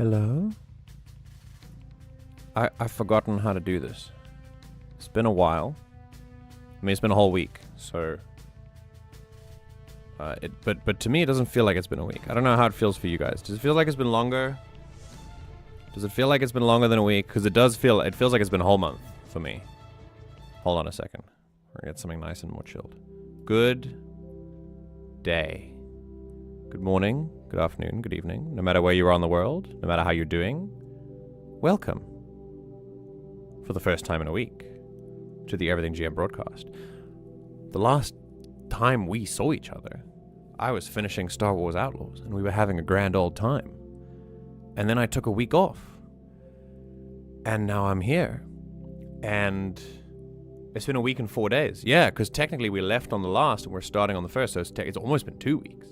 Hello? I've forgotten how to do this. It's been a while. I mean, it's been a whole week, so... But to me, it doesn't feel like it's been a week. I don't know how it feels for you guys. Does it feel like it's been longer? Does it feel like it's been longer than a week? Because it feels like it's been a whole month for me. Hold on a second. We're gonna get something nice and more chilled. Good day. Good morning, good afternoon, good evening. No matter where you are in the world, no matter how you're doing, welcome. For the first time in a week, to the Everything GM broadcast. The last time we saw each other, I was finishing Star Wars Outlaws, and we were having a grand old time. And then I took a week off. And now I'm here. And it's been a week and 4 days. Yeah, because technically we left on the last, and we're starting on the first, so it's almost been 2 weeks.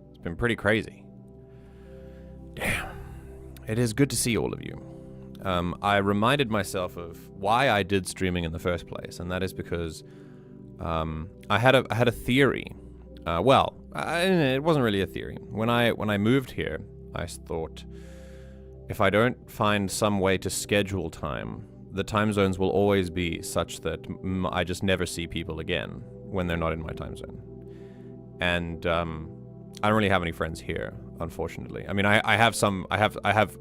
It's been pretty crazy. Damn. It is good to see all of you. I reminded myself of why I did streaming in the first place, and that is because I had a theory. It wasn't really a theory. When I moved here, I thought, if I don't find some way to schedule time, the time zones will always be such that I just never see people again when they're not in my time zone. And I don't really have any friends here, unfortunately. I mean, I have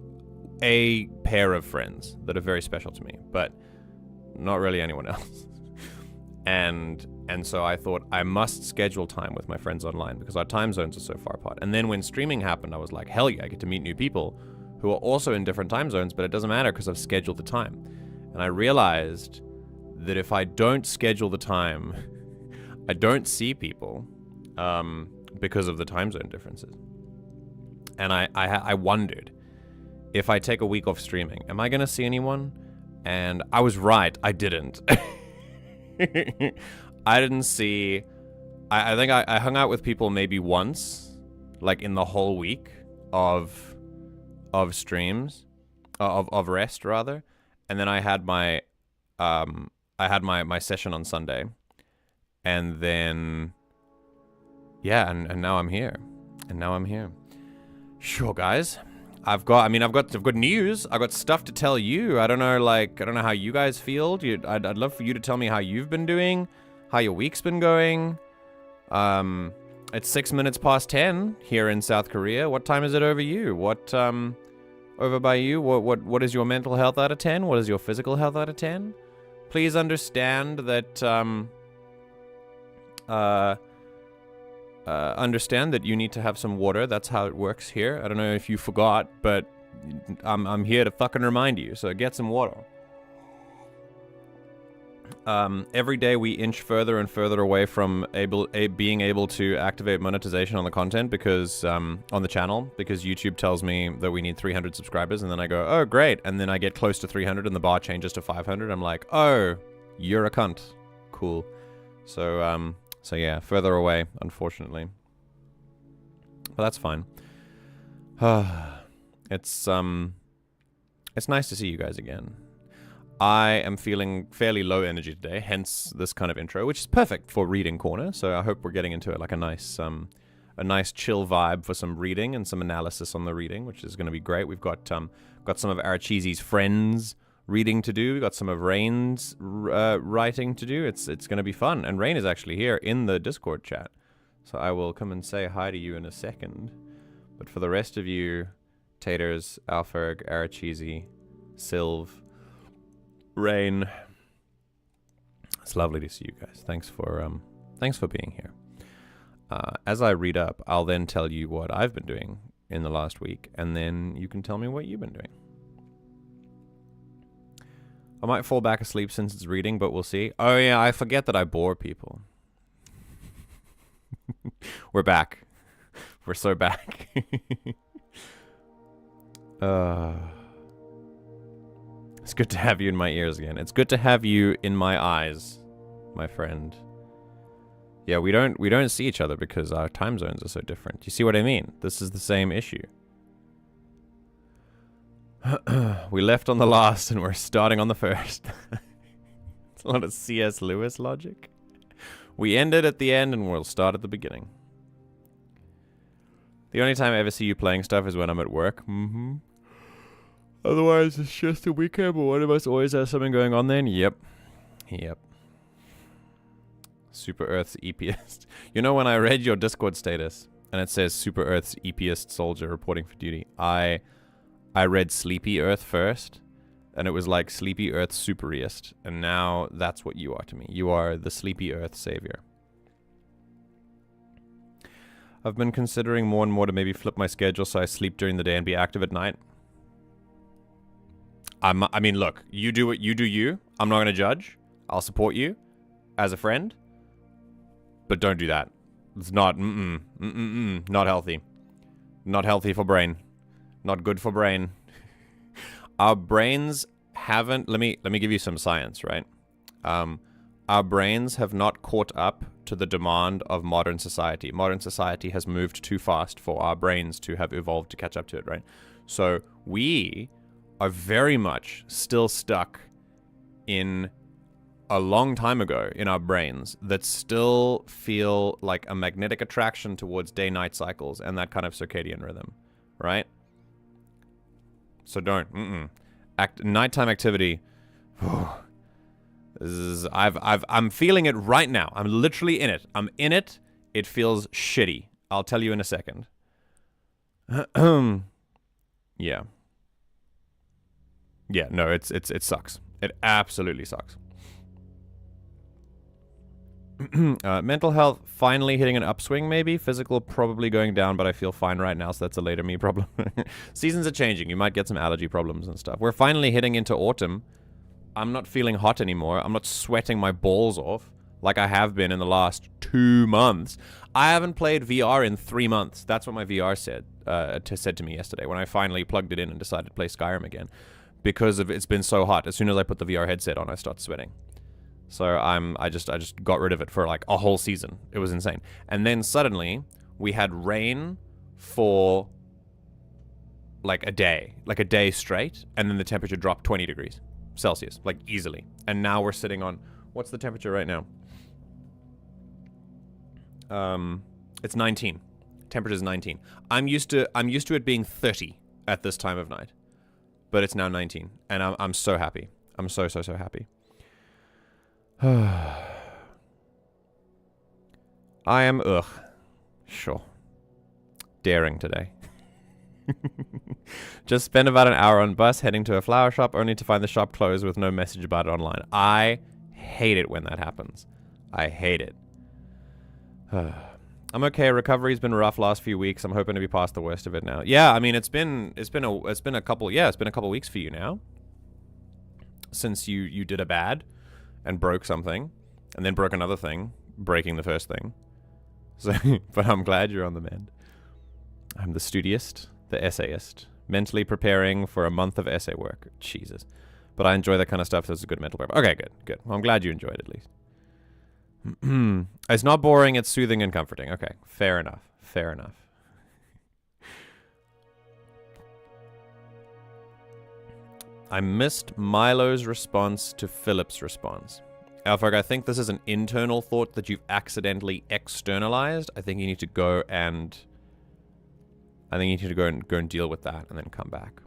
a pair of friends that are very special to me, but not really anyone else. and so I thought I must schedule time with my friends online because our time zones are so far apart. And then when streaming happened, I was like, hell yeah, I get to meet new people who are also in different time zones, but it doesn't matter because I've scheduled the time. And I realized that if I don't schedule the time, I don't see people because of the time zone differences. And I wondered, if I take a week off streaming, am I going to see anyone? And I was right. I didn't. I didn't see... I think I hung out with people maybe once, like in the whole week of streams, of rest rather. And then I had my my session on Sunday. And then... yeah, and now I'm here. Sure, guys. I've got news. I've got stuff to tell you. I don't know how you guys feel. I'd love for you to tell me how you've been doing, how your week's been going. It's 6 minutes past 10 here in South Korea. What time is it over you? What over by you? What is your mental health out of 10? What is your physical health out of 10? Please understand that understand that you need to have some water. That's how it works here. I don't know if you forgot, but I'm here to fucking remind you. So get some water. Every day we inch further and further away from being able to activate monetization on the content because on the channel, because YouTube tells me that we need 300 subscribers, and then I go, oh great, and then I get close to 300 and the bar changes to 500. I'm like, oh, you're a cunt. Cool. So yeah, further away, unfortunately. But that's fine. It's nice to see you guys again. I am feeling fairly low energy today, hence this kind of intro, which is perfect for Reading Corner. So I hope we're getting into it like a nice chill vibe for some reading and some analysis on the reading, which is going to be great. We've got some of Arachizi's friends reading to do. We got some of Raine's writing to do. It's going to be fun. And Raine is actually here in the Discord chat. So I will come and say hi to you in a second. But for the rest of you, Taters, Alferg, Arachizi, Sylv, Raine, it's lovely to see you guys. Thanks for being here. As I read up, I'll then tell you what I've been doing in the last week, and then you can tell me what you've been doing. I might fall back asleep since it's reading, but we'll see. Oh yeah, I forget that I bore people. We're back. We're so back. It's good to have you in my ears again. It's good to have you in my eyes, my friend. Yeah, we don't see each other because our time zones are so different. You see what I mean? This is the same issue. We left on the last and we're starting on the first. It's a lot of C.S. Lewis logic. We ended at the end and we'll start at the beginning. The only time I ever see you playing stuff is when I'm at work. Mm-hmm. Otherwise, it's just a weekend, but one of us always has something going on then. Yep. Super Earth's EPist. You know, when I read your Discord status, and it says Super Earth's EPist soldier reporting for duty, I read Sleepy Earth first, and it was like Sleepy Earth Superiest, and now that's what you are to me. You are the Sleepy Earth savior. I've been considering more and more to maybe flip my schedule so I sleep during the day and be active at night. I mean, look, you do what you do you. I'm not going to judge. I'll support you as a friend. But don't do that. It's not, not healthy. Not healthy for brain. Not good for brain. Our brains haven't, let me give you some science, right? Our brains have not caught up to the demand of modern society. Modern society has moved too fast for our brains to have evolved to catch up to it, right? So we are very much still stuck in a long time ago in our brains that still feel like a magnetic attraction towards day-night cycles and that kind of circadian rhythm, right? So don't. Nighttime activity. I'm feeling it right now. I'm literally in it. I'm in it. It feels shitty. I'll tell you in a second. Yeah. Yeah, no, it sucks. It absolutely sucks. Mental health finally hitting an upswing, maybe. Physical probably going down, but I feel fine right now, so that's a later me problem. Seasons are changing. You might get some allergy problems and stuff. We're finally hitting into autumn. I'm not feeling hot anymore. I'm not sweating my balls off like I have been in the last 2 months. I haven't played VR in 3 months. That's what my VR said to me yesterday when I finally plugged it in and decided to play Skyrim again. Because it's been so hot. As soon as I put the VR headset on, I start sweating. So I just got rid of it for like a whole season. It was insane. And then suddenly we had rain for like a day straight, and then the temperature dropped 20 degrees Celsius, like easily. And now we're sitting on, what's the temperature right now? It's 19. Temperature's 19. I'm used to it being 30 at this time of night. But it's now 19, and I'm so happy. I'm so happy. I am, sure. Daring today. Just spent about an hour on bus heading to a flower shop only to find the shop closed with no message about it online. I hate it when that happens. I hate it. I'm okay. Recovery's been rough last few weeks. I'm hoping to be past the worst of it now. Yeah, I mean it's been a couple weeks for you now. Since you did a bad and broke something and then broke another thing, breaking the first thing. So but I'm glad you're on the mend. I'm the studiist, the essayist, mentally preparing for a month of essay work. Jesus. But I enjoy that kind of stuff. So it's a good mental prep. Okay, good. Well, I'm glad you enjoyed it at least. It's not boring, it's soothing and comforting. Okay, fair enough. I missed Milo's response to Philip's response. Alfred, I think this is an internal thought that you've accidentally externalized. I think you need to go and deal with that and then come back.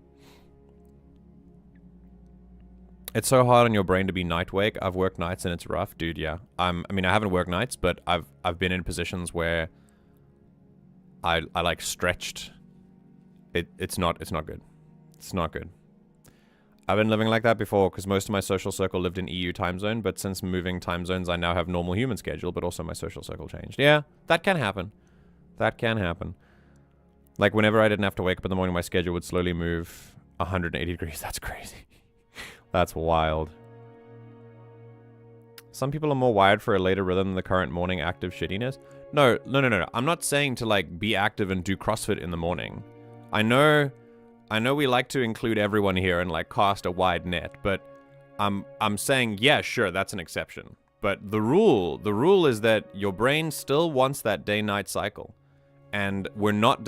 It's so hard on your brain to be night wake. I've worked nights and it's rough, dude. Yeah, I mean, I haven't worked nights, but I've been in positions where I like stretched. It's not good. It's not good. I've been living like that before because most of my social circle lived in EU time zone, but since moving time zones, I now have normal human schedule, but also my social circle changed. Yeah, that can happen. That can happen. Like whenever I didn't have to wake up in the morning, my schedule would slowly move 180 degrees. That's crazy. That's wild. Some people are more wired for a later rhythm than the current morning active shittiness. No. I'm not saying to like be active and do CrossFit in the morning. I know we like to include everyone here and like cast a wide net, but I'm saying, yeah, sure, that's an exception. But the rule is that your brain still wants that day-night cycle. And we're not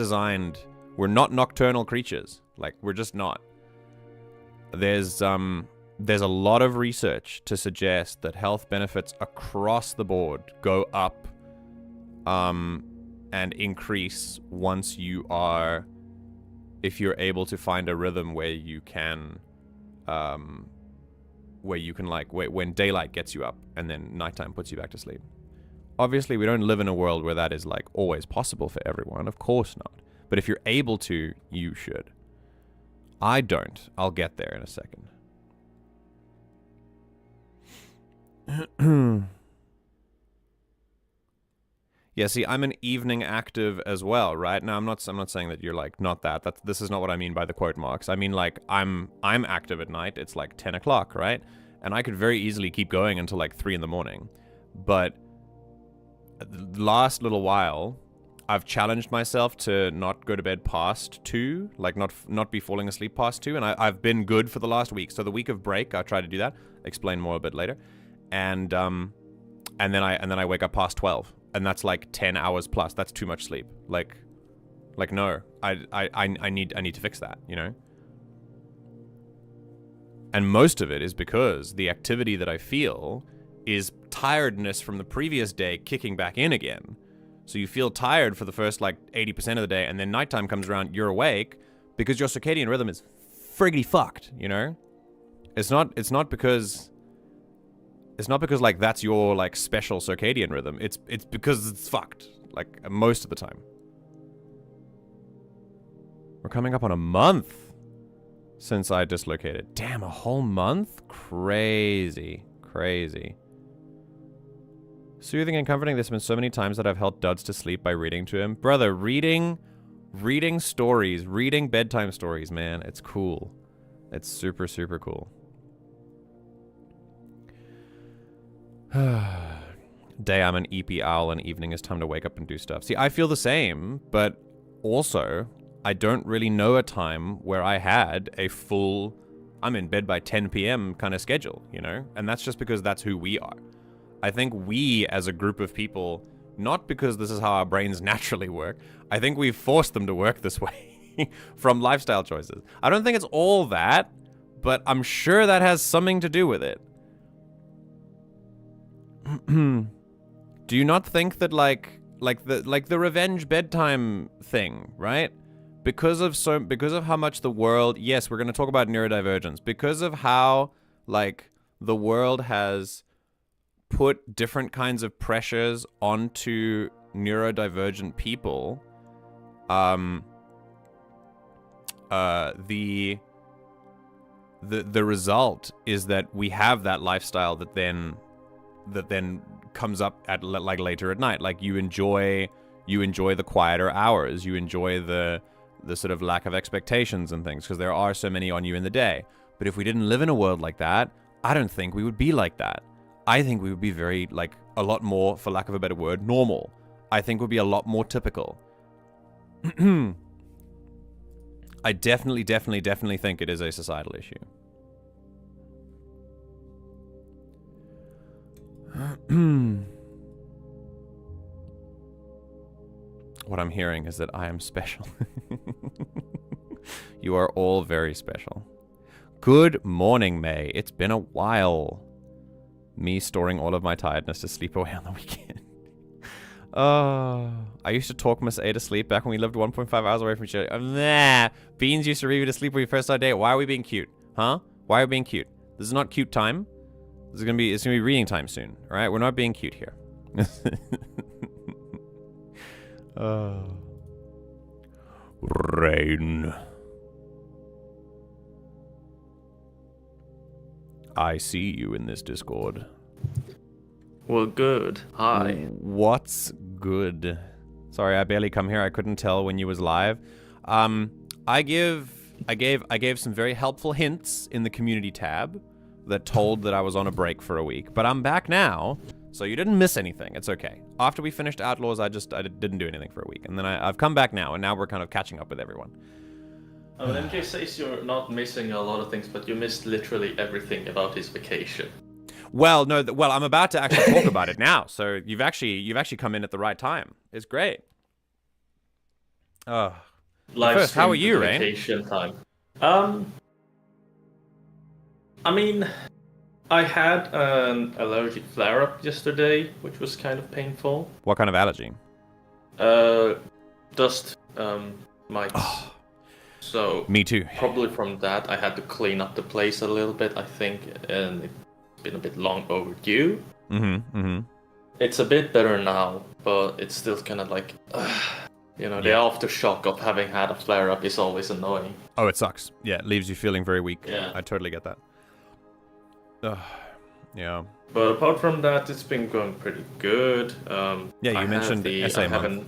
nocturnal creatures. Like, we're just not. There's a lot of research to suggest that health benefits across the board go up and increase once you are if you're able to find a rhythm where you can like wait when daylight gets you up and then nighttime puts you back to sleep. Obviously, we don't live in a world where that is like always possible for everyone. Of course not. But if you're able to, you should. I don't. I'll get there in a second. Yeah, see, I'm an evening active as well, right? Now, I'm not saying that you're like not that. This is not what I mean by the quote marks. I mean like I'm active at night. It's like 10 o'clock, right? And I could very easily keep going until like 3 in the morning. But the last little while, I've challenged myself to not go to bed past 2, like not be falling asleep past 2, and I've been good for the last week. So the week of break, I try to do that. Explain more a bit later, and then I wake up past 12, and that's like 10 hours plus. That's too much sleep. Like no, I need to fix that, you know. And most of it is because the activity that I feel is tiredness from the previous day kicking back in again. So you feel tired for the first like 80% of the day, and then nighttime comes around, you're awake because your circadian rhythm is friggity fucked, you know? It's not because like that's your like special circadian rhythm. It's because it's fucked, like most of the time. We're coming up on a month since I dislocated. Damn, a whole month? Crazy. Soothing and comforting. There's been so many times that I've helped Duds to sleep by reading to him. Brother, reading stories, reading bedtime stories, man. It's cool. It's super, super cool. Day, I'm an EP owl, and evening is time to wake up and do stuff. See, I feel the same, but also, I don't really know a time where I had a full, I'm in bed by 10 p.m. kind of schedule, you know? And that's just because that's who we are. I think we, as a group of people, not because this is how our brains naturally work, I think we've forced them to work this way from lifestyle choices. I don't think it's all that, but I'm sure that has something to do with it. Do you not think that like the revenge bedtime thing, right? Because of how much the world, yes, we're going to talk about neurodivergence, because of how like the world has put different kinds of pressures onto neurodivergent people, the result is that we have that lifestyle that then comes up at like later at night. Like you enjoy the quieter hours, you enjoy the sort of lack of expectations and things, because there are so many on you in the day. But if we didn't live in a world like that, I don't think we would be like that. I think we would be very, like, a lot more, for lack of a better word, normal. I think would be a lot more typical. I definitely think it is a societal issue. What I'm hearing is that I am special. You are all very special. Good morning, May. It's been a while. Me storing all of my tiredness to sleep away on the weekend. I used to talk Miss A to sleep back when we lived 1.5 hours away from each other. Nah. Beans used to read me to sleep when we first started dating. Why are we being cute? Huh? Why are we being cute? This is not cute time. It's gonna be reading time soon. Alright? We're not being cute here. Raine. I see you in this Discord. Well, good. Hi. What's good? Sorry, I barely come here. I couldn't tell when you was live. I gave some very helpful hints in the community tab that told that I was on a break for a week, but I'm back now, so you didn't miss anything. It's okay. After we finished Outlaws, I didn't do anything for a week, and then I've come back now, and now we're kind of catching up with everyone. MK says you're not missing a lot of things, but you missed literally everything about his vacation. Well, no, I'm about to actually talk about it now. So you've actually come in at the right time. It's great. First, how are you, Raine? Vacation time. I mean, I had an allergic flare-up yesterday, which was kind of painful. What kind of allergy? Dust mites. So Me too. probably from that, I had to clean up the place a little bit, I think, and it's been a bit long overdue. It's a bit better now, but it's still kind of like, the aftershock of having had a flare-up is always annoying. Oh, it sucks. Yeah, it leaves you feeling very weak. Yeah. I totally get that. Yeah. But apart from that, it's been going pretty good. You mentioned the essay month.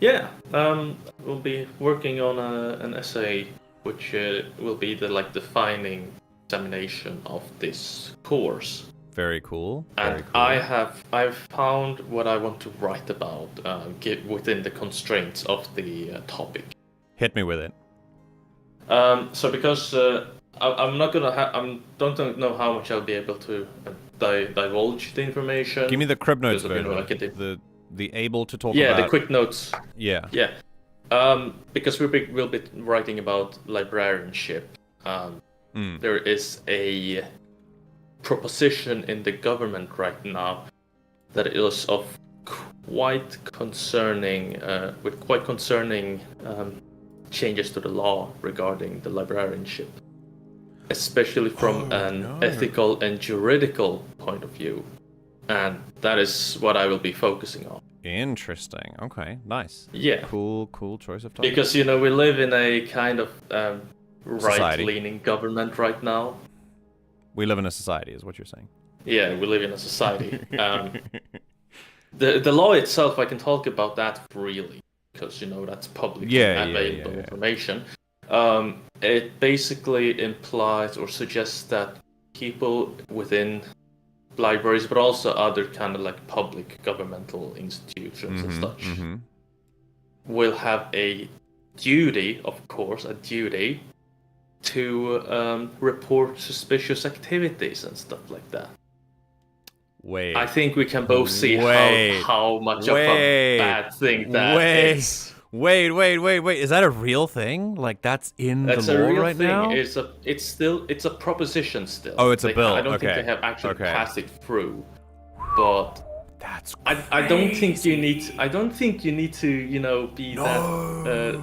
Yeah, we'll be working on an essay, which will be the defining examination of this course. Very cool. And I've found what I want to write about, within the constraints of the topic. Hit me with it. So because I'm not gonna don't know how much I'll be able to divulge the information. Give me the crib notes version. The able to talk about. Yeah, the quick notes. Yeah. Yeah. Because we'll be writing about librarianship. There is a proposition in the government right now that is of quite concerning, with quite concerning changes to the law regarding the librarianship, especially from ethical and juridical point of view. And that is what I will be focusing on. Interesting. Okay, nice. Yeah. Cool choice of topic. Because, we live in a kind of right-leaning government right now. We live in a society, is what you're saying. Yeah, we live in a society. The law itself, I can talk about that freely, because, that's publicly available information. It basically implies or suggests that people within libraries, but also other kind of public governmental institutions and such, will have a duty, to report suspicious activities and stuff like that. Wait. I think we can both see how much of a bad thing that is. Wait. Is that a real thing? That's in the law right now? It's a proposition still. Oh, it's a bill. I don't think they have actually passed it through. But that's I don't think you need to, be that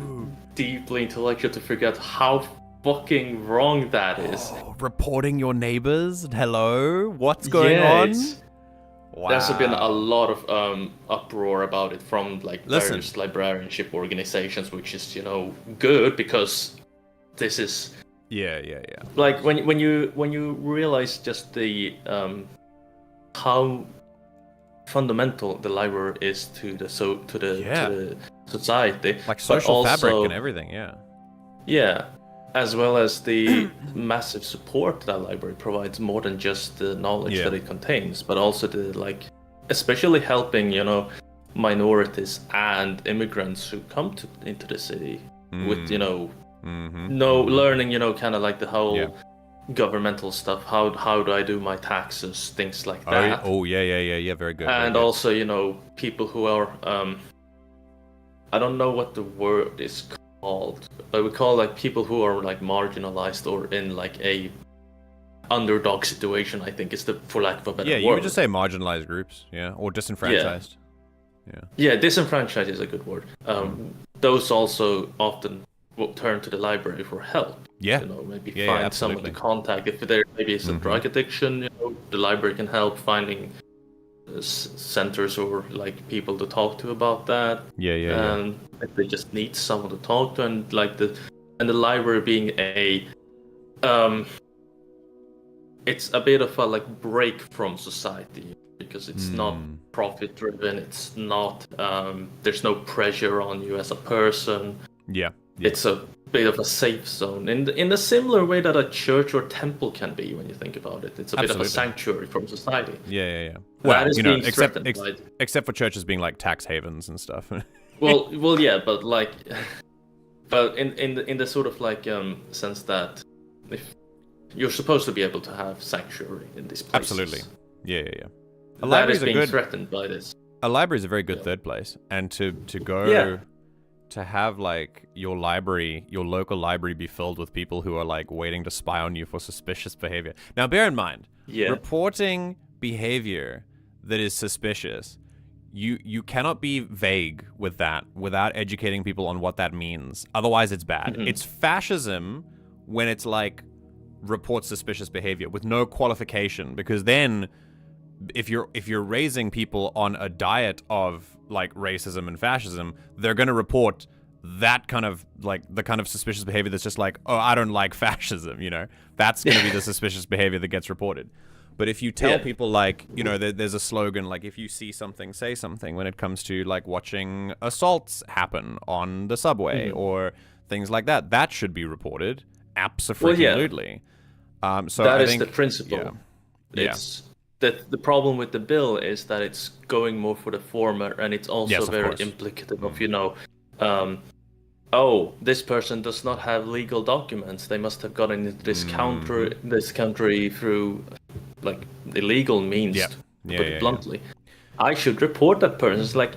deeply intellectual to figure out how fucking wrong that is. Reporting your neighbors? Hello? What's going on? Wow. There's been a lot of uproar about it from various librarianship organizations, which is good, because this is when you realize just the how fundamental the library is to the society, social fabric and everything. Yeah, as well as the massive support that library provides, more than just the knowledge that it contains, but also the especially helping minorities and immigrants who come into the city with learning kind of the whole governmental stuff. How do I do my taxes, things like that. Very good. And also people who are I don't know what the word is called, but we call people who are marginalized or in a underdog situation, I think is for lack of a better word. Yeah, you would just say marginalized groups, or disenfranchised. Yeah, disenfranchised is a good word. Those also often will turn to the library for help. Maybe find someone to contact. If there maybe is a drug addiction, the library can help finding centers or people to talk to about that. And if they just need someone to talk to, and the library being a it's a bit of a break from society, because it's not profit driven. It's not there's no pressure on you as a person. It's a bit of a safe zone in a similar way that a church or temple can be when you think about it. It's a bit of a sanctuary from society. Well, except for churches being tax havens and stuff. well, yeah, but but in the sort of sense that if you're supposed to be able to have sanctuary in these places. Absolutely. A that is being threatened by this. A library is a very good third place, and to go to have your local library be filled with people who are waiting to spy on you for suspicious behavior. Now bear in mind, reporting behavior that is suspicious, you cannot be vague with that without educating people on what that means. Otherwise, it's bad. It's fascism when it's like report suspicious behavior with no qualification, because then if you're raising people on a diet of like racism and fascism, they're going to report that kind of like the kind of suspicious behavior that's just like, oh, I don't like fascism, you know, that's going to be the suspicious behavior that gets reported. But if you tell people like, you know, there's a slogan like, if you see something, say something, when it comes to like watching assaults happen on the subway or things like that, that should be reported. Absolutely. So that I is think, the principle. It's that the problem with the bill is that it's going more for the former, and it's also very implicative of, you know, oh, this person does not have legal documents. They must have gotten into this country through like illegal means. To put it bluntly, I should report that person. It's like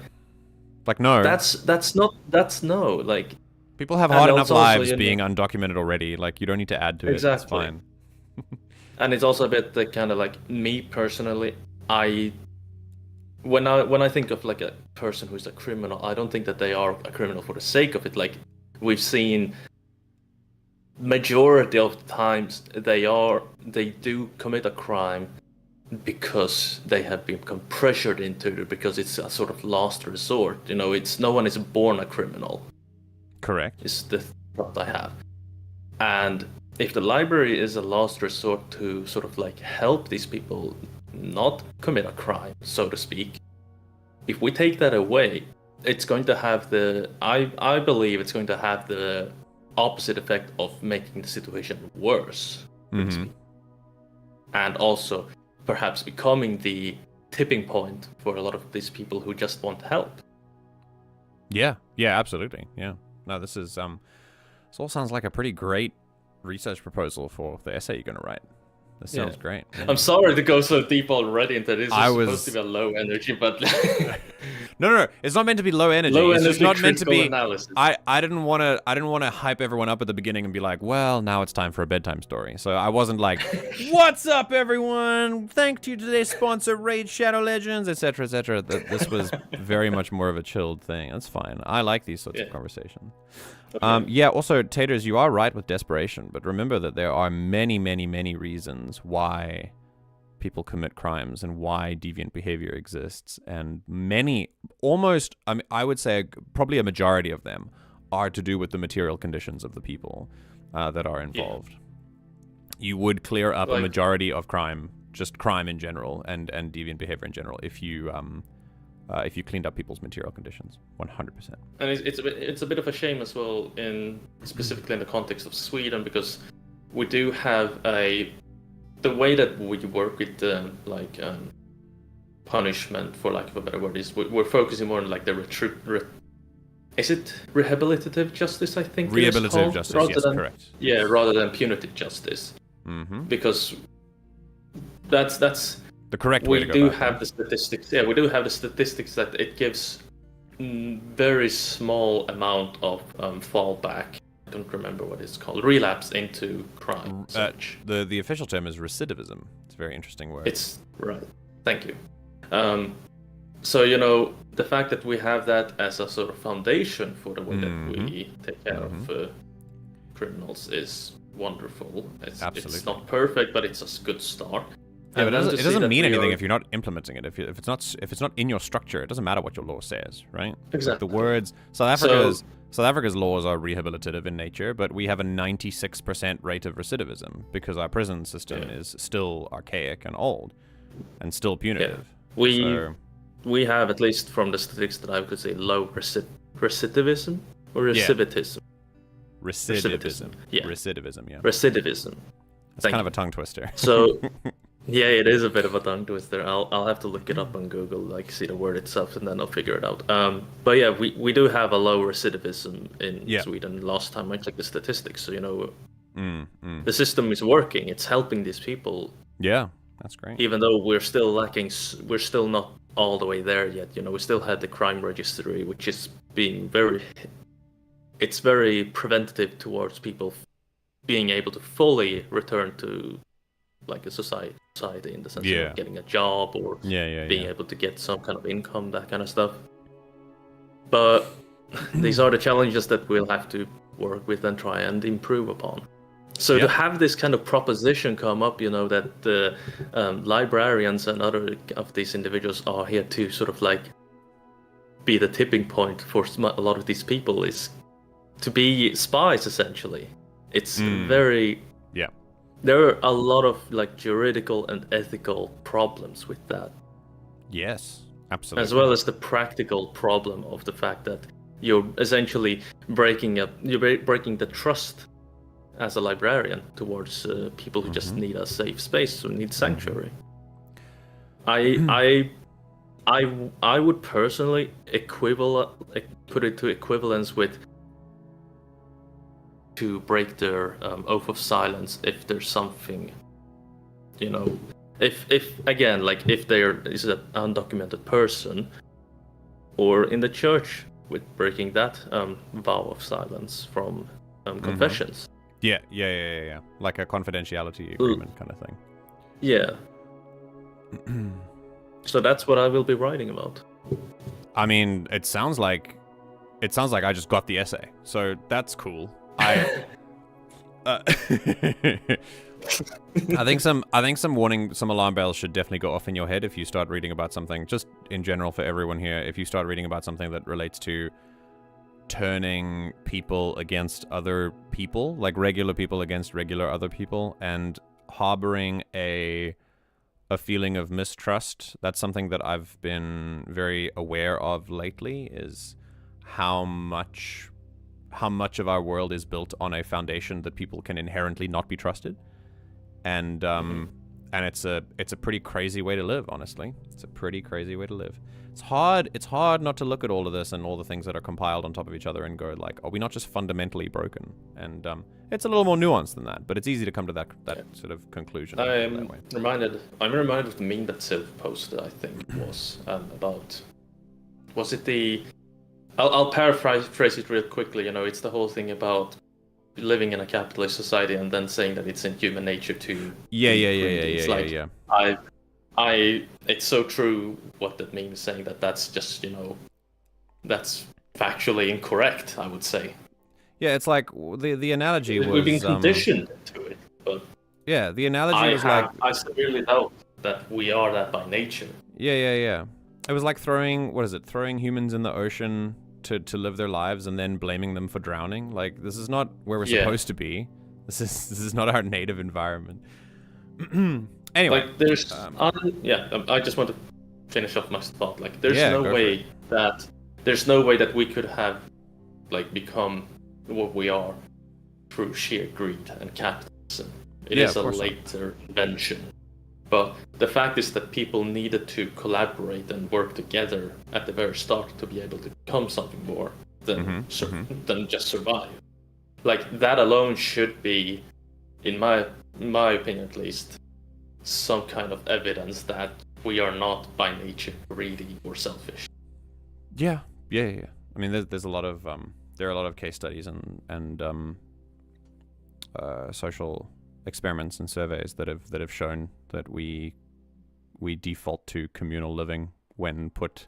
no, that's no. Like, people have hard enough lives being undocumented already. Like, you don't need to add to it. It's fine. And it's also a bit like, kind of like, me personally, when I think of like a person who's a criminal, I don't think that they are a criminal for the sake of it. Like, we've seen majority of the times they do commit a crime because they have become pressured into it, because it's a sort of last resort. You know, it's no one is born a criminal. Correct. Is the thought I have. And if the library is a last resort to sort of like help these people not commit a crime, so to speak, if we take that away, it's going to have I believe it's going to have the opposite effect of making the situation worse. And also perhaps becoming the tipping point for a lot of these people who just want help. Yeah, absolutely. Yeah. No, this all sounds like a pretty great research proposal for the essay you're going to write. This sounds great. Yeah. I'm sorry to go so deep already into this. It's supposed to be a low energy, but no, it's not meant to be low energy. It's just not meant to be. Analysis. I didn't want to hype everyone up at the beginning and be like, well, now it's time for a bedtime story. So I wasn't like, what's up, everyone? Thank you to today's sponsor, Raid Shadow Legends, etc., etc. This was very much more of a chilled thing. That's fine. I like these sorts of conversations. Okay. Also, Taters, you are right with desperation, but remember that there are many, many, many reasons why people commit crimes and why deviant behavior exists, and many, I would say probably a majority of them are to do with the material conditions of the people that are involved. You would clear up a majority of crime, just crime in general, and deviant behavior in general, if you cleaned up people's material conditions, 100%. And it's a bit of a shame as well, specifically in the context of Sweden, because we do have the way that we work with punishment, for lack of a better word, is we're focusing more on like the is it rehabilitative justice? I think rehabilitative justice. Yes, correct. Yeah, rather than punitive justice, because that's the correct way to go. We do have the statistics. Yeah, we do have the statistics that it gives very small amount of fallback. I don't remember what it's called. Relapse into crime. The official term is recidivism. It's a very interesting word. It's right. Thank you. So, you know, the fact that we have that as a sort of foundation for the way that we take care of criminals is wonderful. It's not perfect, but it's a good start. Yeah, but it doesn't mean anything if you're not implementing it. If it's not in your structure, it doesn't matter what your law says, right? Exactly. Like the words South Africa's laws are rehabilitative in nature, but we have a 96% rate of recidivism because our prison system is still archaic and old, and still punitive. Yeah. We have, at least from the statistics that I could say, low recidivism or recidivism. Recidivism. Yeah. Recidivism. Yeah. Recidivism. It's kind of a tongue twister. So. Yeah, it is a bit of a tongue twister. I'll have to look it up on Google, like see the word itself, and then I'll figure it out. But yeah, we do have a low recidivism in Sweden. Last time I checked the statistics, so you know, the system is working. It's helping these people. Yeah, that's great. Even though we're still lacking, we're still not all the way there yet. You know, we still had the crime registry, which is being it's very preventative towards people being able to fully return to like a society in the sense Yeah. of getting a job or being yeah. able to get some kind of income, that kind of stuff. But these are the challenges that we'll have to work with and try and improve upon. So to have this kind of proposition come up, you know, that the librarians and other of these individuals are here to sort of like be the tipping point for a lot of these people is to be spies, essentially. It's very... Yeah. There are a lot of like juridical and ethical problems with that. Yes, absolutely. As well as the practical problem of the fact that you're essentially breaking the trust as a librarian towards people who just need a safe space, who need sanctuary. I would personally put it to equivalence with to break their oath of silence if there's something, you know, if again, like if there is an undocumented person, or in the church with breaking that vow of silence from confessions. Yeah. Like a confidentiality agreement kind of thing. Yeah. So that's what I will be writing about. I mean, it sounds like I just got the essay, so that's cool. I think some alarm bells should definitely go off in your head if you start reading about something. Just in general for everyone here, if you start reading about something that relates to turning people against other people, like regular people against regular other people, and harboring a feeling of mistrust. That's something that I've been very aware of lately, is how much of our world is built on a foundation that people can inherently not be trusted. And it's a pretty crazy way to live, honestly. It's a pretty crazy way to live. It's hard not to look at all of this and all the things that are compiled on top of each other and go like, are we not just fundamentally broken? And it's a little more nuanced than that, but it's easy to come to that sort of conclusion. I'm reminded of the meme that Sylv posted, I think it was, about... Was it the... I'll paraphrase it real quickly, you know, it's the whole thing about living in a capitalist society and then saying that it's in human nature to... Yeah. It's so true what that meme is saying, that's just, you know, that's factually incorrect, I would say. Yeah, it's like the analogy was... We've been conditioned to it, but... Yeah, the analogy was like... I severely doubt that we are that by nature. Yeah. It was like throwing humans in the ocean to live their lives and then blaming them for drowning. Like, this is not where we're supposed to be. This is not our native environment. Anyway. Like, there's... I just want to finish off my thought. Like, there's no way that we could have, like, become what we are through sheer greed and capitalism. It is a later invention. But the fact is that people needed to collaborate and work together at the very start to be able to become something more than just survive. Like, that alone should be, in my opinion at least, some kind of evidence that we are not by nature greedy or selfish. Yeah. I mean, there's a lot of there are a lot of case studies and social experiments and surveys that have shown that we default to communal living when put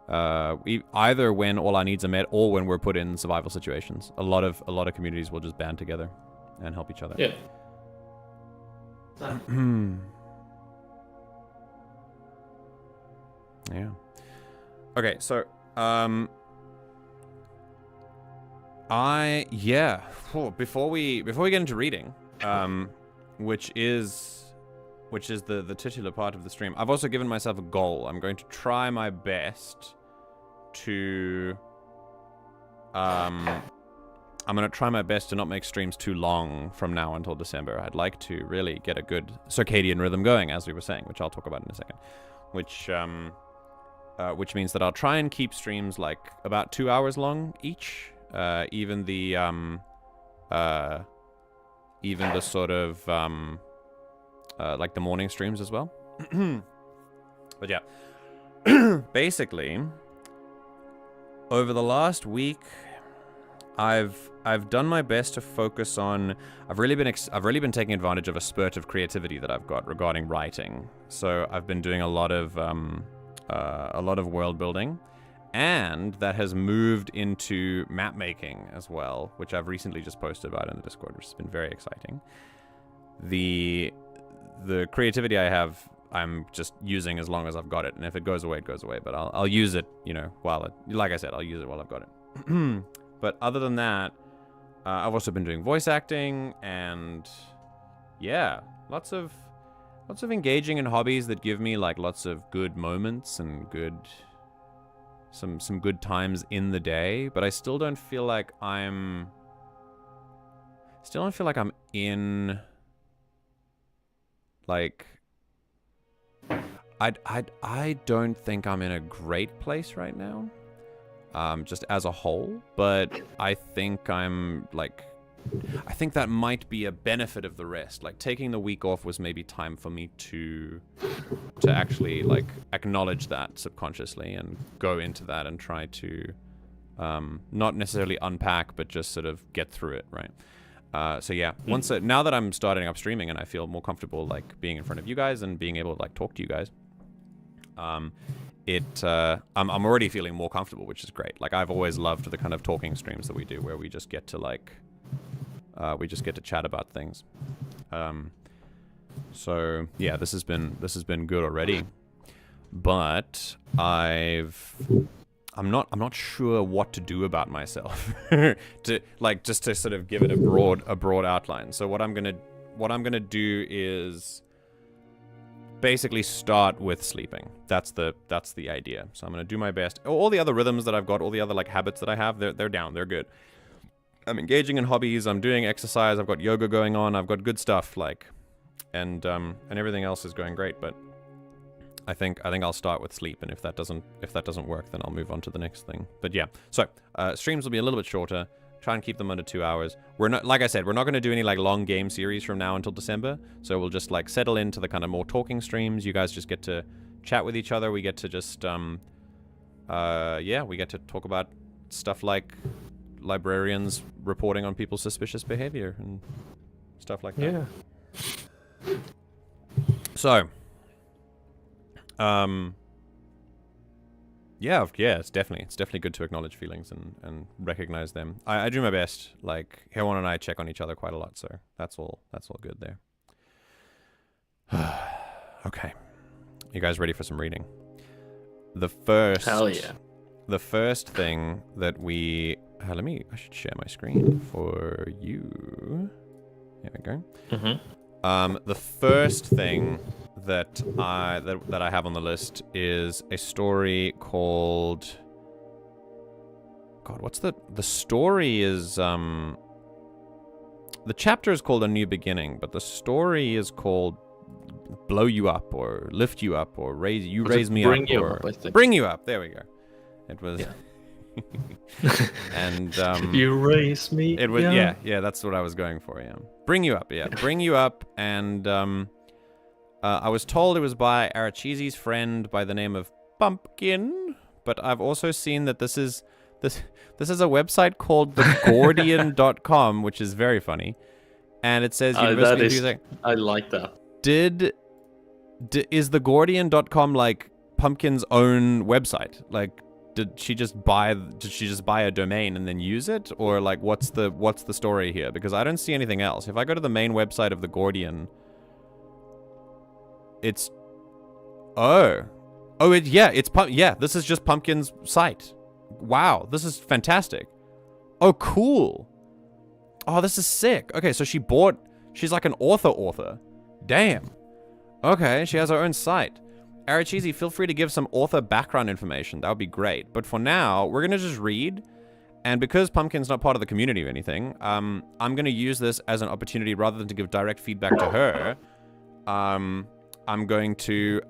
either when all our needs are met or when we're put in survival situations. A lot of communities will just band together and help each other. Yeah. Yeah. Okay, so before we get into reading, which is the titular part of the stream, I've also given myself a goal. I'm going to try my best to I'm going to try my best to not make streams too long from now until December. I'd like to really get a good circadian rhythm going, as we were saying, which I'll talk about in a second. Which means that I'll try and keep streams like about 2 hours long each. Even the sort of like the morning streams as well. But yeah, basically, over the last week, I've done my best to focus on. I've really been taking advantage of a spurt of creativity that I've got regarding writing. So I've been doing a lot of world building, and that has moved into map making as well, which I've recently just posted about in the Discord, which has been very exciting. The creativity I have, I'm just using as long as I've got it, and if it goes away, it goes away. But I'll use it, like I said, I'll use it while I've got it. But other than that, I've also been doing voice acting, and yeah, lots of engaging in hobbies that give me like lots of good moments and some good times in the day. But I still don't feel like I'm in like I don't think I'm in a great place right now. Just as a whole, but I think I think that might be a benefit of the rest. Like taking the week off was maybe time for me to actually like acknowledge that subconsciously and go into that and try to not necessarily unpack, but just sort of get through it, right? So yeah, now that I'm starting up streaming and I feel more comfortable like being in front of you guys and being able to like talk to you guys, I'm already feeling more comfortable, which is great. Like I've always loved the kind of talking streams that we do, where we just get to chat about things. So yeah, this has been good already. But I'm not sure what to do about myself just to sort of give it a broad outline. So what I'm gonna do is basically start with sleeping. That's the idea. So I'm gonna do my best. All the other rhythms that I've got, all the other like habits that I have, they're down. They're good. I'm engaging in hobbies. I'm doing exercise. I've got yoga going on. I've got good stuff and everything else is going great. But I think I'll start with sleep. And if that doesn't work, then I'll move on to the next thing. But yeah, so streams will be a little bit shorter. Try and keep them under 2 hours. We're not, like I said, we're not going to do any like long game series from now until December. So we'll just like settle into the kind of more talking streams. You guys just get to chat with each other. We get to just we get to talk about stuff like librarians reporting on people's suspicious behavior and stuff like that. Yeah. So, yeah, it's definitely good to acknowledge feelings and recognize them. I do my best. Like Hewan and I check on each other quite a lot, so that's all good there. Okay, you guys ready for some reading? Hell yeah. The first thing that we I should share my screen for you. There we go. Mm-hmm. The first thing that I have on the list is a story called. God, what's the story is the chapter is called A New Beginning, but the story is called Blow You Up or Lift You Up or Raise Me Up or Bring You Up. There we go. It was. Yeah. And you raise me. It was yeah. That's what I was going for. Yeah, Bring You Up. Yeah, Bring You Up. And I was told it was by Arachizi's friend by the name of Pumpkin, but I've also seen that this is a website called thegordian.com, which is very funny, and it says I like that. Is thegordian.com like Pumpkin's own website? Like, did she just buy a domain and then use it, or like what's the story here? Because I don't see anything else. If I go to the main website of the Gordian, it's this is just Pumpkin's site. Wow, this is fantastic. Oh, cool. Oh, this is sick. Okay, so she's like an author. Damn. Okay, she has her own site. Arachizi, feel free to give some author background information. That would be great. But for now, we're going to just read. And because Pumpkin's not part of the community or anything, I'm going to use this as an opportunity rather than to give direct feedback to her. I'm going to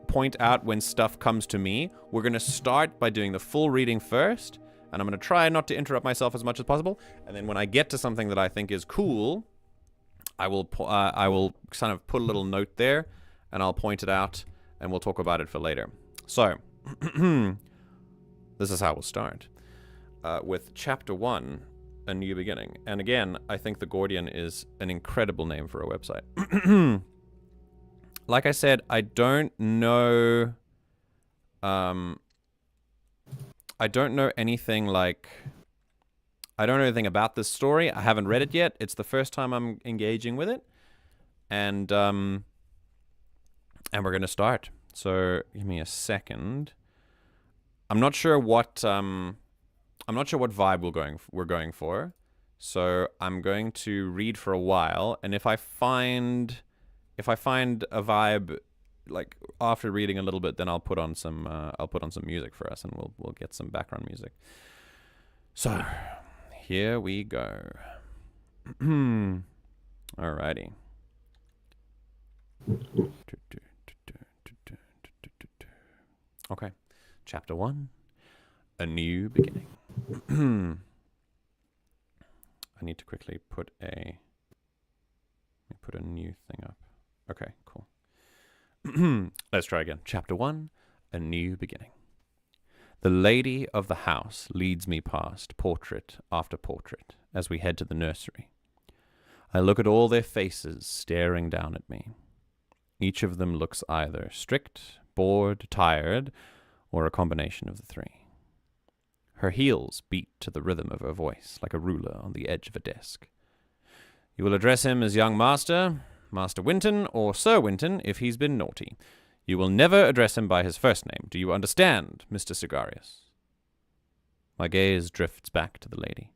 point out when stuff comes to me. We're going to start by doing the full reading first. And I'm going to try not to interrupt myself as much as possible. And then when I get to something that I think is cool, I will kind of put a little note there. And I'll point it out. And we'll talk about it for later. So, this is how we'll start. with Chapter 1, A New Beginning. And again, I think The Gordian is an incredible name for a website. Like I said, I don't know anything about this story. I haven't read it yet. It's the first time I'm engaging with it. And we're going to start. So give me a second. I'm not sure what vibe we're going for. So I'm going to read for a while, and if I find a vibe like after reading a little bit, then I'll put on some music for us, and we'll get some background music. So here we go. Alrighty. Okay. Chapter 1, A New Beginning. I need to quickly put a new thing up. Okay, cool. Let's try again. Chapter 1, A New Beginning. The lady of the house leads me past portrait after portrait as we head to the nursery. I look at all their faces staring down at me. Each of them looks either strict, bored, tired, or a combination of the three. Her heels beat to the rhythm of her voice like a ruler on the edge of a desk. You will address him as young master, Master Winton, or Sir Winton if he's been naughty. You will never address him by his first name. Do you understand, Mr. Sigarius? My gaze drifts back to the lady.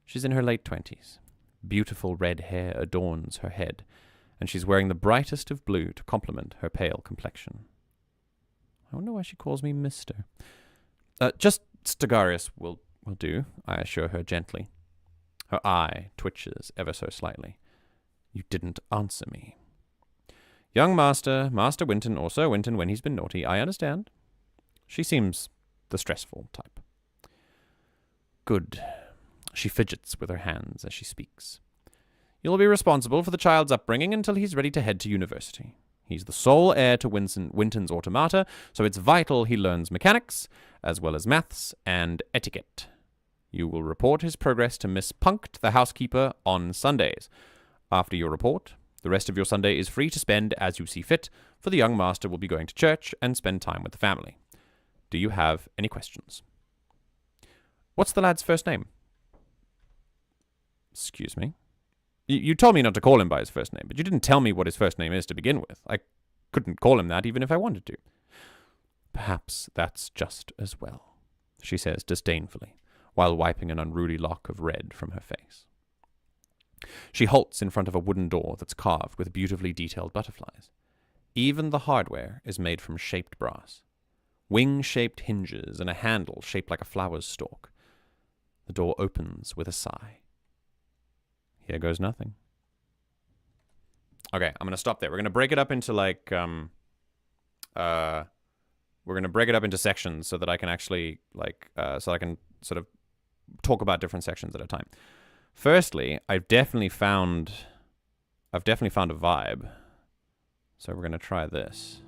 She's in her late 20s. Beautiful red hair adorns her head, and she's wearing the brightest of blue to complement her pale complexion. I wonder why she calls me Mr. Just Stegarius will do, I assure her gently. Her eye twitches ever so slightly. You didn't answer me. Young master, Master Winton, or Sir Winton when he's been naughty, I understand. She seems the stressful type. Good. She fidgets with her hands as she speaks. You'll be responsible for the child's upbringing until he's ready to head to university. He's the sole heir to Winton's automata, so it's vital he learns mechanics, as well as maths and etiquette. You will report his progress to Miss Punkt, the housekeeper, on Sundays. After your report, the rest of your Sunday is free to spend as you see fit, for the young master will be going to church and spend time with the family. Do you have any questions? What's the lad's first name? Excuse me? You told me not to call him by his first name, but you didn't tell me what his first name is to begin with. I couldn't call him that even if I wanted to. Perhaps that's just as well, she says disdainfully, while wiping an unruly lock of red from her face. She halts in front of a wooden door that's carved with beautifully detailed butterflies. Even the hardware is made from shaped brass. Wing-shaped hinges and a handle shaped like a flower's stalk. The door opens with a sigh. Here goes nothing. Okay, I'm going to stop there. We're going to break it up into we're going to break it up into sections so that I can actually so I can sort of talk about different sections at a time. Firstly, I've definitely found a vibe. So we're going to try this.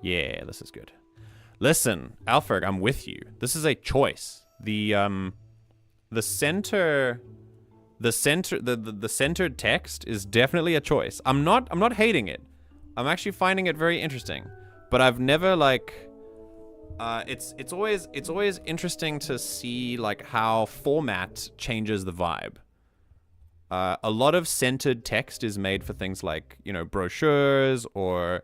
Yeah, this is good. Listen, Alfred, I'm with you. This is a choice. The centered text is definitely a choice. I'm not hating it. I'm actually finding it very interesting. But I've never it's always interesting to see how format changes the vibe. A lot of centered text is made for things like, brochures or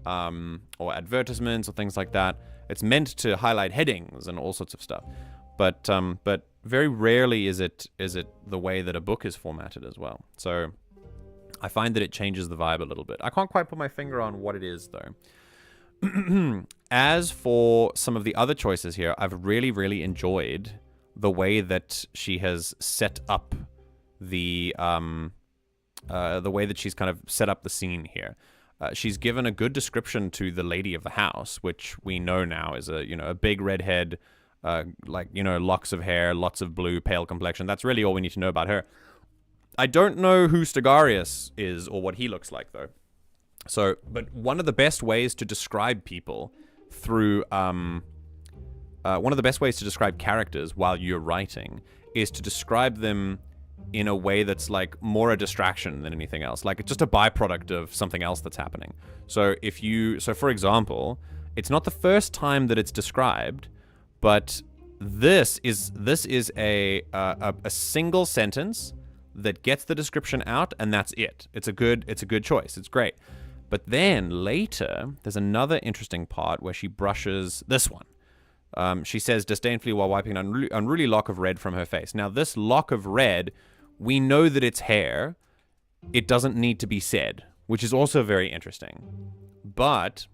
advertisements or things like that. It's meant to highlight headings and all sorts of stuff. But very rarely is it the way that a book is formatted as well. So I find that it changes the vibe a little bit. I can't quite put my finger on what it is, though. As for some of the other choices here, I've really, really enjoyed the way that she has set up the way that she's kind of set up the scene here. She's given a good description to the lady of the house, which we know now is a big redhead, locks of hair, lots of blue, pale complexion. That's really all we need to know about her. I don't know who Stegarius is or what he looks like, though. So, but one of the best ways to describe people through one of the best ways to describe characters while you're writing is to describe them in a way that's like more a distraction than anything else, like it's just a byproduct of something else that's happening. So for example, it's not the first time that it's described, but this is a single sentence that gets the description out, and that's it. It's a good choice. It's great. But then later, there's another interesting part where she brushes this one. She says disdainfully while wiping an unruly lock of red from her face. Now, this lock of red, we know that it's hair. It doesn't need to be said, which is also very interesting. But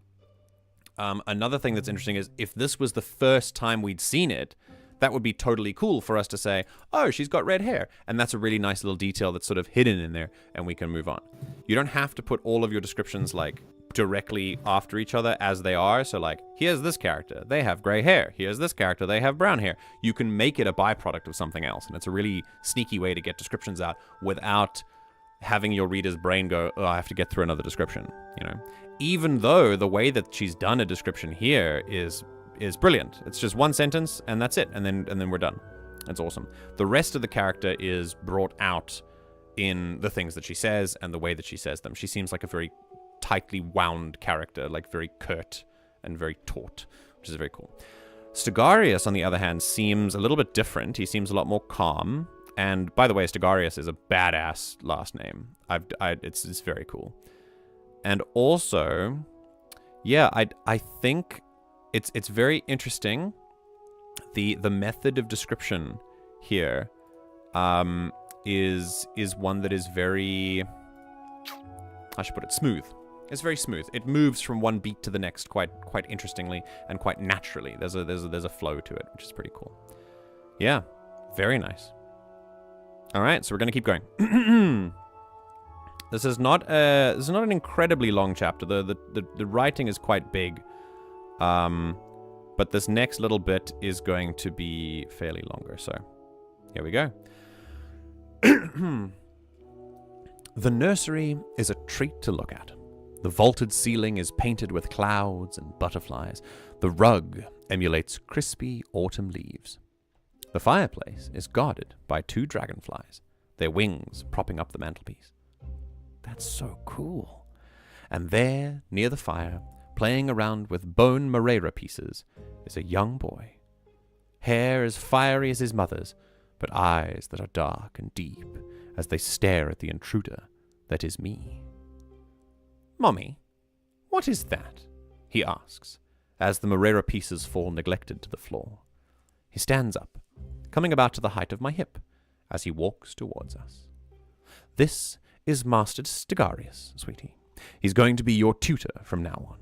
another thing that's interesting is if this was the first time we'd seen it, that would be totally cool for us to say, oh, she's got red hair. And that's a really nice little detail that's sort of hidden in there, and we can move on. You don't have to put all of your descriptions like directly after each other as they are. So like, here's this character, they have gray hair. Here's this character, they have brown hair. You can make it a byproduct of something else. And it's a really sneaky way to get descriptions out without having your reader's brain go, oh, I have to get through another description, you know? Even though the way that she's done a description here is brilliant. It's just one sentence and that's it. And then we're done. It's awesome. The rest of the character is brought out in the things that she says and the way that she says them. She seems like a very tightly wound character, like very curt and very taut, which is very cool. Stegarius, on the other hand, seems a little bit different. He seems a lot more calm. And by the way, Stegarius is a badass last name. It's very cool. And also, yeah, I think it's very interesting. The method of description here is one that is very, I should put it, smooth. It's very smooth. It moves from one beat to the next quite interestingly and quite naturally. There's a flow to it, which is pretty cool. Yeah, very nice. All right, so we're gonna keep going. This is not an incredibly long chapter. The writing is quite big, but this next little bit is going to be fairly longer. So here we go. The nursery is a treat to look at. The vaulted ceiling is painted with clouds and butterflies. The rug emulates crispy autumn leaves. The fireplace is guarded by 2 dragonflies, their wings propping up the mantelpiece. That's so cool. And there, near the fire, playing around with bone Moreira pieces, is a young boy. Hair as fiery as his mother's, but eyes that are dark and deep as they stare at the intruder that is me. Mommy, what is that? He asks, as the Moreira pieces fall neglected to the floor. He stands up, coming about to the height of my hip, as he walks towards us. This is Master Stegarius, sweetie. He's going to be your tutor from now on.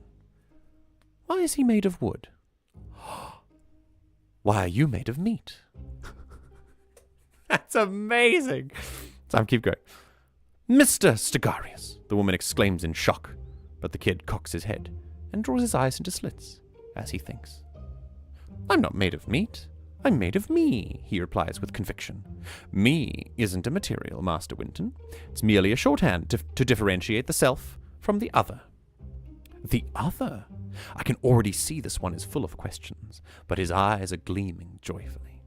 Why is he made of wood? Why are you made of meat? That's amazing. Time, keep going. Mr. Stegarius, the woman exclaims in shock, but the kid cocks his head and draws his eyes into slits as he thinks. I'm not made of meat. I'm made of me, he replies with conviction. Me isn't a material, Master Winton. It's merely a shorthand to differentiate the self from the other. The other? I can already see this one is full of questions, but his eyes are gleaming joyfully.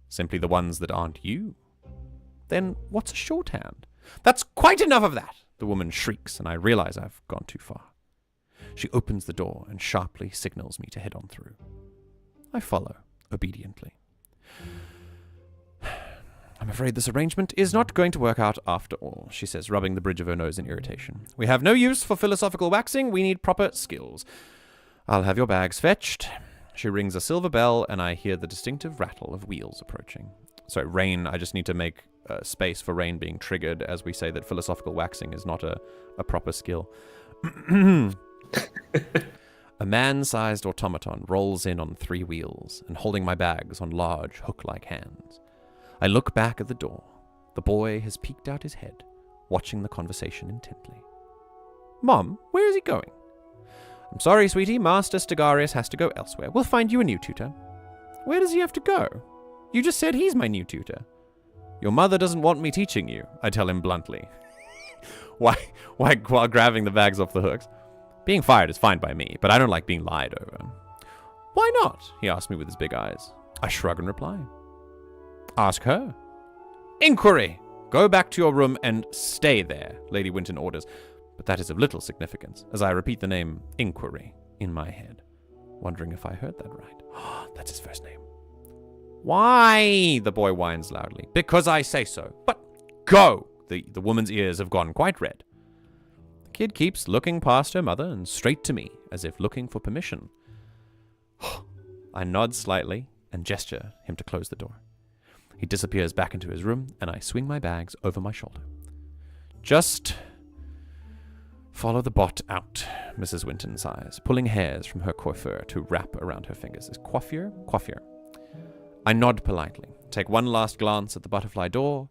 Simply the ones that aren't you. Then what's a shorthand? That's quite enough of that, the woman shrieks, and I realize I've gone too far. She opens the door and sharply signals me to head on through. I follow, obediently. I'm afraid this arrangement is not going to work out after all, she says, rubbing the bridge of her nose in irritation. We have no use for philosophical waxing. We need proper skills. I'll have your bags fetched. She rings a silver bell, and I hear the distinctive rattle of wheels approaching. So, Raine, I just need to make space for Raine being triggered as we say that philosophical waxing is not a proper skill. A man-sized automaton rolls in on 3 wheels and holding my bags on large hook-like hands. I look back at the door. The boy has peeked out his head, watching the conversation intently. Mom, where is he going? I'm sorry, sweetie. Master Stegarius has to go elsewhere. We'll find you a new tutor. Where does he have to go? You just said he's my new tutor. Your mother doesn't want me teaching you, I tell him bluntly. While grabbing the bags off the hooks. Being fired is fine by me, but I don't like being lied over. Why not? He asked me with his big eyes. I shrug and reply. Ask her. Inquiry! Go back to your room and stay there, Lady Winton orders. But that is of little significance, as I repeat the name Inquiry in my head, wondering if I heard that right. That's his first name. Why? The boy whines loudly. Because I say so. But go! The woman's ears have gone quite red. The kid keeps looking past her mother and straight to me, as if looking for permission. I nod slightly and gesture him to close the door. He disappears back into his room, and I swing my bags over my shoulder. Just follow the bot out, Mrs. Winton sighs, pulling hairs from her coiffure to wrap around her fingers. Is coiffure? Coiffure. I nod politely, take one last glance at the butterfly door,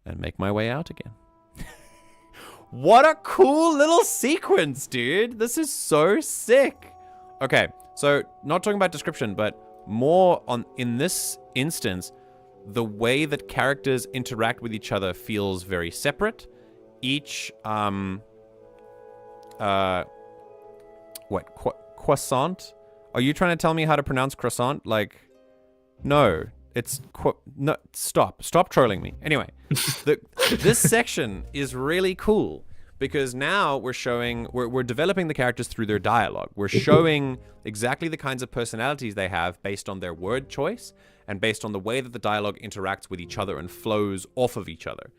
and make my way out again. What a cool little sequence, dude. This is so sick. Okay, so not talking about description, but more on, in this instance, the way that characters interact with each other feels very separate. Each, croissant? Are you trying to tell me how to pronounce croissant? Like, no, it's, no, stop trolling me. Anyway, this section is really cool because now we're developing the characters through their dialogue. We're showing exactly the kinds of personalities they have based on their word choice and based on the way that the dialogue interacts with each other and flows off of each other.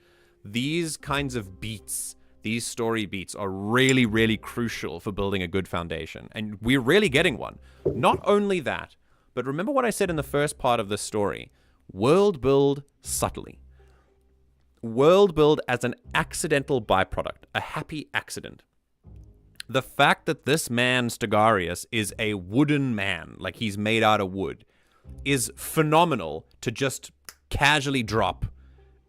These kinds of beats, these story beats are really, really crucial for building a good foundation. And we're really getting one. Not only that, but remember what I said in the first part of this story. World build subtly. World build as an accidental byproduct, a happy accident. The fact that this man, Stegarius, is a wooden man, like he's made out of wood, is phenomenal to just casually drop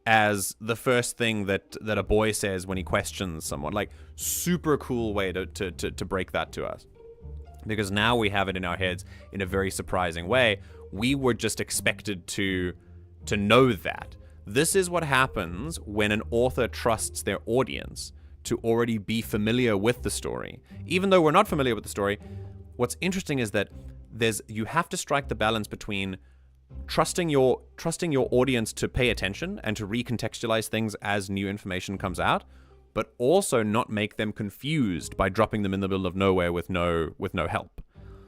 as the first thing that a boy says when he questions someone. Like, super cool way to break that to us. Because now we have it in our heads in a very surprising way. We were just expected to know that. This is what happens when an author trusts their audience to already be familiar with the story. Even though we're not familiar with the story, what's interesting is that you have to strike the balance between trusting your audience to pay attention and to recontextualize things as new information comes out, but also not make them confused by dropping them in the middle of nowhere with no help.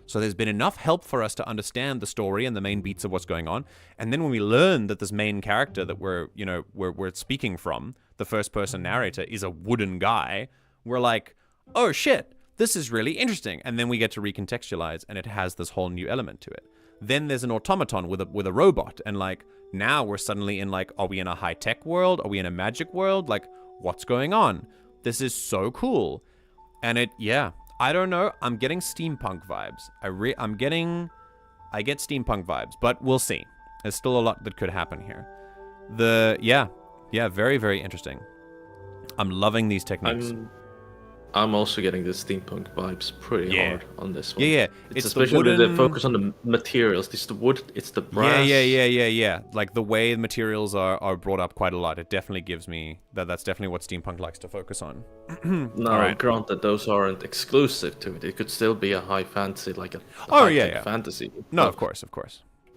So there's been enough help for us to understand the story and the main beats of what's going on. And then when we learn that this main character that we're speaking from, the first person narrator, is a wooden guy, we're like, oh shit, this is really interesting. And then we get to recontextualize and it has this whole new element to it. Then there's an automaton with a robot. And like, now we're suddenly in like, are we in a high-tech world? Are we in a magic world? Like, what's going on? This is so cool. And I don't know. I'm getting steampunk vibes. I get steampunk vibes, but we'll see. There's still a lot that could happen here. Very, very interesting. I'm loving these techniques. I'm also getting the steampunk vibes pretty hard on this one. Yeah. It's especially the focus on the materials. It's the wood, it's the brass. Yeah. Like the way the materials are brought up quite a lot. It definitely gives me that's definitely what steampunk likes to focus on. Now, granted, those aren't exclusive to it. It could still be a high fantasy, like a fantasy. No, of course.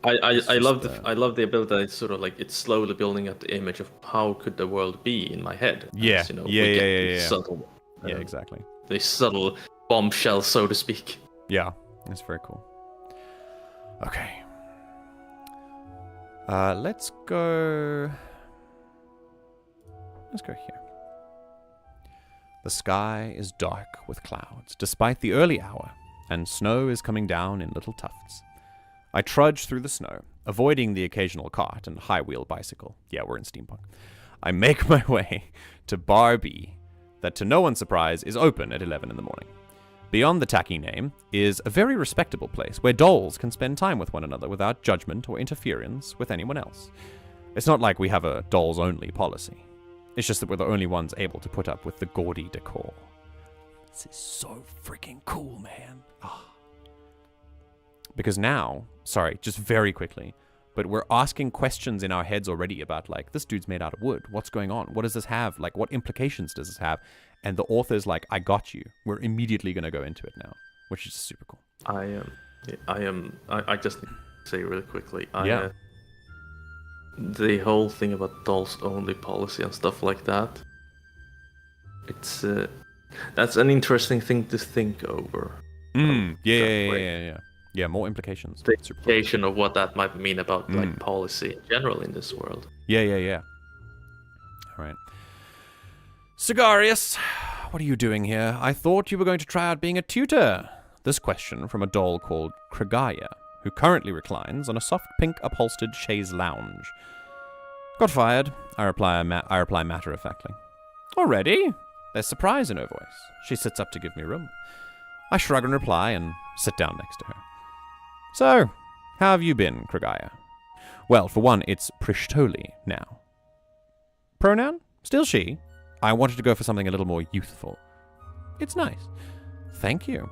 I love the ability that it's sort of like it's slowly building up the image of how could the world be in my head. Yeah. Subtle. Yeah, exactly. The subtle bombshell, so to speak. Yeah, that's very cool. Okay. Let's go here. The sky is dark with clouds, despite the early hour, and snow is coming down in little tufts. I trudge through the snow, avoiding the occasional cart and high-wheel bicycle. Yeah, we're in steampunk. I make my way to Bar B, that to no one's surprise is open at 11 in the morning. Beyond the tacky name is a very respectable place where dolls can spend time with one another without judgment or interference with anyone else. It's not like we have a dolls-only policy. It's just that we're the only ones able to put up with the gaudy decor. This is so freaking cool, man. Because now, just very quickly, but we're asking questions in our heads already about, like, this dude's made out of wood. What's going on? What does this have? Like, what implications does this have? And the author's like, I got you. We're immediately going to go into it now, which is super cool. I just need to say really quickly. Yeah. The whole thing about dolls only policy and stuff like that. It's that's an interesting thing to think over. Yeah, more implications. The implication of what that might mean about like policy in general in this world. Yeah. All right. Sigarius, what are you doing here? I thought you were going to try out being a tutor. This question from a doll called Kragaya, who currently reclines on a soft pink upholstered chaise lounge. Got fired, I reply matter-of-factly. Already? There's surprise in her voice. She sits up to give me room. I shrug in reply and sit down next to her. So, how have you been, Kragaya? Well, for one, it's Prishtoli now. Pronoun? Still she. I wanted to go for something a little more youthful. It's nice. Thank you.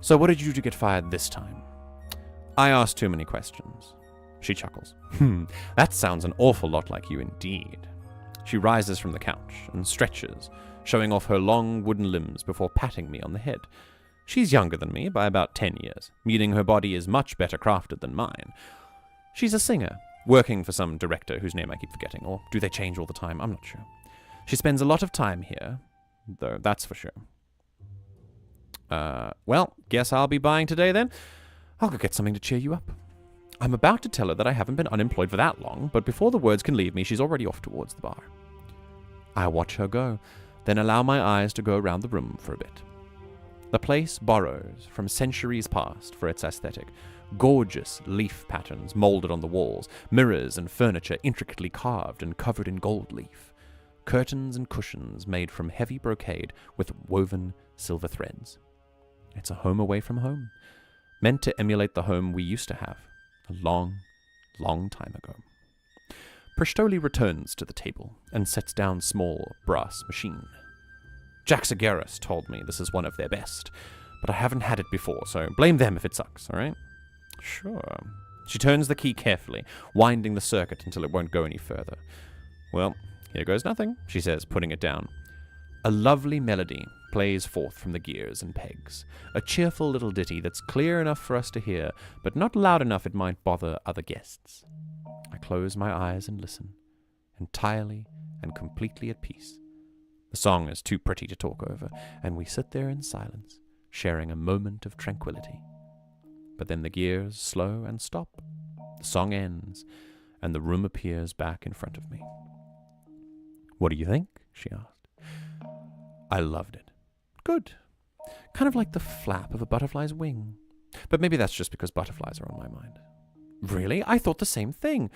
So what did you do to get fired this time? I asked too many questions. She chuckles. That sounds an awful lot like you indeed. She rises from the couch and stretches, showing off her long wooden limbs before patting me on the head. She's younger than me by about 10 years, meaning her body is much better crafted than mine. She's a singer, working for some director whose name I keep forgetting, or do they change all the time? I'm not sure. She spends a lot of time here, though, that's for sure. Well, guess I'll be buying today then. I'll go get something to cheer you up. I'm about to tell her that I haven't been unemployed for that long, but before the words can leave me, she's already off towards the bar. I watch her go, then allow my eyes to go around the room for a bit. The place borrows from centuries past for its aesthetic. Gorgeous leaf patterns molded on the walls, mirrors and furniture intricately carved and covered in gold leaf. Curtains and cushions made from heavy brocade with woven silver threads. It's a home away from home, meant to emulate the home we used to have a long, long time ago. Prishtoli returns to the table and sets down small brass machine. Jack Sagaris told me this is one of their best, but I haven't had it before, so blame them if it sucks, alright? Sure. She turns the key carefully, winding the circuit until it won't go any further. Well, here goes nothing, she says, putting it down. A lovely melody plays forth from the gears and pegs, a cheerful little ditty that's clear enough for us to hear, but not loud enough it might bother other guests. I close my eyes and listen, entirely and completely at peace. The song is too pretty to talk over, and we sit there in silence, sharing a moment of tranquility. But then the gears slow and stop, the song ends, and the room appears back in front of me. What do you think? She asked. I loved it. Good. Kind of like the flap of a butterfly's wing. But maybe that's just because butterflies are on my mind. Really? I thought the same thing.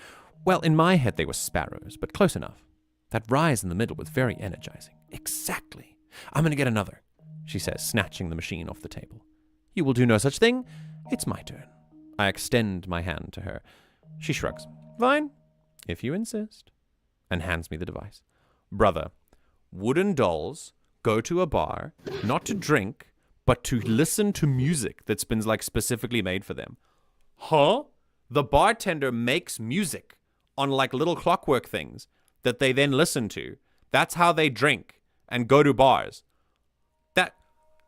Well, in my head they were sparrows, but close enough. That rise in the middle was very energizing. Exactly. I'm going to get another, she says, snatching the machine off the table. You will do no such thing. It's my turn. I extend my hand to her. She shrugs. Fine, if you insist, and hands me the device. Brother, wooden dolls go to a bar, not to drink, but to listen to music that's been like specifically made for them. Huh? The bartender makes music on like little clockwork things that they then listen to. That's how they drink and go to bars.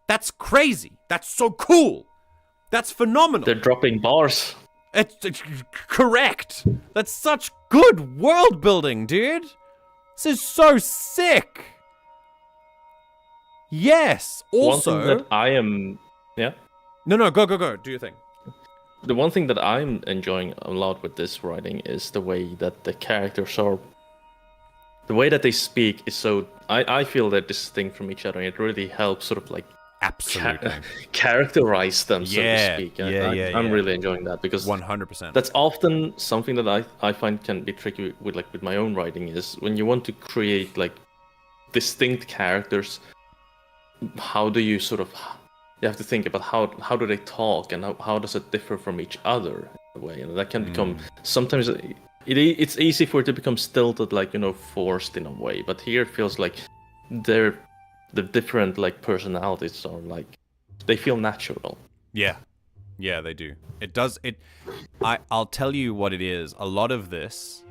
That's crazy. That's so cool. That's phenomenal. They're dropping bars. It's correct. That's such good world building, dude. This is so sick. Yes. Also, one thing that I am, yeah. No, go. Do your thing. The one thing that I'm enjoying a lot with this writing is the way that the characters are. The way that they speak is so. I feel they're distinct from each other. And it really helps sort of like absolutely characterize them, so to speak. I'm really enjoying that because 100%. That's often something that I find can be tricky with my own writing is when you want to create like distinct characters. How do you sort of? You have to think about how do they talk and how does it differ from each other in a way, and that can become sometimes it's easy for it to become stilted, like forced in a way. But here it feels like the different like personalities are like they feel natural. Yeah, they do. It does. I'll tell you what it is. A lot of this,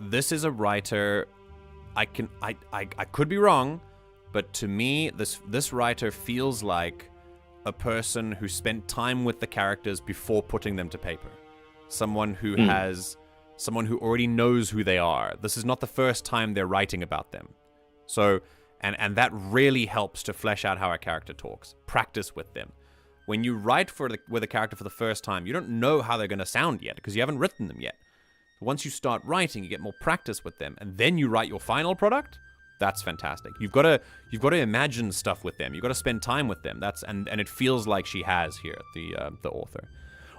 this is a writer. I could be wrong. But to me, this writer feels like a person who spent time with the characters before putting them to paper. Someone who already knows who they are. This is not the first time they're writing about them. So, and that really helps to flesh out how a character talks. Practice with them. When you write with a character for the first time, you don't know how they're going to sound yet because you haven't written them yet. Once you start writing, you get more practice with them, and then you write your final product. That's fantastic. You've got to imagine stuff with them. You've got to spend time with them. And it feels like she has here, the author.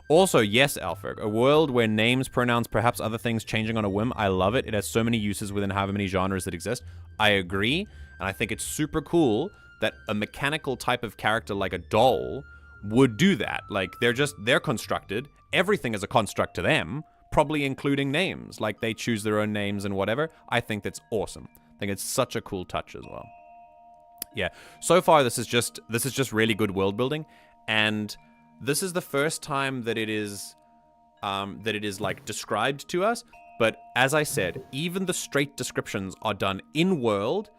Also, yes, Alfred, a world where names, pronouns, perhaps other things changing on a whim. I love it. It has so many uses within however many genres that exist. I agree, and I think it's super cool that a mechanical type of character like a doll would do that. Like, they're constructed. Everything is a construct to them, probably including names. Like, they choose their own names and whatever. I think that's awesome. I think it's such a cool touch as well. Yeah, so far this is just really good world building, and this is the first time that it is like described to us. But as I said, even the straight descriptions are done in world.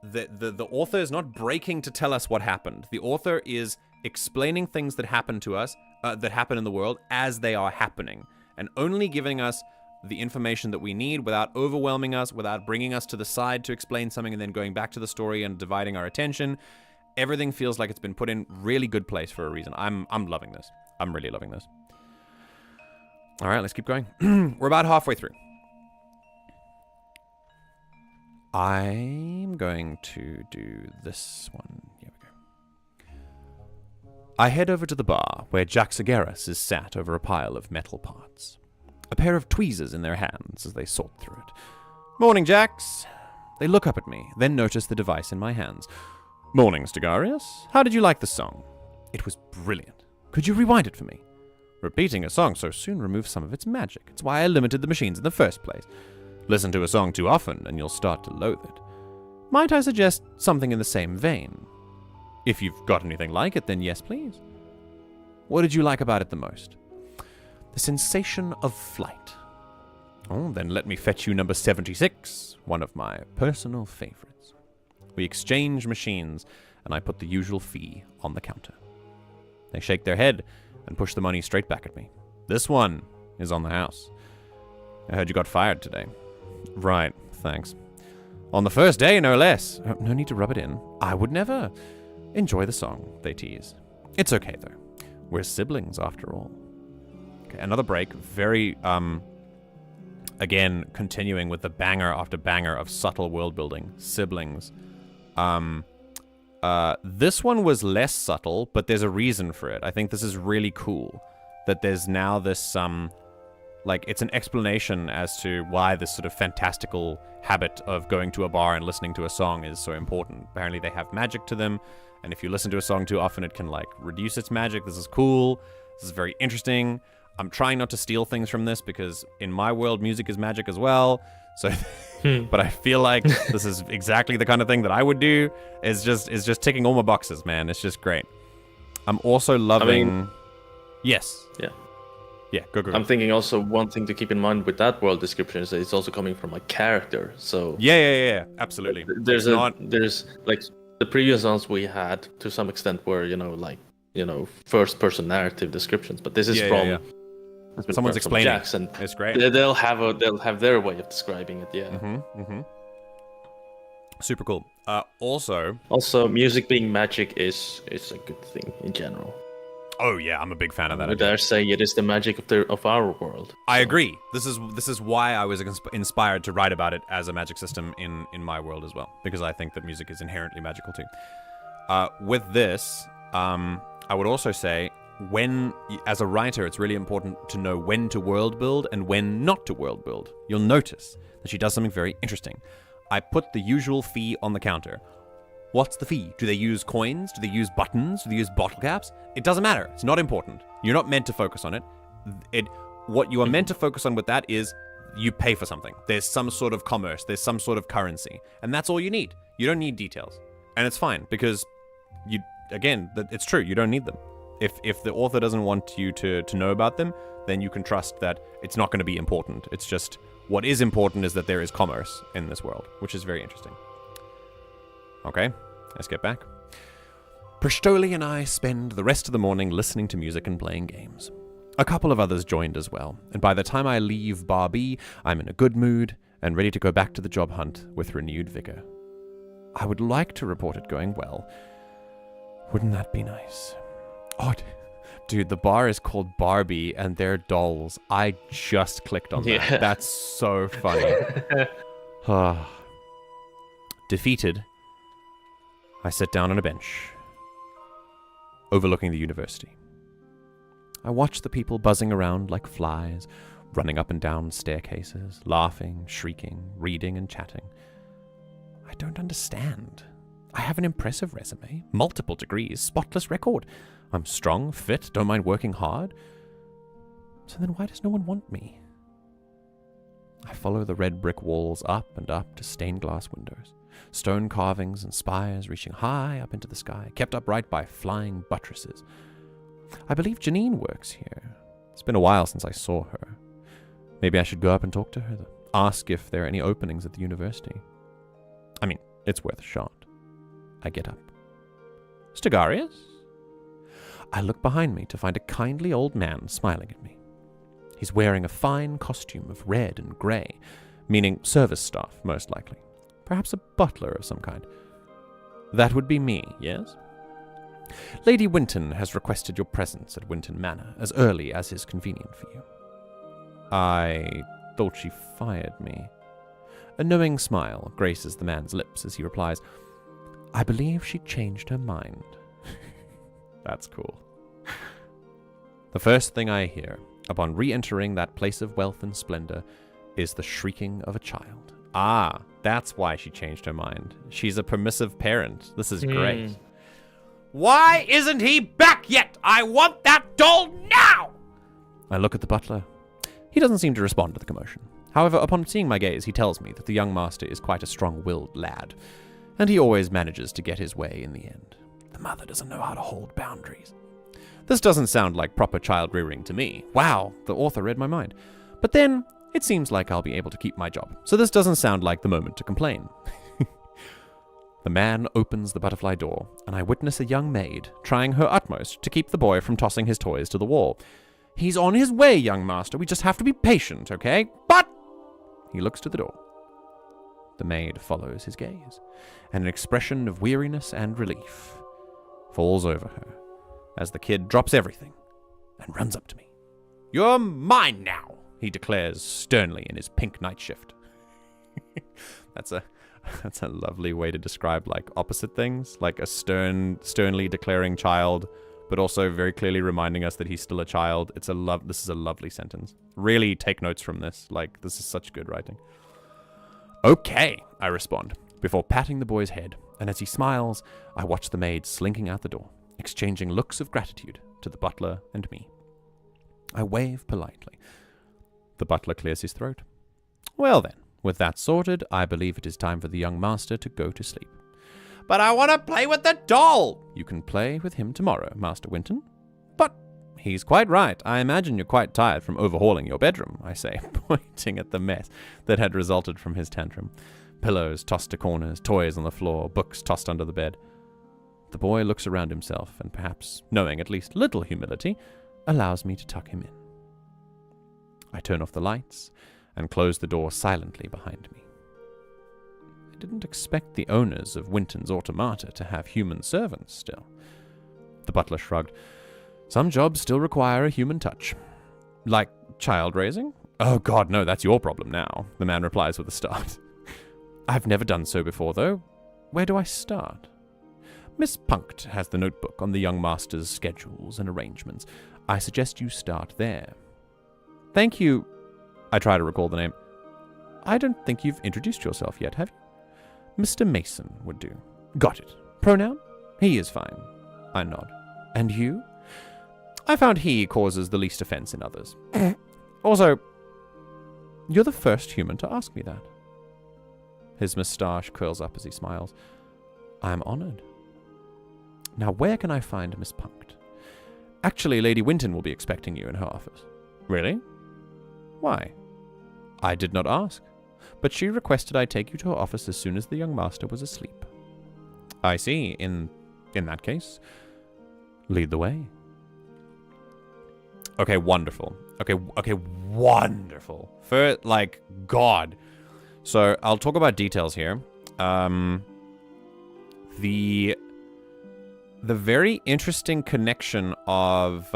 The author is not breaking to tell us what happened. The author is explaining things that happen to us, that happen in the world as they are happening, and only giving us the information that we need without overwhelming us, without bringing us to the side to explain something and then going back to the story and dividing our attention. Everything feels like it's been put in really good place for a reason. I'm loving this. I'm really loving this. All right, let's keep going. We're about halfway through. I'm going to do this one. Here we go. I head over to the bar where Jack Sagaris is sat over a pile of metal parts, a pair of tweezers in their hands as they sort through it. Morning, Jax. They look up at me, then notice the device in my hands. Morning, Stegarius. How did you like the song? It was brilliant. Could you rewind it for me? Repeating a song so soon removes some of its magic. It's why I limited the machines in the first place. Listen to a song too often and you'll start to loathe it. Might I suggest something in the same vein? If you've got anything like it, then yes, please. What did you like about it the most? The sensation of flight. Oh, then let me fetch you number 76, one of my personal favorites. We exchange machines, and I put the usual fee on the counter. They shake their head and push the money straight back at me. This one is on the house. I heard you got fired today. Right, thanks. On the first day, no less. Oh, no need to rub it in. I would never. Enjoy the song, they tease. It's okay, though. We're siblings, after all. Okay, another break. Very, again, continuing with the banger after banger of subtle world building. Siblings. This one was less subtle, but there's a reason for it. I think this is really cool. That there's now this, like, it's an explanation as to why this sort of fantastical habit of going to a bar and listening to a song is so important. Apparently they have magic to them, and if you listen to a song too often, it can, like, reduce its magic. This is cool. This is very interesting. I'm trying not to steal things from this because in my world, music is magic as well. So, but I feel like this is exactly the kind of thing that I would do. It's just ticking all my boxes, man. It's just great. I'm also loving... Yes. Yeah. Yeah, go. I'm thinking also one thing to keep in mind with that world description is that it's also coming from a character. So yeah, absolutely. There's like the previous ones we had to some extent were first person narrative descriptions, but this is from someone's explaining. Jackson. It's great. They'll have their way of describing it. Yeah. Mm-hmm. Super cool. Also, music being magic is a good thing in general. Oh yeah, I'm a big fan of that. I dare say it is the magic of our world. I agree. This is why I was inspired to write about it as a magic system in my world as well, because I think that music is inherently magical too. With this, I would also say, as a writer, it's really important to know when to world build and when not to world build. You'll notice that she does something very interesting. I put the usual fee on the counter. What's the fee? Do they use coins? Do they use buttons? Do they use bottle caps? It doesn't matter. It's not important. You're not meant to focus on it. What you are meant to focus on with that is you pay for something. There's some sort of commerce. There's some sort of currency. And that's all you need. You don't need details. And it's fine because it's true. You don't need them. If the author doesn't want you to know about them, then you can trust that it's not going to be important. It's just what is important is that there is commerce in this world, which is very interesting. Okay, let's get back. Pristoli and I spend the rest of the morning listening to music and playing games. A couple of others joined as well, and by the time I leave Bar B, I'm in a good mood and ready to go back to the job hunt with renewed vigor. I would like to report it going well. Wouldn't that be nice? Oh, dude, the bar is called Barbie, and they're dolls. I just clicked on that. That's so funny. Defeated, I sit down on a bench, overlooking the university. I watch the people buzzing around like flies, running up and down staircases, laughing, shrieking, reading, and chatting. I don't understand. I have an impressive resume, multiple degrees, spotless record. I'm strong, fit, don't mind working hard. So then why does no one want me? I follow the red brick walls up and up to stained glass windows, stone carvings and spires reaching high up into the sky, kept upright by flying buttresses. I believe Janine works here. It's been a while since I saw her. Maybe I should go up and talk to her, ask if there are any openings at the university. I mean, it's worth a shot. I get up. Stegarius? I look behind me to find a kindly old man smiling at me. He's wearing a fine costume of red and grey, meaning service staff, most likely. Perhaps a butler of some kind. That would be me, yes? Lady Winton has requested your presence at Winton Manor as early as is convenient for you. I thought she fired me. A knowing smile graces the man's lips as he replies, I believe she changed her mind. That's cool. The first thing I hear, upon re-entering that place of wealth and splendor, is the shrieking of a child. Ah, that's why she changed her mind. She's a permissive parent. This is great. Why isn't he back yet? I want that doll now! I look at the butler. He doesn't seem to respond to the commotion. However, upon seeing my gaze, he tells me that the young master is quite a strong-willed lad, and he always manages to get his way in the end. The mother doesn't know how to hold boundaries. This doesn't sound like proper child rearing to me. Wow, the author read my mind. But then, it seems like I'll be able to keep my job, so this doesn't sound like the moment to complain. The man opens the butterfly door, and I witness a young maid trying her utmost to keep the boy from tossing his toys to the wall. He's on his way, young master. We just have to be patient, okay? But he looks to the door. The maid follows his gaze, and an expression of weariness and relief falls over her as the kid drops everything and runs up to me. You're mine now, he declares sternly in his pink night shift. That's a lovely way to describe like opposite things, like a sternly declaring child, but also very clearly reminding us that he's still a child. This is a lovely sentence. Really take notes from this. Like, this is such good writing. Okay, I respond, before patting the boy's head, and as he smiles, I watch the maid slinking out the door, exchanging looks of gratitude to the butler and me. I wave politely. The butler clears his throat. Well then, with that sorted, I believe it is time for the young master to go to sleep. But I want to play with the doll! You can play with him tomorrow, Master Winton. But he's quite right. I imagine you're quite tired from overhauling your bedroom, I say, pointing at the mess that had resulted from his tantrum. Pillows tossed to corners, toys on the floor, books tossed under the bed. The boy looks around himself and perhaps, knowing at least little humility, allows me to tuck him in. I turn off the lights and close the door silently behind me. I didn't expect the owners of Winton's Automata to have human servants still. The butler shrugged. Some jobs still require a human touch. Like child raising? Oh god, no, that's your problem now, the man replies with a start. I've never done so before, though. Where do I start? Miss Punkt has the notebook on the young master's schedules and arrangements. I suggest you start there. Thank you. I try to recall the name. I don't think you've introduced yourself yet, have you? Mr. Mason would do. Got it. Pronoun? He is fine. I nod. And you? I found he causes the least offense in others. Also, you're the first human to ask me that. His moustache curls up as he smiles. I'm honored. Now, where can I find Miss Punkt? Actually, Lady Winton will be expecting you in her office. Really? Why? I did not ask, but she requested I take you to her office as soon as the young master was asleep. I see, in in that case, lead the way. Okay, wonderful. Okay, wonderful. For, like, God. So, I'll talk about details here. The very interesting connection of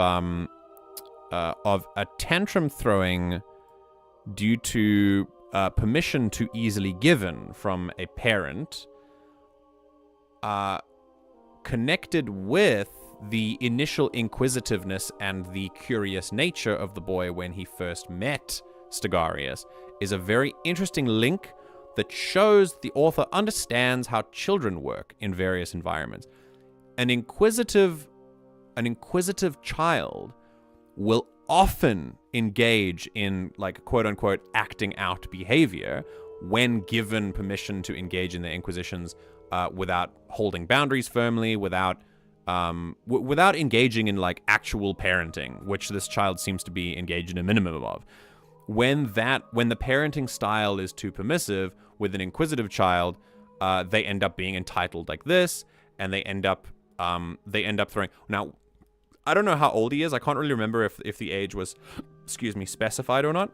a tantrum throwing due to permission too easily given from a parent, connected with the initial inquisitiveness and the curious nature of the boy when he first met Stegarius, is a very interesting link that shows the author understands how children work in various environments. An inquisitive child will often engage in, like, quote-unquote acting out behavior when given permission to engage in their inquisitions without holding boundaries firmly, without engaging in, like, actual parenting, which this child seems to be engaged in a minimum of. When the parenting style is too permissive with an inquisitive child, they end up being entitled like this, and they end up throwing. Now, I don't know how old he is. I can't really remember if the age was, specified or not.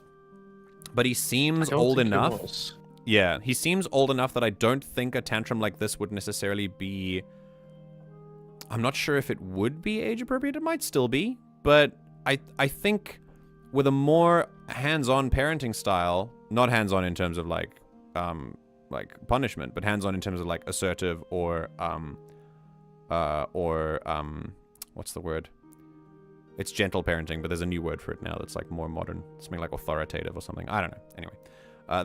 But he seems old enough. Yeah, he seems old enough that I don't think a tantrum like this would necessarily be. I'm not sure if it would be age appropriate. It might still be, but I think with a more hands-on parenting style, not hands-on in terms of like punishment, but hands-on in terms of like assertive or what's the word? It's gentle parenting, but there's a new word for it now that's like more modern, something like authoritative or something. I don't know. Anyway,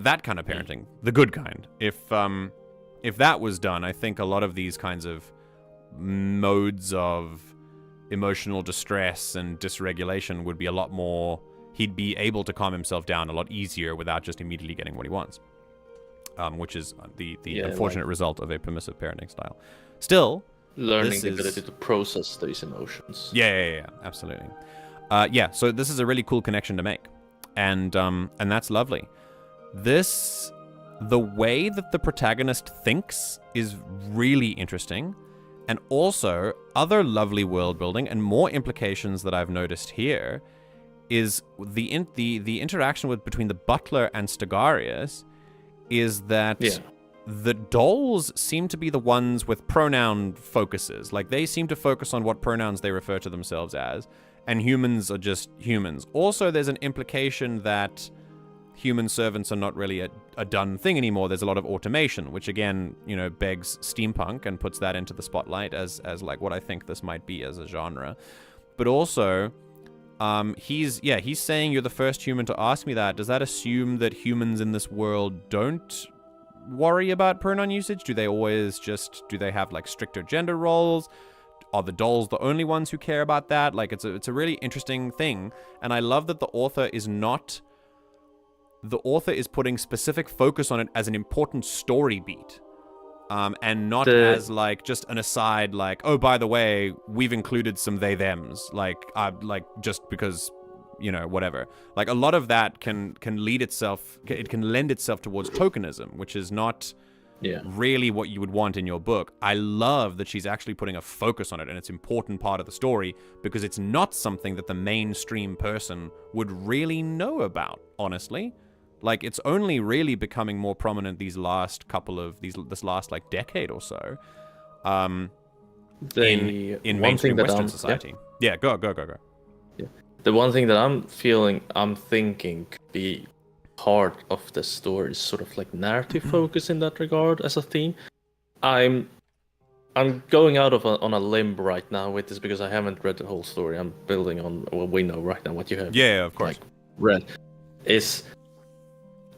that kind of parenting, the good kind. If that was done, I think a lot of these kinds of modes of emotional distress and dysregulation would be a lot more. He'd be able to calm himself down a lot easier without just immediately getting what he wants, which is the unfortunate result of a permissive parenting style. Still, learning the ability to process these emotions. Yeah, absolutely. So this is a really cool connection to make, and that's lovely. The way that the protagonist thinks is really interesting, and also other lovely world building and more implications that I've noticed here is the interaction between the butler and Stegarius is that the dolls seem to be the ones with pronoun focuses. Like, they seem to focus on what pronouns they refer to themselves as, and humans are just humans. Also, there's an implication that human servants are not really a done thing anymore. There's a lot of automation, which again, begs steampunk and puts that into the spotlight as like what I think this might be as a genre. But also, he's saying you're the first human to ask me that. Does that assume that humans in this world don't worry about pronoun usage? Do they have like stricter gender roles? Are the dolls the only ones who care about that? Like, it's a really interesting thing, and I love that the author is putting specific focus on it as an important story beat, and not as like just an aside, like, oh, by the way, we've included some they thems, like just because, whatever. Like, a lot of that can lend itself towards tokenism, which is not really what you would want in your book. I love that she's actually putting a focus on it, and it's an important part of the story because it's not something that the mainstream person would really know about, honestly. Like, it's only really becoming more prominent this last like decade or so, in mainstream Western society. Yeah, go. Yeah. The one thing that I'm thinking could be part of the story is sort of like narrative focus in that regard as a theme. I'm going out on a limb right now with this because I haven't read the whole story. I'm building on what we know right now, what you have. Yeah, of course. Read is.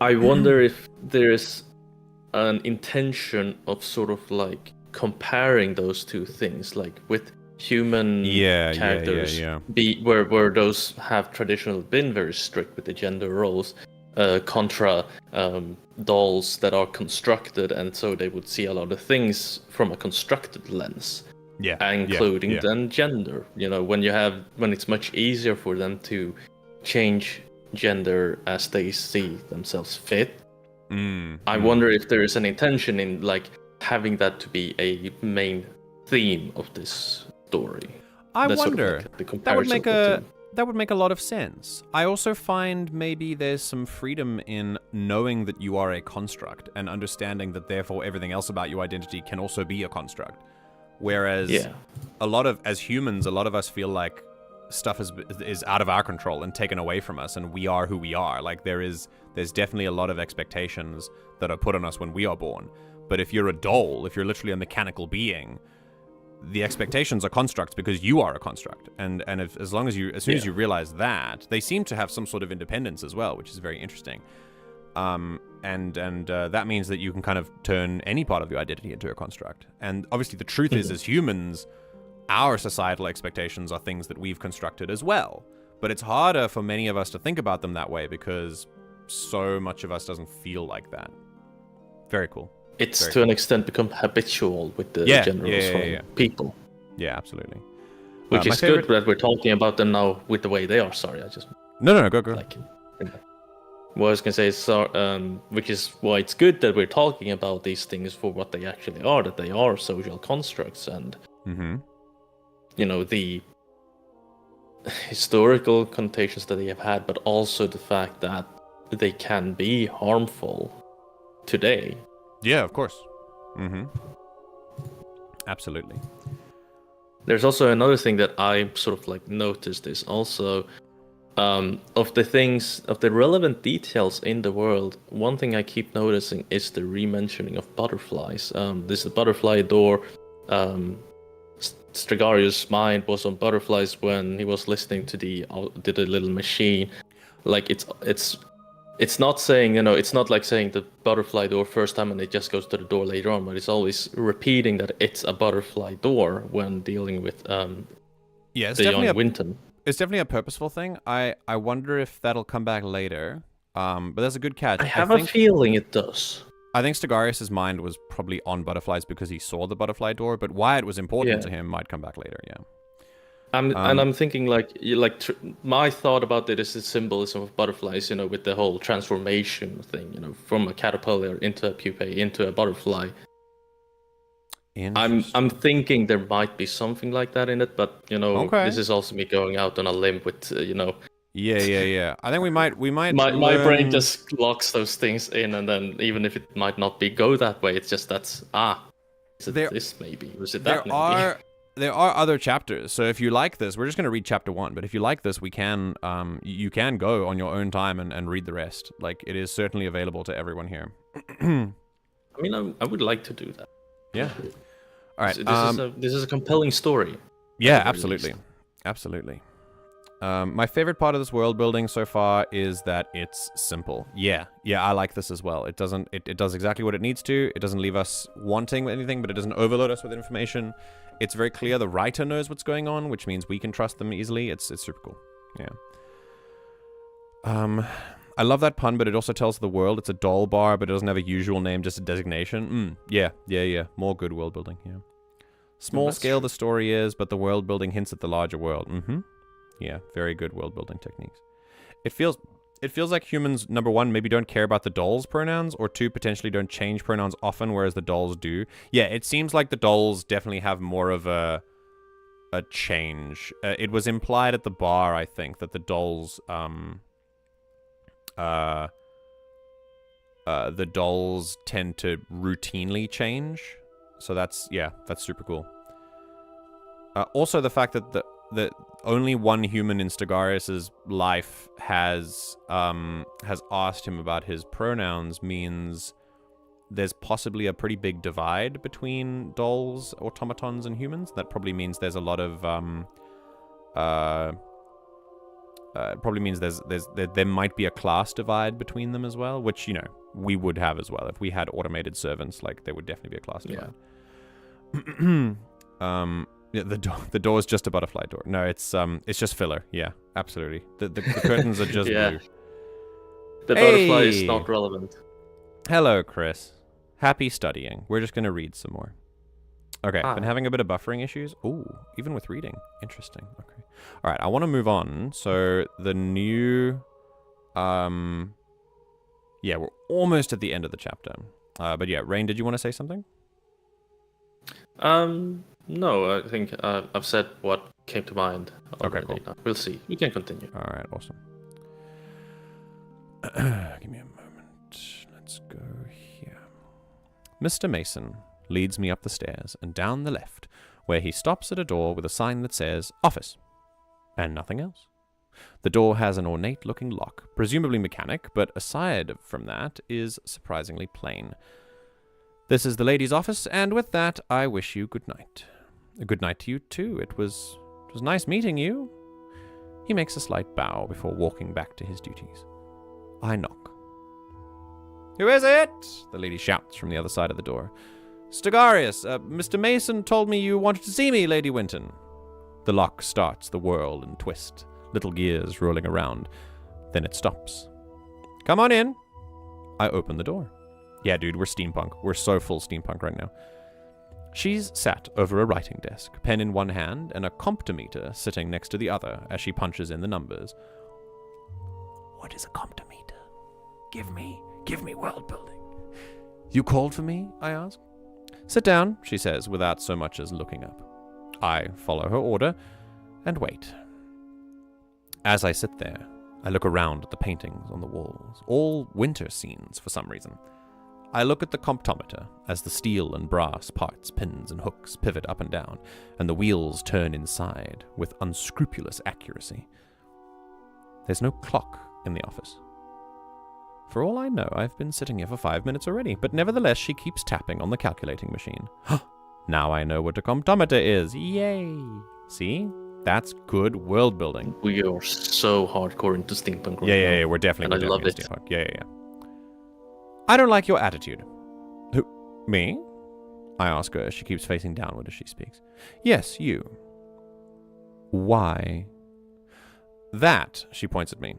I wonder if there's an intention of sort of like comparing those two things, like with human characters, where those have traditionally been very strict with the gender roles, contra dolls that are constructed, and so they would see a lot of things from a constructed lens, including then gender. When it's much easier for them to change gender as they see themselves fit. I wonder if there is an intention in like having that to be a main theme of this story. I That's wonder. Sort of like the That would comparison make of the two. that would make a lot of sense. I also find maybe there's some freedom in knowing that you are a construct and understanding that therefore everything else about your identity can also be a construct. Whereas as humans, a lot of us feel like stuff is out of our control and taken away from us, and we are who we are. Like there's definitely a lot of expectations that are put on us when we are born. But if you're a doll, if you're literally a mechanical being, the expectations are constructs because you are a construct, and as soon as you realize that, they seem to have some sort of independence as well, which is very interesting. And that means that you can kind of turn any part of your identity into a construct. And obviously, the truth is, as humans, our societal expectations are things that we've constructed as well. But it's harder for many of us to think about them that way because so much of us doesn't feel like that. Very cool. It's Very to an extent become habitual with the generals from people. Yeah, absolutely. Which is good that we're talking about them now with the way they are. Sorry, I just... No, go. Like, what I was going to say is, which is why it's good that we're talking about these things for what they actually are, that they are social constructs, and, you know, the historical connotations that they have had, but also the fact that they can be harmful today. Yeah, of course. Absolutely. There's also another thing that I sort of like noticed is also of the relevant details in the world. One thing I keep noticing is the re-mentioning of butterflies. This is the butterfly door. Strigarius' mind was on butterflies when he was listening to the little machine. Like it's not saying, you know, it's not like saying the butterfly door first time and it just goes to the door later on, but it's always repeating that it's a butterfly door when dealing with the young Winton. It's definitely a purposeful thing. I wonder if that'll come back later. But that's a good catch. I have a feeling it does. I think Stegarius' mind was probably on butterflies because he saw the butterfly door, but why it was important to him might come back later, and I'm thinking my thought about it is the symbolism of butterflies, you know, with the whole transformation thing, you know, from a caterpillar into a pupae into a butterfly. I'm thinking there might be something like that in it, but you know, this is also me going out on a limb with you know. Yeah. I think we might. My brain just locks those things in, and then even if it might not go that way, it's just is it this maybe? Was it that maybe? There are other chapters, so if you like this, we're just going to read chapter 1, but if you like this, we can, you can go on your own time and read the rest. Like, it is certainly available to everyone here. I mean, I would like to do that. Yeah. All right. This is a compelling story. Yeah, absolutely. Absolutely. My favorite part of this world building so far is that it's simple. Yeah, I like this as well. It does exactly what it needs to. It doesn't leave us wanting anything, but it doesn't overload us with information. It's very clear the writer knows what's going on, which means we can trust them easily. It's super cool. Yeah. I love that pun, but it also tells the world it's a doll bar, but it doesn't have a usual name, just a designation. Yeah. More good world building. Yeah. Small scale the story is, but the world building hints at the larger world. Yeah, very good world building techniques. It feels like humans, number one, maybe don't care about the dolls' pronouns, or two, potentially don't change pronouns often, whereas the dolls do. Yeah, it seems like the dolls definitely have more of a change. It was implied at the bar, I think, that the dolls tend to routinely change. So that's super cool. Also, the fact that the only one human in Stegarius' life has asked him about his pronouns means there's possibly a pretty big divide between dolls, automatons, and humans. That probably means there's a lot of probably means there might be a class divide between them as well, which, you know, we would have as well if we had automated servants. Like, there would definitely be a class divide. Yeah, the door is just a butterfly door. No, it's just filler. Yeah, absolutely. The curtains are just blue. The butterfly is not relevant. Hello, Chris. Happy studying. We're just gonna read some more. Okay, been having a bit of buffering issues. Ooh, even with reading. Interesting. Okay. All right, I want to move on. So the new, yeah, we're almost at the end of the chapter. But yeah, Raine, did you want to say something? No, I think I've said what came to mind already. Okay, cool. We'll see. We can continue. All right, awesome. Give me a moment. Let's go here. Mr. Mason leads me up the stairs and down the left, where he stops at a door with a sign that says office, and nothing else. The door has an ornate-looking lock, presumably mechanic, but aside from that is surprisingly plain. This is the ladies' office, and with that, I wish you good night. A good night to you, too. It was nice meeting you. He makes a slight bow before walking back to his duties. I knock. Who is it? The lady shouts from the other side of the door. Stegarius, Mr. Mason told me you wanted to see me, Lady Winton. The lock starts the whirl and twist, little gears rolling around. Then it stops. Come on in. I open the door. Yeah, dude, we're steampunk. We're so full steampunk right now. She's sat over a writing desk, pen in one hand, and a comptometer sitting next to the other as she punches in the numbers. What is a comptometer? Give me world building. You called for me? I ask. Sit down, she says, without so much as looking up. I follow her order and wait. As I sit there, I look around at the paintings on the walls, all winter scenes for some reason. I look at the comptometer as the steel and brass parts, pins and hooks pivot up and down, and the wheels turn inside with unscrupulous accuracy. There's no clock in the office. For all I know, I've been sitting here for 5 minutes already, but nevertheless she keeps tapping on the calculating machine. Now I know what a comptometer is. Yay! See? That's good world building. We are so hardcore into steampunk right now. Yeah, we're definitely I love it. Steampunk. Yeah. I don't like your attitude. Who? Me? I ask her as she keeps facing downward as she speaks. Yes, you. Why? That, she points at me.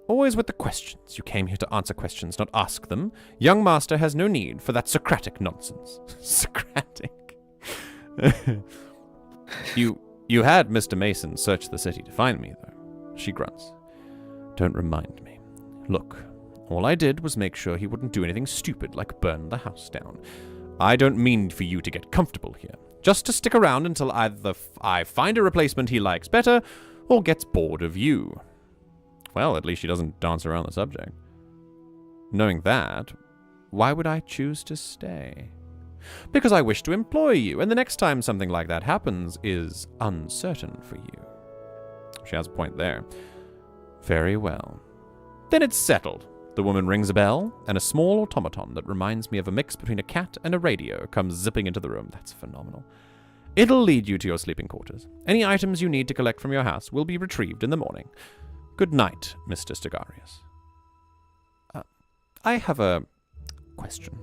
Always with the questions. You came here to answer questions, not ask them. Young master has no need for that Socratic nonsense. Socratic. You had Mr. Mason search the city to find me, though. She grunts. Don't remind me. Look, all I did was make sure he wouldn't do anything stupid like burn the house down. I don't mean for you to get comfortable here. Just to stick around until either I find a replacement he likes better or gets bored of you. Well, at least she doesn't dance around the subject. Knowing that, why would I choose to stay? Because I wish to employ you, and the next time something like that happens is uncertain for you. She has a point there. Very well. Then it's settled. The woman rings a bell, and a small automaton that reminds me of a mix between a cat and a radio comes zipping into the room. That's phenomenal. It'll lead you to your sleeping quarters. Any items you need to collect from your house will be retrieved in the morning. Good night, Mr. Stegarius. I have a question.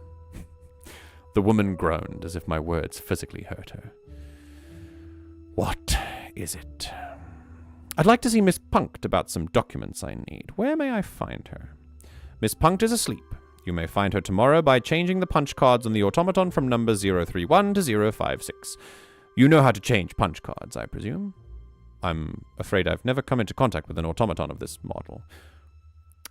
The woman groaned as if my words physically hurt her. What is it? I'd like to see Miss Punkt about some documents I need. Where may I find her? Miss Punkt is asleep. You may find her tomorrow by changing the punch cards on the automaton from number 031 to 056. You know how to change punch cards, I presume? I'm afraid I've never come into contact with an automaton of this model.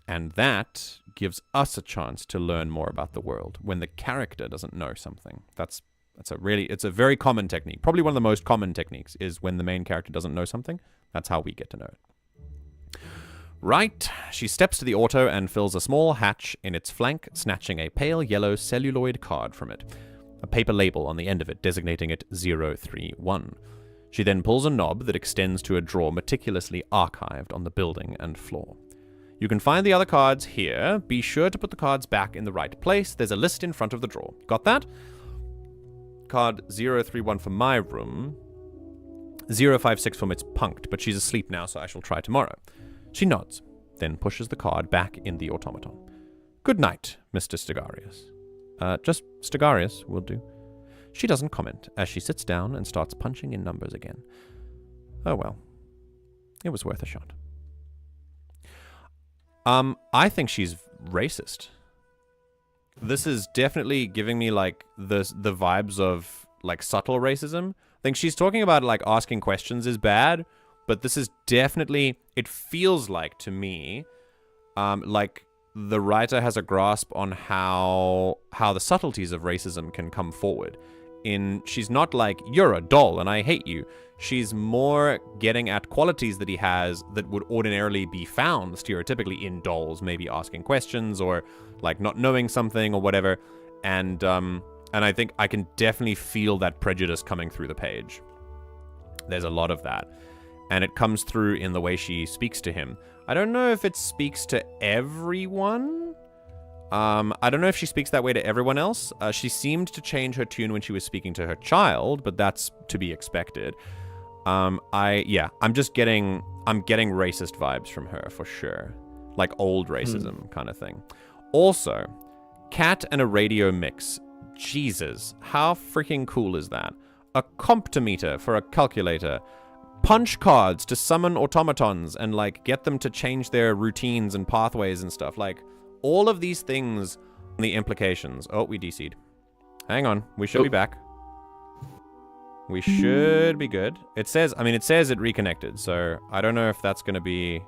And that gives us a chance to learn more about the world when the character doesn't know something. It's a very common technique. Probably one of the most common techniques is when the main character doesn't know something. That's how we get to know it. Right. She steps to the auto and fills a small hatch in its flank, snatching a pale yellow celluloid card from it. A paper label on the end of it designating it 031. She then pulls a knob that extends to a drawer meticulously archived on the building and floor. You can find the other cards here. Be sure to put the cards back in the right place. There's a list in front of the drawer. Got that? Card 031 for my room. 056 for Miss Punkt, but she's asleep now, so I shall try tomorrow. She nods, then pushes the card back in the automaton. Good night, Mr. Stegarius. Just Stegarius will do. She doesn't comment as she sits down and starts punching in numbers again. Oh well. It was worth a shot. I think she's racist. This is definitely giving me like the vibes of like subtle racism. I think she's talking about like asking questions is bad, but this is definitely, it feels like to me, like the writer has a grasp on how the subtleties of racism can come forward she's not like, you're a doll and I hate you. She's more getting at qualities that he has that would ordinarily be found stereotypically in dolls, maybe asking questions or like not knowing something or whatever. And I think I can definitely feel that prejudice coming through the page. There's a lot of that. And it comes through in the way she speaks to him. I don't know if it speaks to everyone. I don't know if she speaks that way to everyone else. She seemed to change her tune when she was speaking to her child, but that's to be expected. I'm getting racist vibes from her for sure. Like old racism kind of thing. Also, cat and a radio mix. Jesus, how freaking cool is that? A comptometer for a calculator. Punch cards to summon automatons and like get them to change their routines and pathways and stuff. Like all of these things, the implications. Oh, we DC'd. Hang on, we should be back. We should be good. It says it reconnected, so I don't know if that's going to be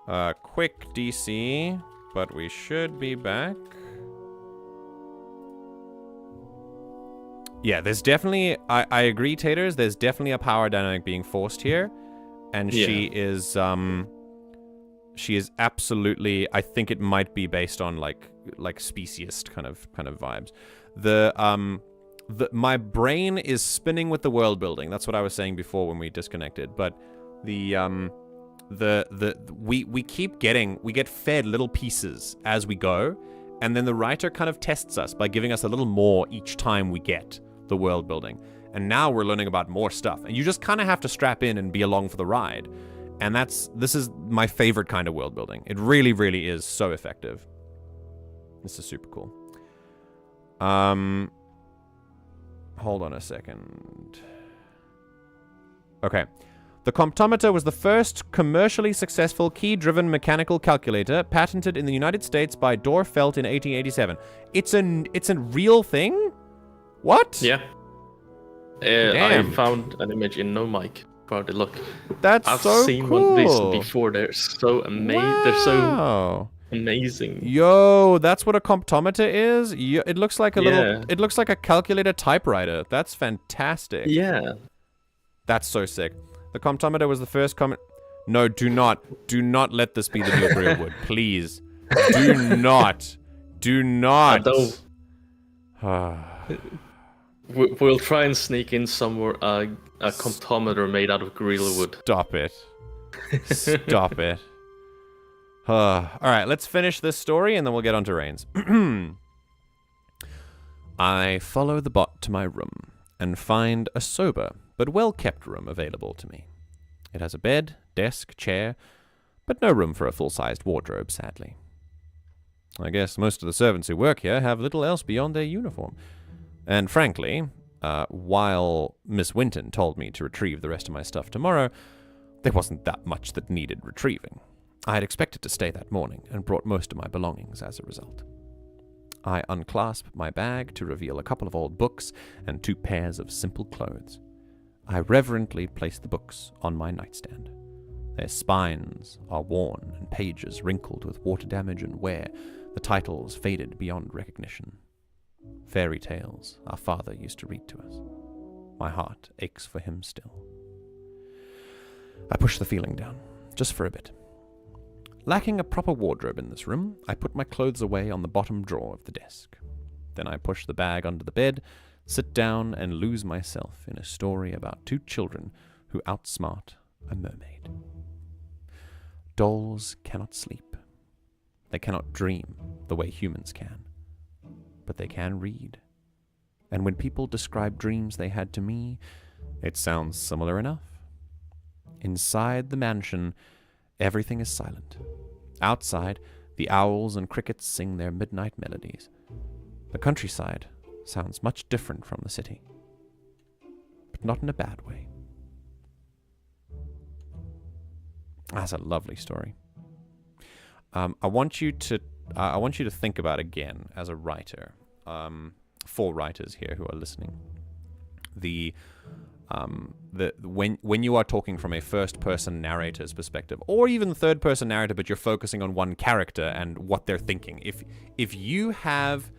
a quick DC, but we should be back. Yeah, there's definitely, I agree, Taters, there's definitely a power dynamic being forced here, and she is absolutely, I think it might be based on like speciesist kind of vibes. My brain is spinning with the world building. That's what I was saying before when we disconnected. But we get fed little pieces as we go, and then the writer kind of tests us by giving us a little more each time we get the world building. And now we're learning about more stuff, and you just kind of have to strap in and be along for the ride. And this is my favorite kind of world building. It really, really is so effective. This is super cool. Hold on a second. Okay. The comptometer was the first commercially successful key-driven mechanical calculator patented in the United States by Dorfeld in 1887. It's a real thing? What? Yeah. I found an image in No Mic. Proud to look. I've seen one of these before. They're so amazing. Wow. They're so amazing. Yo, that's what a comptometer is? It looks like it looks like a calculator typewriter. That's fantastic. Yeah. That's so sick. The comptometer was the first No, do not let this be the new Greenwood. Please. Do not. We'll try and sneak in somewhere a comptometer made out of gorilla wood. Stop it. Stop it. All right, let's finish this story and then we'll get on to Raine's. I follow the bot to my room and find a sober but well-kept room available to me. It has a bed, desk, chair, but no room for a full-sized wardrobe, sadly. I guess most of the servants who work here have little else beyond their uniform. And frankly, while Miss Winton told me to retrieve the rest of my stuff tomorrow, there wasn't that much that needed retrieving. I had expected to stay that morning and brought most of my belongings as a result. I unclasp my bag to reveal a couple of old books and 2 pairs of simple clothes. I reverently place the books on my nightstand. Their spines are worn and pages wrinkled with water damage and wear, the titles faded beyond recognition. Fairy tales our father used to read to us. My heart aches for him still. I push the feeling down, just for a bit. Lacking a proper wardrobe in this room, I put my clothes away on the bottom drawer of the desk. Then I push the bag under the bed, sit down, and lose myself in a story about 2 children who outsmart a mermaid. Dolls cannot sleep. They cannot dream the way humans can. But they can read. And when people describe dreams they had to me, it sounds similar enough. Inside the mansion, everything is silent. Outside, the owls and crickets sing their midnight melodies. The countryside sounds much different from the city. But not in a bad way. That's a lovely story. I want you to think about again as a writer, for writers here who are listening. When you are talking from a first-person narrator's perspective, or even third-person narrator, but you're focusing on one character and what they're thinking. If you have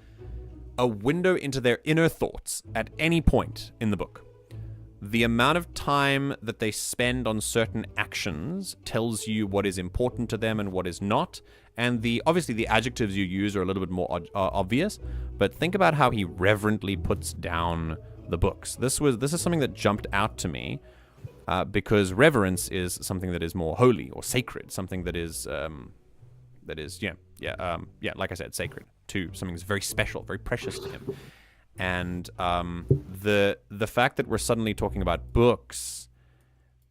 a window into their inner thoughts at any point in the book. The amount of time that they spend on certain actions tells you what is important to them and what is not. And obviously the adjectives you use are a little bit more obvious, but think about how he reverently puts down the books. This is something that jumped out to me because reverence is something that is more holy or sacred, something that is like I said, sacred to something that's very special, very precious to him. And the fact that we're suddenly talking about books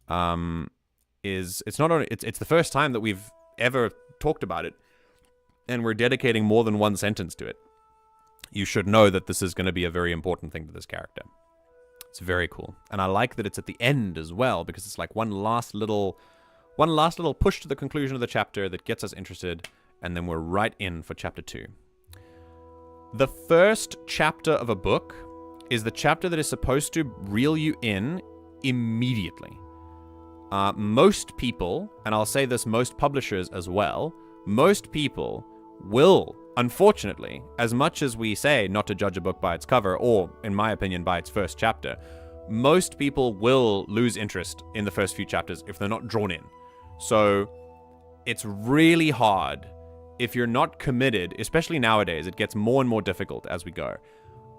it's not only it's the first time that we've ever talked about it, and we're dedicating more than one sentence to it. You should know that this is going to be a very important thing to this character. It's very cool, and I like that it's at the end as well, because it's like one last little push to the conclusion of the chapter that gets us interested, and then we're right in for chapter 2. The first chapter of a book is the chapter that is supposed to reel you in immediately. Most people, and I'll say this, most publishers as well, most people will, unfortunately, as much as we say not to judge a book by its cover, or, in my opinion, by its first chapter, most people will lose interest in the first few chapters if they're not drawn in. So it's really hard if you're not committed, especially nowadays. It gets more and more difficult as we go.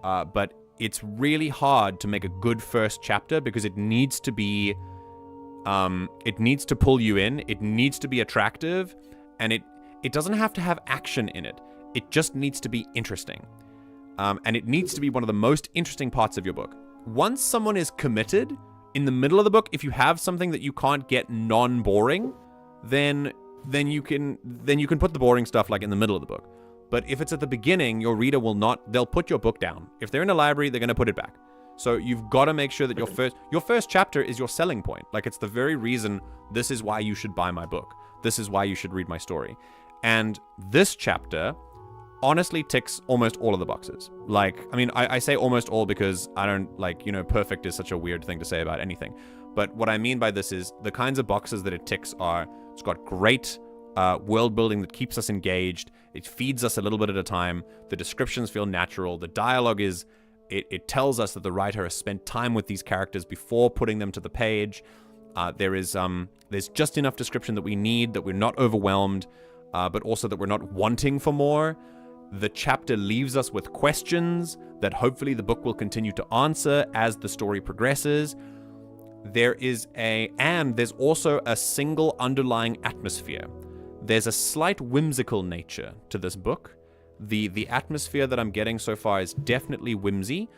But it's really hard to make a good first chapter because it needs to be, it needs to pull you in. It needs to be attractive, and it doesn't have to have action in it. It just needs to be interesting. And it needs to be one of the most interesting parts of your book. Once someone is committed in the middle of the book, if you have something that you can't get non-boring, then you can put the boring stuff like in the middle of the book. But if it's at the beginning, your reader will not, they'll put your book down. If they're in a library, they're going to put it back. So you've got to make sure that your first chapter is your selling point. Like, it's the very reason this is why you should buy my book. This is why you should read my story. And this chapter honestly ticks almost all of the boxes. Like, I mean, I say almost all because I don't, like, perfect is such a weird thing to say about anything. But what I mean by this is the kinds of boxes that it ticks are, it's got great world building that keeps us engaged. It feeds us a little bit at a time. The descriptions feel natural. The dialogue is, it tells us that the writer has spent time with these characters before putting them to the page. There's just enough description that we need, that we're not overwhelmed, but also that we're not wanting for more. The chapter leaves us with questions that hopefully the book will continue to answer as the story progresses. There's also a single underlying atmosphere. There's a slight whimsical nature to this book. The atmosphere that I'm getting so far is definitely whimsy,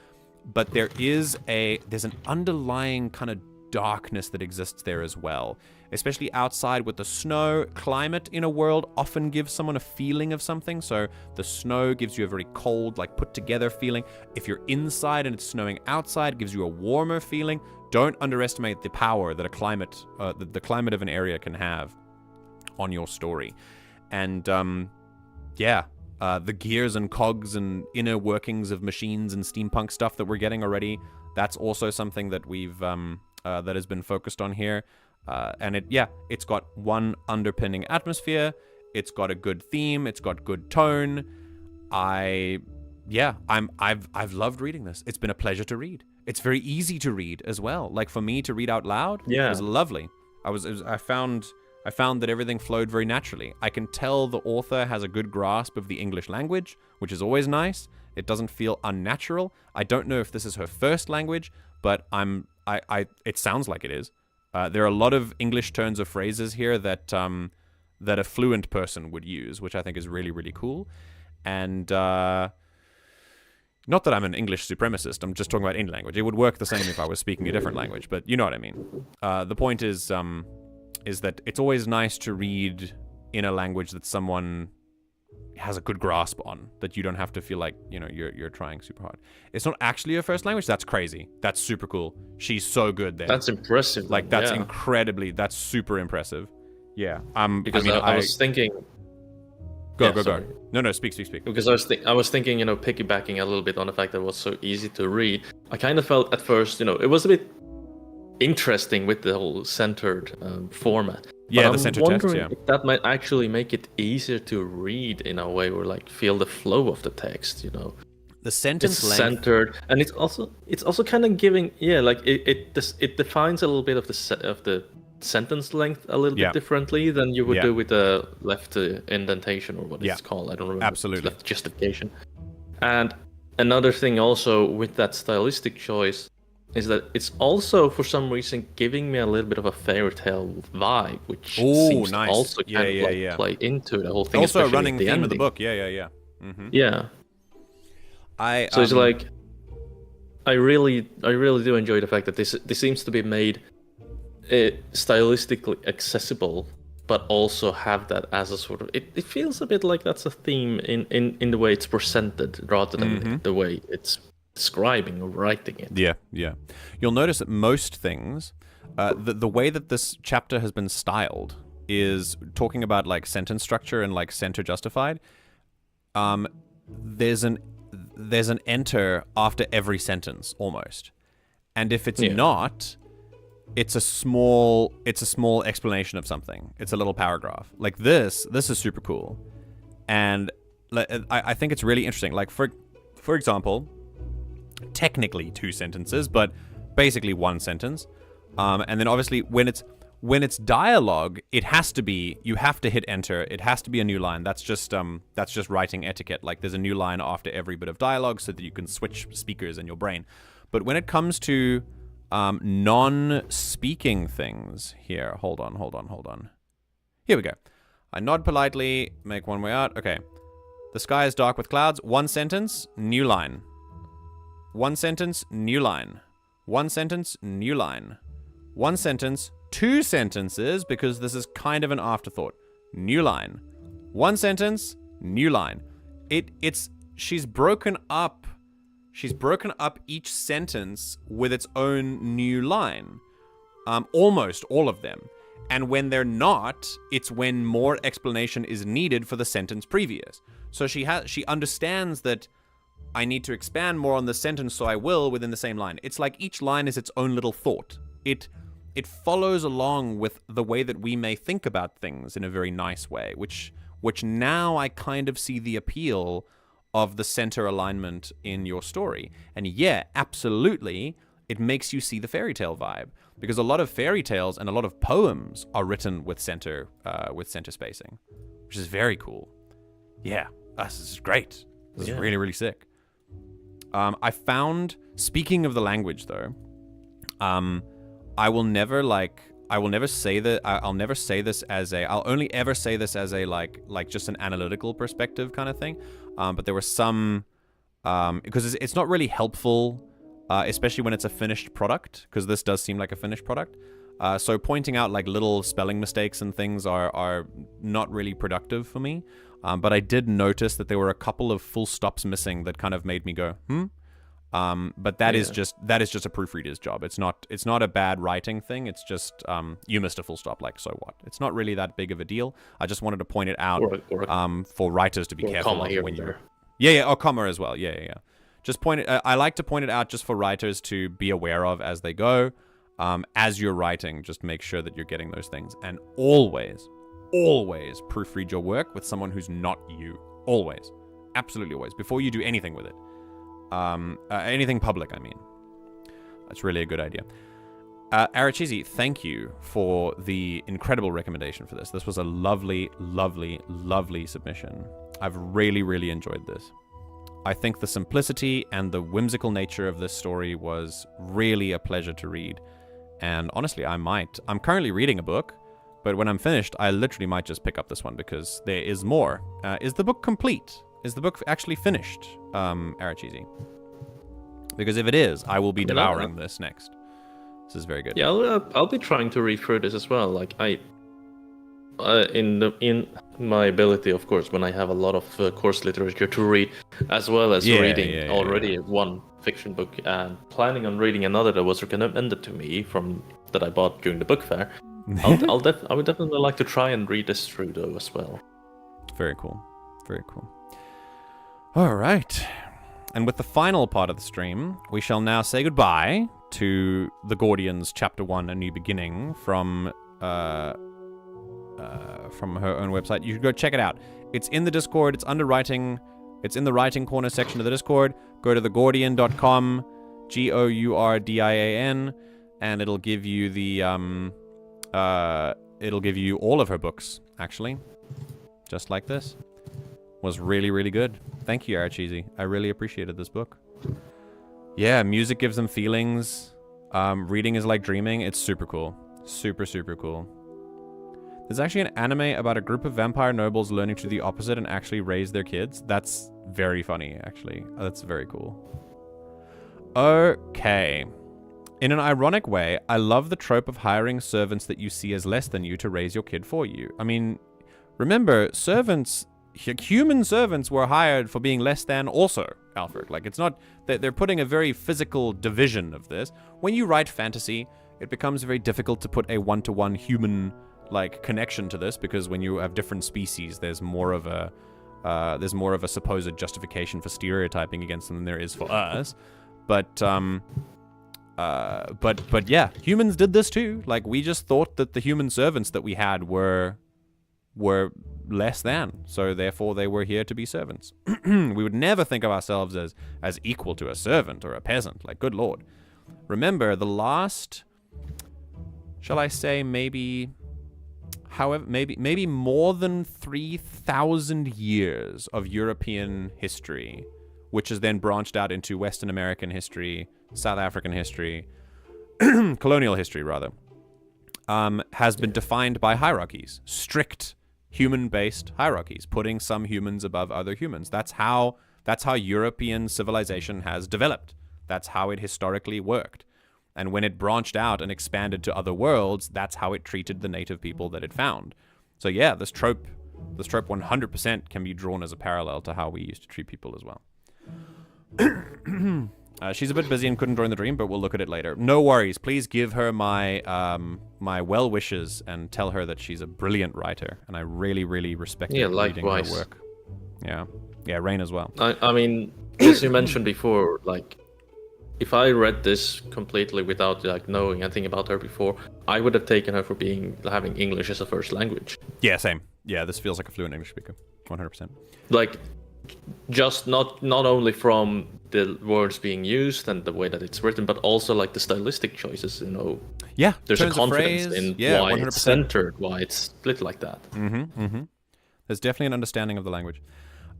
but there's an underlying kind of darkness that exists there as well. Especially outside with the snow, climate in a world often gives someone a feeling of something. So the snow gives you a very cold, like put together feeling. If you're inside and it's snowing outside, it gives you a warmer feeling. Don't underestimate the power that the climate of an area can have on your story. And the gears and cogs and inner workings of machines and steampunk stuff that we're getting already, that's also something that we've that has been focused on here. And it's got one underpinning atmosphere. It's got a good theme. It's got good tone. I've loved reading this. It's been a pleasure to read. It's very easy to read as well. Like, for me to read out loud, it was lovely. I found that everything flowed very naturally. I can tell the author has a good grasp of the English language, which is always nice. It doesn't feel unnatural. I don't know if this is her first language, but it sounds like it is. There are a lot of English turns of phrases here that a fluent person would use, which I think is really, really cool. And not that I'm an English supremacist. I'm just talking about any language. It would work the same if I was speaking a different language, but you know what I mean. The point is that it's always nice to read in a language that someone has a good grasp on, that you don't have to feel like, you're trying super hard. It's not actually your first language. That's crazy. That's super cool. She's so good there. That's impressive. Like, that's that's super impressive. Yeah. Because I was thinking. Go. No, speak. Because I was thinking, piggybacking a little bit on the fact that it was so easy to read. I kind of felt at first, it was a bit interesting with the whole centered format. Yeah, the center text, if that might actually make it easier to read in a way, or like feel the flow of the text, The sentence it's length. centered, and it's also kind of giving, like it defines a little bit of the sentence length a little bit differently than you would do with the left indentation, or what it's called. I don't remember. Absolutely. Left justification. And another thing also with that stylistic choice is that it's also for some reason giving me a little bit of a fairy tale vibe, which seems to also kind of play into the whole thing. Also a running theme of the book. Yeah. Mm-hmm. Yeah. So it's like, I really do enjoy the fact that this seems to be made stylistically accessible, but also have that as a sort of, it feels a bit like that's a theme in the way it's presented rather than the way it's describing or writing it. Yeah. You'll notice that most things, the way that this chapter has been styled is talking about like sentence structure and like center justified. There's an enter after every sentence almost, and if it's not, it's a small explanation of something. It's a little paragraph. Like this is super cool, and I think it's really interesting. Like for example, technically 2 sentences, but basically 1 sentence, and then obviously when it's dialogue, it has to be, you have to hit enter. It has to be a new line. That's just writing etiquette. Like there's a new line after every bit of dialogue so that you can switch speakers in your brain. But when it comes to non-speaking things, here, hold on. Here we go. I nod politely, make one way out. Okay. The sky is dark with clouds. 1 sentence, new line. 1 sentence, new line. 1 sentence, new line. 1 sentence, 2 sentences, because this is kind of an afterthought. New line. 1 sentence, new line. She's broken up each sentence with its own new line. Almost all of them. And when they're not, it's when more explanation is needed for the sentence previous. So she understands that I need to expand more on the sentence, so I will within the same line. It's like each line is its own little thought. It follows along with the way that we may think about things in a very nice way, which now I kind of see the appeal of the center alignment in your story. And yeah, absolutely, it makes you see the fairy tale vibe, because a lot of fairy tales and a lot of poems are written with center spacing, which is very cool. Yeah, this is great. This is really, really sick. I found, speaking of the language though, I'll only ever say this as a like just an analytical perspective kind of thing. But there were some, because it's not really helpful, especially when it's a finished product, because this does seem like a finished product. So pointing out like little spelling mistakes and things are not really productive for me. But I did notice that there were a couple of full stops missing that kind of made me go, but that is just a proofreader's job. It's not a bad writing thing. It's just you missed a full stop. Like, so what? It's not really that big of a deal. I just wanted to point it out for writers to be careful of when you're. Or comma as well. Yeah. Just point it. I like to point it out just for writers to be aware of as they go. As you're writing, just make sure that you're getting those things, and always proofread your work with someone who's not you. Always, absolutely always, before you do anything with it. Anything public, I mean. That's really a good idea. Arachizi, thank you for the incredible recommendation for this. This was a lovely, lovely, lovely submission. I've really, really enjoyed this. I think the simplicity and the whimsical nature of this story was really a pleasure to read. And honestly, I'm currently reading a book, but when I'm finished, I literally might just pick up this one because there is more. Is the book complete? Is the book actually finished, Arachizi? Because if it is, I will be devouring this next. This is very good. Yeah, I'll be trying to read through this as well. Like in my ability, of course, when I have a lot of course literature to read, as well as reading already one fiction book and planning on reading another that was recommended to me that I bought during the book fair. I would definitely like to try and read this through though as well. Very cool. Very cool. All right. And with the final part of the stream, we shall now say goodbye to The Gordians Chapter 1, A New Beginning from her own website. You should go check it out. It's in the Discord. It's under writing. It's in the writing corner section of the Discord. go to thegordian.com, Gourdian, and it'll give you the it'll give you all of her books, actually. Just like this. Was really, really good. Thank you, Aracheesy. I really appreciated this book. Yeah, music gives them feelings. Reading is like dreaming. It's super cool. Super, super cool. There's actually an anime about a group of vampire nobles learning to do the opposite and actually raise their kids. That's very funny, actually. That's very cool. Okay. In an ironic way, I love the trope of hiring servants that you see as less than you to raise your kid for you. I mean, remember, human servants were hired for being less than also, Alfred. Like, it's not, they're putting a very physical division of this. When you write fantasy, it becomes very difficult to put a one-to-one human, like, connection to this, because when you have different species, there's more of a supposed justification for stereotyping against them than there is for us. But yeah, humans did this too. Like, we just thought that the human servants that we had were less than, so therefore they were here to be servants. We would never think of ourselves as equal to a servant or a peasant. Like, good lord. Remember, the last, shall I say, maybe more than 3,000 years of European history, which has then branched out into Western American history, South African history, colonial history, rather, has been defined by hierarchies. Strict human-based hierarchies, putting some humans above other humans. That's how European civilization has developed. That's how it historically worked. And when it branched out and expanded to other worlds, that's how it treated the native people that it found. So yeah, this trope 100% can be drawn as a parallel to how we used to treat people as well. She's a bit busy and couldn't join the dream, but we'll look at it later. No worries. Please give her my my well wishes and tell her that she's a brilliant writer, and I really, really respect reading her work. Yeah, Raine as well. I mean, as you mentioned before, like, if I read this completely without like knowing anything about her before, I would have taken her for having English as a first language. Yeah, same. Yeah, this feels like a fluent English speaker, 100%. Like, just not only from the words being used and the way that it's written, but also like the stylistic choices. You know, yeah, there's a confidence in why 100%. It's centered, why it's split like that. There's definitely an understanding of the language.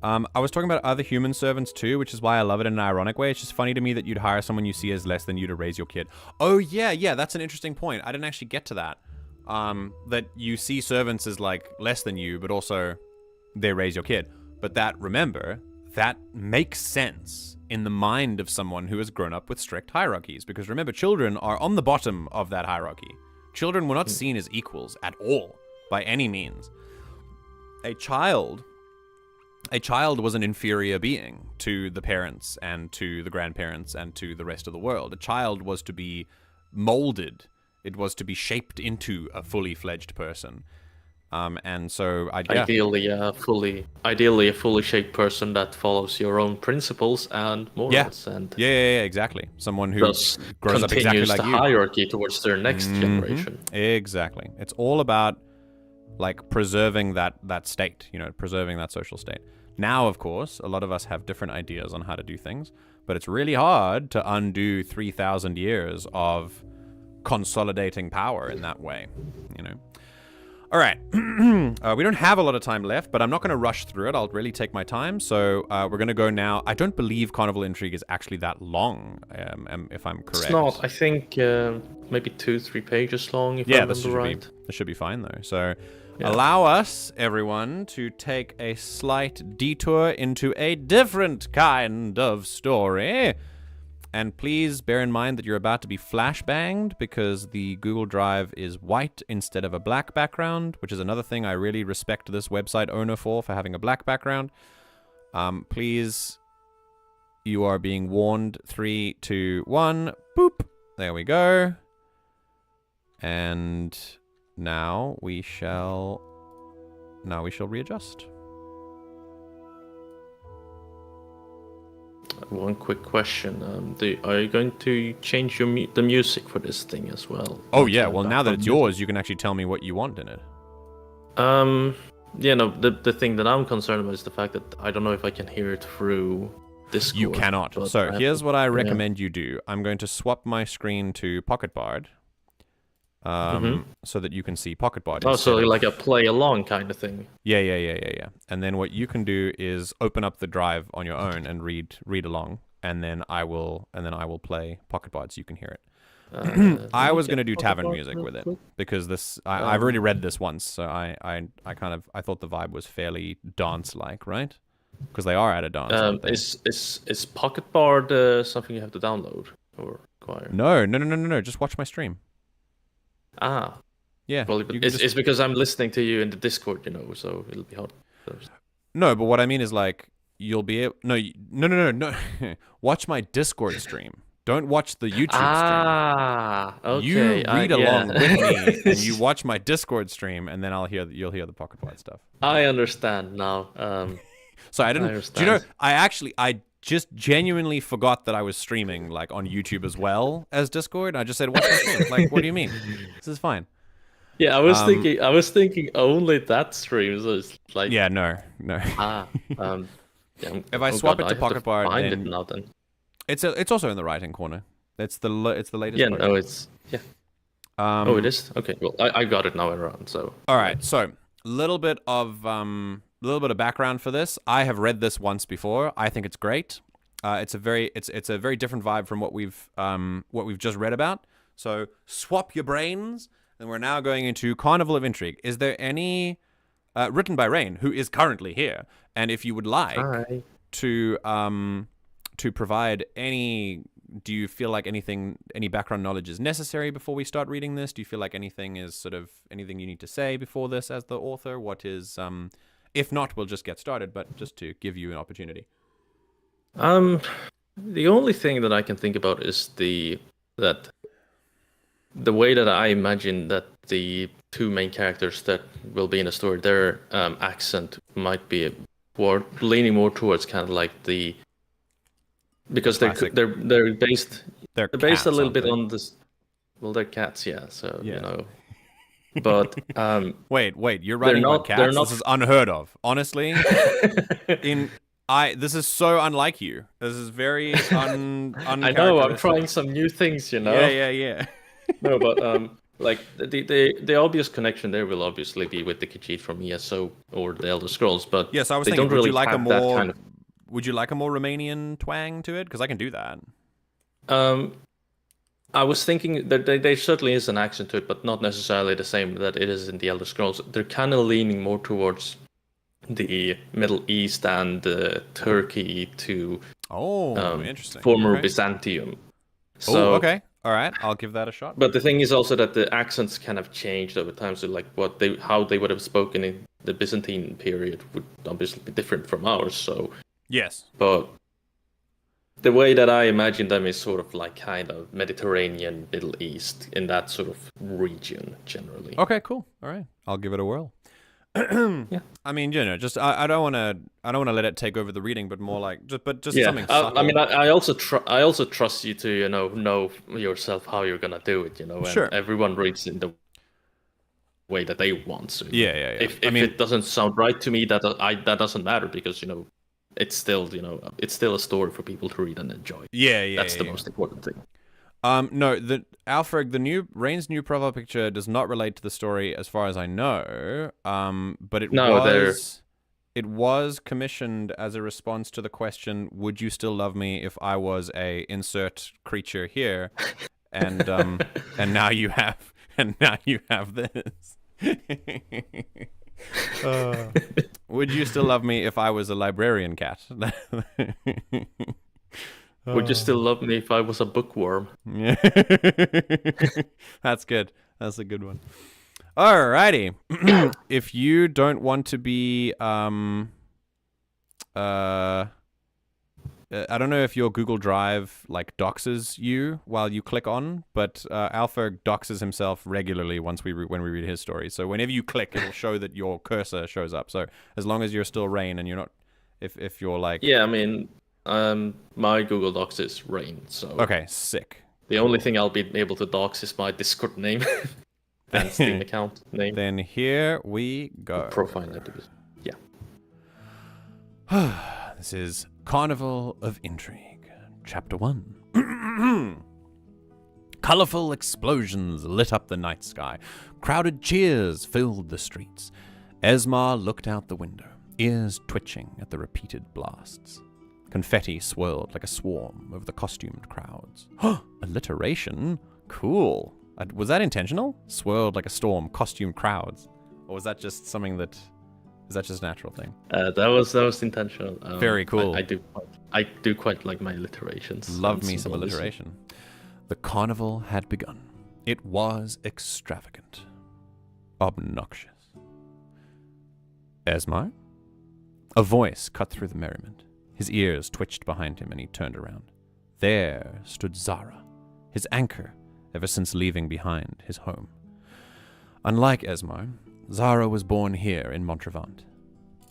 I was talking about other human servants too, which is why I love it in an ironic way. It's just funny to me that you'd hire someone you see as less than you to raise your kid. Oh yeah, that's an interesting point. I didn't actually get to that. That you see servants as like less than you, but also they raise your kid. But remember, that makes sense in the mind of someone who has grown up with strict hierarchies. Because remember, children are on the bottom of that hierarchy. Children were not seen as equals at all, by any means. A child was an inferior being to the parents and to the grandparents and to the rest of the world. A child was to be molded. It was to be shaped into a fully fledged person. And so ideally a fully shaped person that follows your own principles and morals. Yeah, exactly. Someone who grows up exactly like you. Continues the hierarchy towards their next generation. Exactly. It's all about like preserving that state, preserving that social state. Now, of course, a lot of us have different ideas on how to do things, but it's really hard to undo 3,000 years of consolidating power in that way, All right. We don't have a lot of time left, but I'm not going to rush through it. I'll really take my time. So we're going to go now. I don't believe Carnival Intrigue is actually that long, if I'm correct. It's not. I think maybe 2-3 pages long, if I remember right. This should be fine, though. So allow us, everyone, to take a slight detour into a different kind of story. And please bear in mind that you're about to be flashbanged because the Google Drive is white instead of a black background, which is another thing I really respect this website owner for having a black background. Please, you are being warned. 3, 2, 1, boop. There we go. And now we shall readjust. One quick question: are you going to change the music for this thing as well? Oh yeah. Well, now that it's yours, you can actually tell me what you want in it. The thing that I'm concerned about is the fact that I don't know if I can hear it through Discord. You cannot. But So here's what I recommend you do. I'm going to swap my screen to PocketBard, so that you can see PocketBard. Oh, so like a play along kind of thing. Yeah. And then what you can do is open up the drive on your own and read along, and then I will play PocketBard so you can hear it. I was going to do tavern music with it because I've already read this once, so I thought the vibe was fairly dance-like, right? Because they are at a dance. Is PocketBard something you have to download or acquire? No. Just watch my stream. Ah. Yeah. Well, it's because I'm listening to you in the Discord, so it'll be hard. No, but what I mean is like you'll be able. No. Watch my Discord stream. Don't watch the YouTube stream. Okay. You read along with me, and you watch my Discord stream, and then you'll hear the PocketBard stuff. I understand now. So I didn't. Do you know? I just genuinely forgot that I was streaming like on YouTube as well as Discord. I just said, "Watch my stream." Like, what do you mean? This is fine. Yeah, I was thinking only that stream. So it's like. Yeah, no. Yeah, if I swap it to PocketBard, find it now then. It's also in the right-hand corner. It's the latest. Yeah, version. no, it's oh, it is. Okay, well, I got it now around. So. All right, so little bit of background for this. I have read this once before. I think it's great. It's a very different vibe from what we've just read about. So swap your brains, and we're now going into Carnival of Intrigue. Is there any written by Raine, who is currently here? And if you would like to provide any, do you feel like any background knowledge is necessary before we start reading this? Do you feel like anything you need to say before this as the author? What is if not, we'll just get started, but just to give you an opportunity. The only thing that I can think about is the way that I imagine that the two main characters that will be in the story, their accent might be leaning more towards kind of like because they're based a little bit on this. Well, they're cats, yeah. So But wait, you're writing about cats? This is unheard of. Honestly, this is so unlike you. This is very I know. I'm trying some new things, Yeah. No, but like the obvious connection there will obviously be with the Khajiit from ESO or the Elder Scrolls, but yes, I was thinking, would you like a more Romanian twang to it? Because I can do that. I was thinking that there certainly is an accent to it, but not necessarily the same that it is in the Elder Scrolls. They're kind of leaning more towards the Middle East and Turkey to interesting. Former Byzantium. So, okay. All right, I'll give that a shot. But the thing is also that the accents kind of changed over time. So like how they would have spoken in the Byzantine period would obviously be different from ours. So yes, but the way that I imagine them is sort of like kind of Mediterranean, Middle East, in that sort of region generally. Okay, cool. All right, I'll give it a whirl. Yeah. I mean, just I don't want to let it take over the reading, but more like just something. I mean, I also trust you to know yourself how you're gonna do it. And sure. Everyone reads in the way that they want. So yeah. If it doesn't sound right to me, that doesn't matter because it's still a story for people to read and enjoy. Yeah. That's the most important thing. No, Alfred, Raine's new profile picture does not relate to the story as far as I know. But it was commissioned as a response to the question, "Would you still love me if I was a insert creature here?" And now you have this. Would you still love me if I was a librarian cat? Would you still love me if I was a bookworm? Yeah. That's good. That's a good one. Alrighty. If you don't want to be I don't know if your Google Drive like doxes you while you click on, but Alpha doxes himself regularly when we read his story. So whenever you click, it'll show that your cursor shows up. So as long as you're still Raine and you're not, if you're like, yeah, I mean, my Google Docs is Raine. So okay, sick. The only thing I'll be able to dox is my Discord name and Steam account name. Then here we go. Profile. Yeah. This is Carnival of Intrigue, Chapter 1. Colorful explosions lit up the night sky. Crowded cheers filled the streets. Esmar looked out the window, ears twitching at the repeated blasts. Confetti swirled like a swarm over the costumed crowds. Alliteration? Cool. Was that intentional? Swirled like a storm, costumed crowds. Or was that just something that... Is that just a natural thing? That was intentional. Very cool. I do quite like my alliterations. Love me some alliteration. The carnival had begun. It was extravagant. Obnoxious. Esmar? A voice cut through the merriment. His ears twitched behind him and he turned around. There stood Zara, his anchor ever since leaving behind his home. Unlike Esmar, Zara was born here in Montrevant.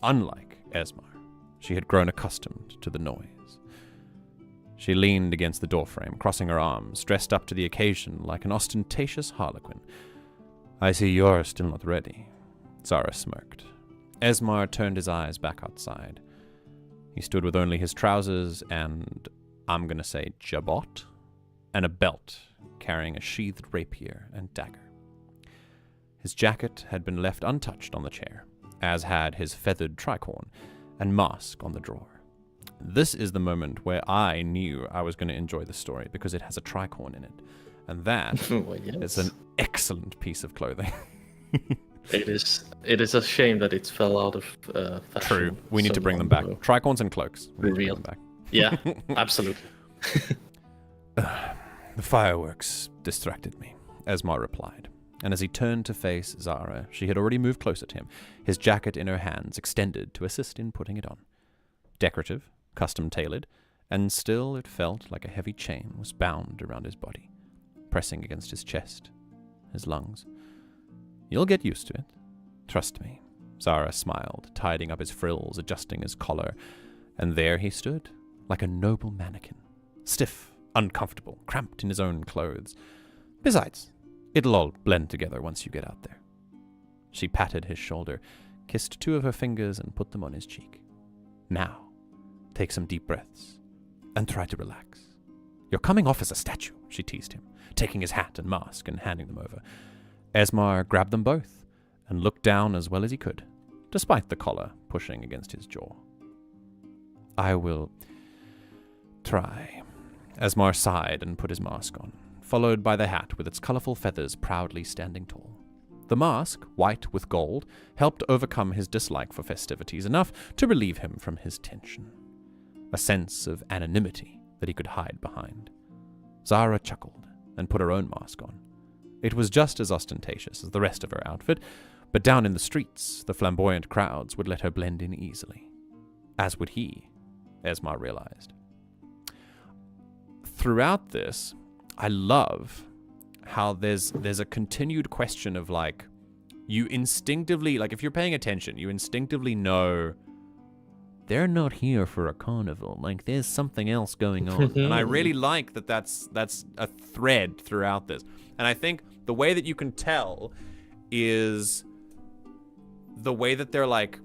Unlike Esmar, she had grown accustomed to the noise. She leaned against the doorframe, crossing her arms, dressed up to the occasion like an ostentatious harlequin. I see you're still not ready. Zara smirked. Esmar turned his eyes back outside. He stood with only his trousers and, I'm going to say, jabot, and a belt carrying a sheathed rapier and dagger. His jacket had been left untouched on the chair, as had his feathered tricorn and mask on the drawer. This is the moment where I knew I was going to enjoy the story because it has a tricorn in it. And that well, yes. is an excellent piece of clothing. It is a shame that it fell out of fashion. True. We need to bring them back. Tricorns and cloaks. Real. Back. Yeah, absolutely. The fireworks distracted me, Esmar replied. And as he turned to face Zara, she had already moved closer to him, his jacket in her hands extended to assist in putting it on. Decorative, custom-tailored, and still it felt like a heavy chain was bound around his body, pressing against his chest, his lungs. You'll get used to it. Trust me. Zara smiled, tidying up his frills, adjusting his collar, and there he stood, like a noble mannequin, stiff, uncomfortable, cramped in his own clothes. Besides, it'll all blend together once you get out there. She patted his shoulder, kissed 2 of her fingers, and put them on his cheek. Now, take some deep breaths, and try to relax. You're coming off as a statue, she teased him, taking his hat and mask and handing them over. Esmar grabbed them both, and looked down as well as he could, despite the collar pushing against his jaw. I will try. Esmar sighed and put his mask on, followed by the hat with its colorful feathers proudly standing tall. The mask, white with gold, helped overcome his dislike for festivities enough to relieve him from his tension. A sense of anonymity that he could hide behind. Zara chuckled and put her own mask on. It was just as ostentatious as the rest of her outfit, but down in the streets, the flamboyant crowds would let her blend in easily. As would he, Esmar realized. Throughout this, I love how there's a continued question of, like, you instinctively, like, if you're paying attention, you instinctively know they're not here for a carnival. Like, there's something else going on. And I really like that that's a thread throughout this. And I think the way that you can tell is the way that they're, like,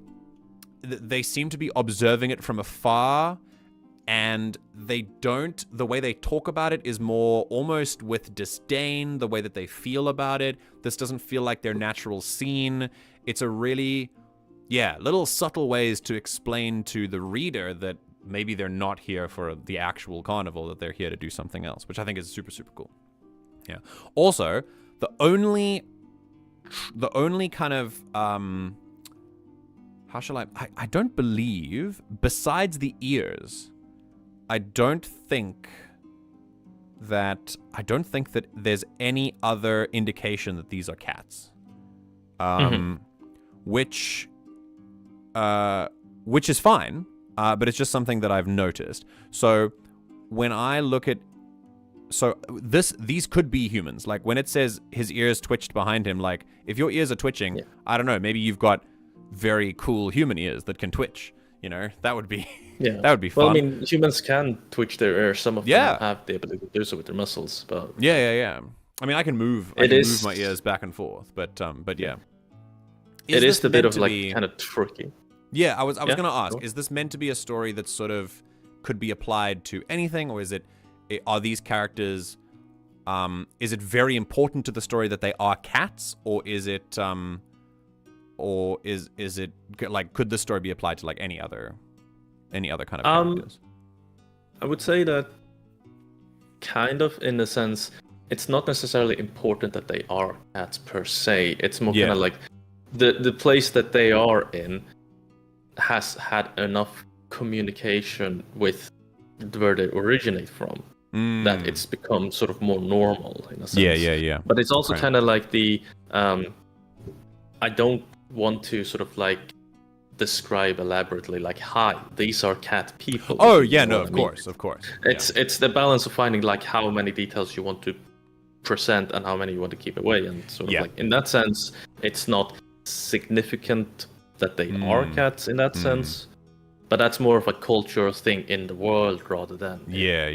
they seem to be observing it from afar, and the way they talk about it is more almost with disdain, the way that they feel about it. This doesn't feel like their natural scene. It's a really, little subtle ways to explain to the reader that maybe they're not here for the actual carnival, that they're here to do something else, which I think is super, super cool. Yeah. Also, the only kind of, how shall I don't believe, besides the ears, I don't think that there's any other indication that these are cats. Which is fine, but it's just something that I've noticed. So when I look at, these could be humans. Like when it says his ears twitched behind him, like if your ears are twitching, I don't know, maybe you've got very cool human ears that can twitch. You know, that would be that would be fun. Well, I mean, humans can twitch their ears. Some of them have the ability to do so with their muscles. But yeah. I mean, I can move my ears back and forth, but yeah. It is a bit of like kind of tricky. Yeah, I was gonna ask, is this meant to be a story that's sort of could be applied to anything, or are these characters, is it very important to the story that they are cats, or is it like, could this story be applied to like any other kind of characters? I would say that kind of, in a sense, it's not necessarily important that they are cats per se. It's more kind of like the place that they are in has had enough communication with where they originate from that it's become sort of more normal in a sense. Yeah. But it's also kind of like I don't want to sort of like describe elaborately like, hi, these are cat people. Oh yeah, no, of course. It's the balance of finding like how many details you want to present and how many you want to keep away, and sort of like in that sense, it's not significant that they are cats in that sense, but that's more of a cultural thing in the world rather than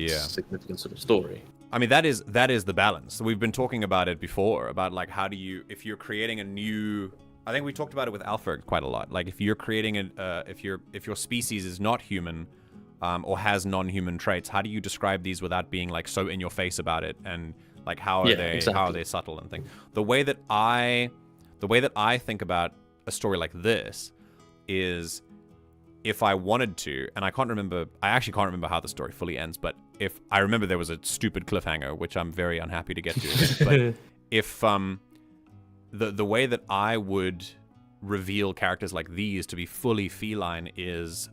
significant sort of story. I mean, that is the balance. We've been talking about it before, about like how do you, if you're creating a new, I think we talked about it with Alpha quite a lot. Like if you're creating if your species is not human, or has non-human traits, how do you describe these without being like so in your face about it, and like how are they subtle and things. The way that I think about a story like this is, if I wanted to, and I actually can't remember how the story fully ends, but if I remember there was a stupid cliffhanger, which I'm very unhappy to get to again, but if the way that I would reveal characters like these to be fully feline is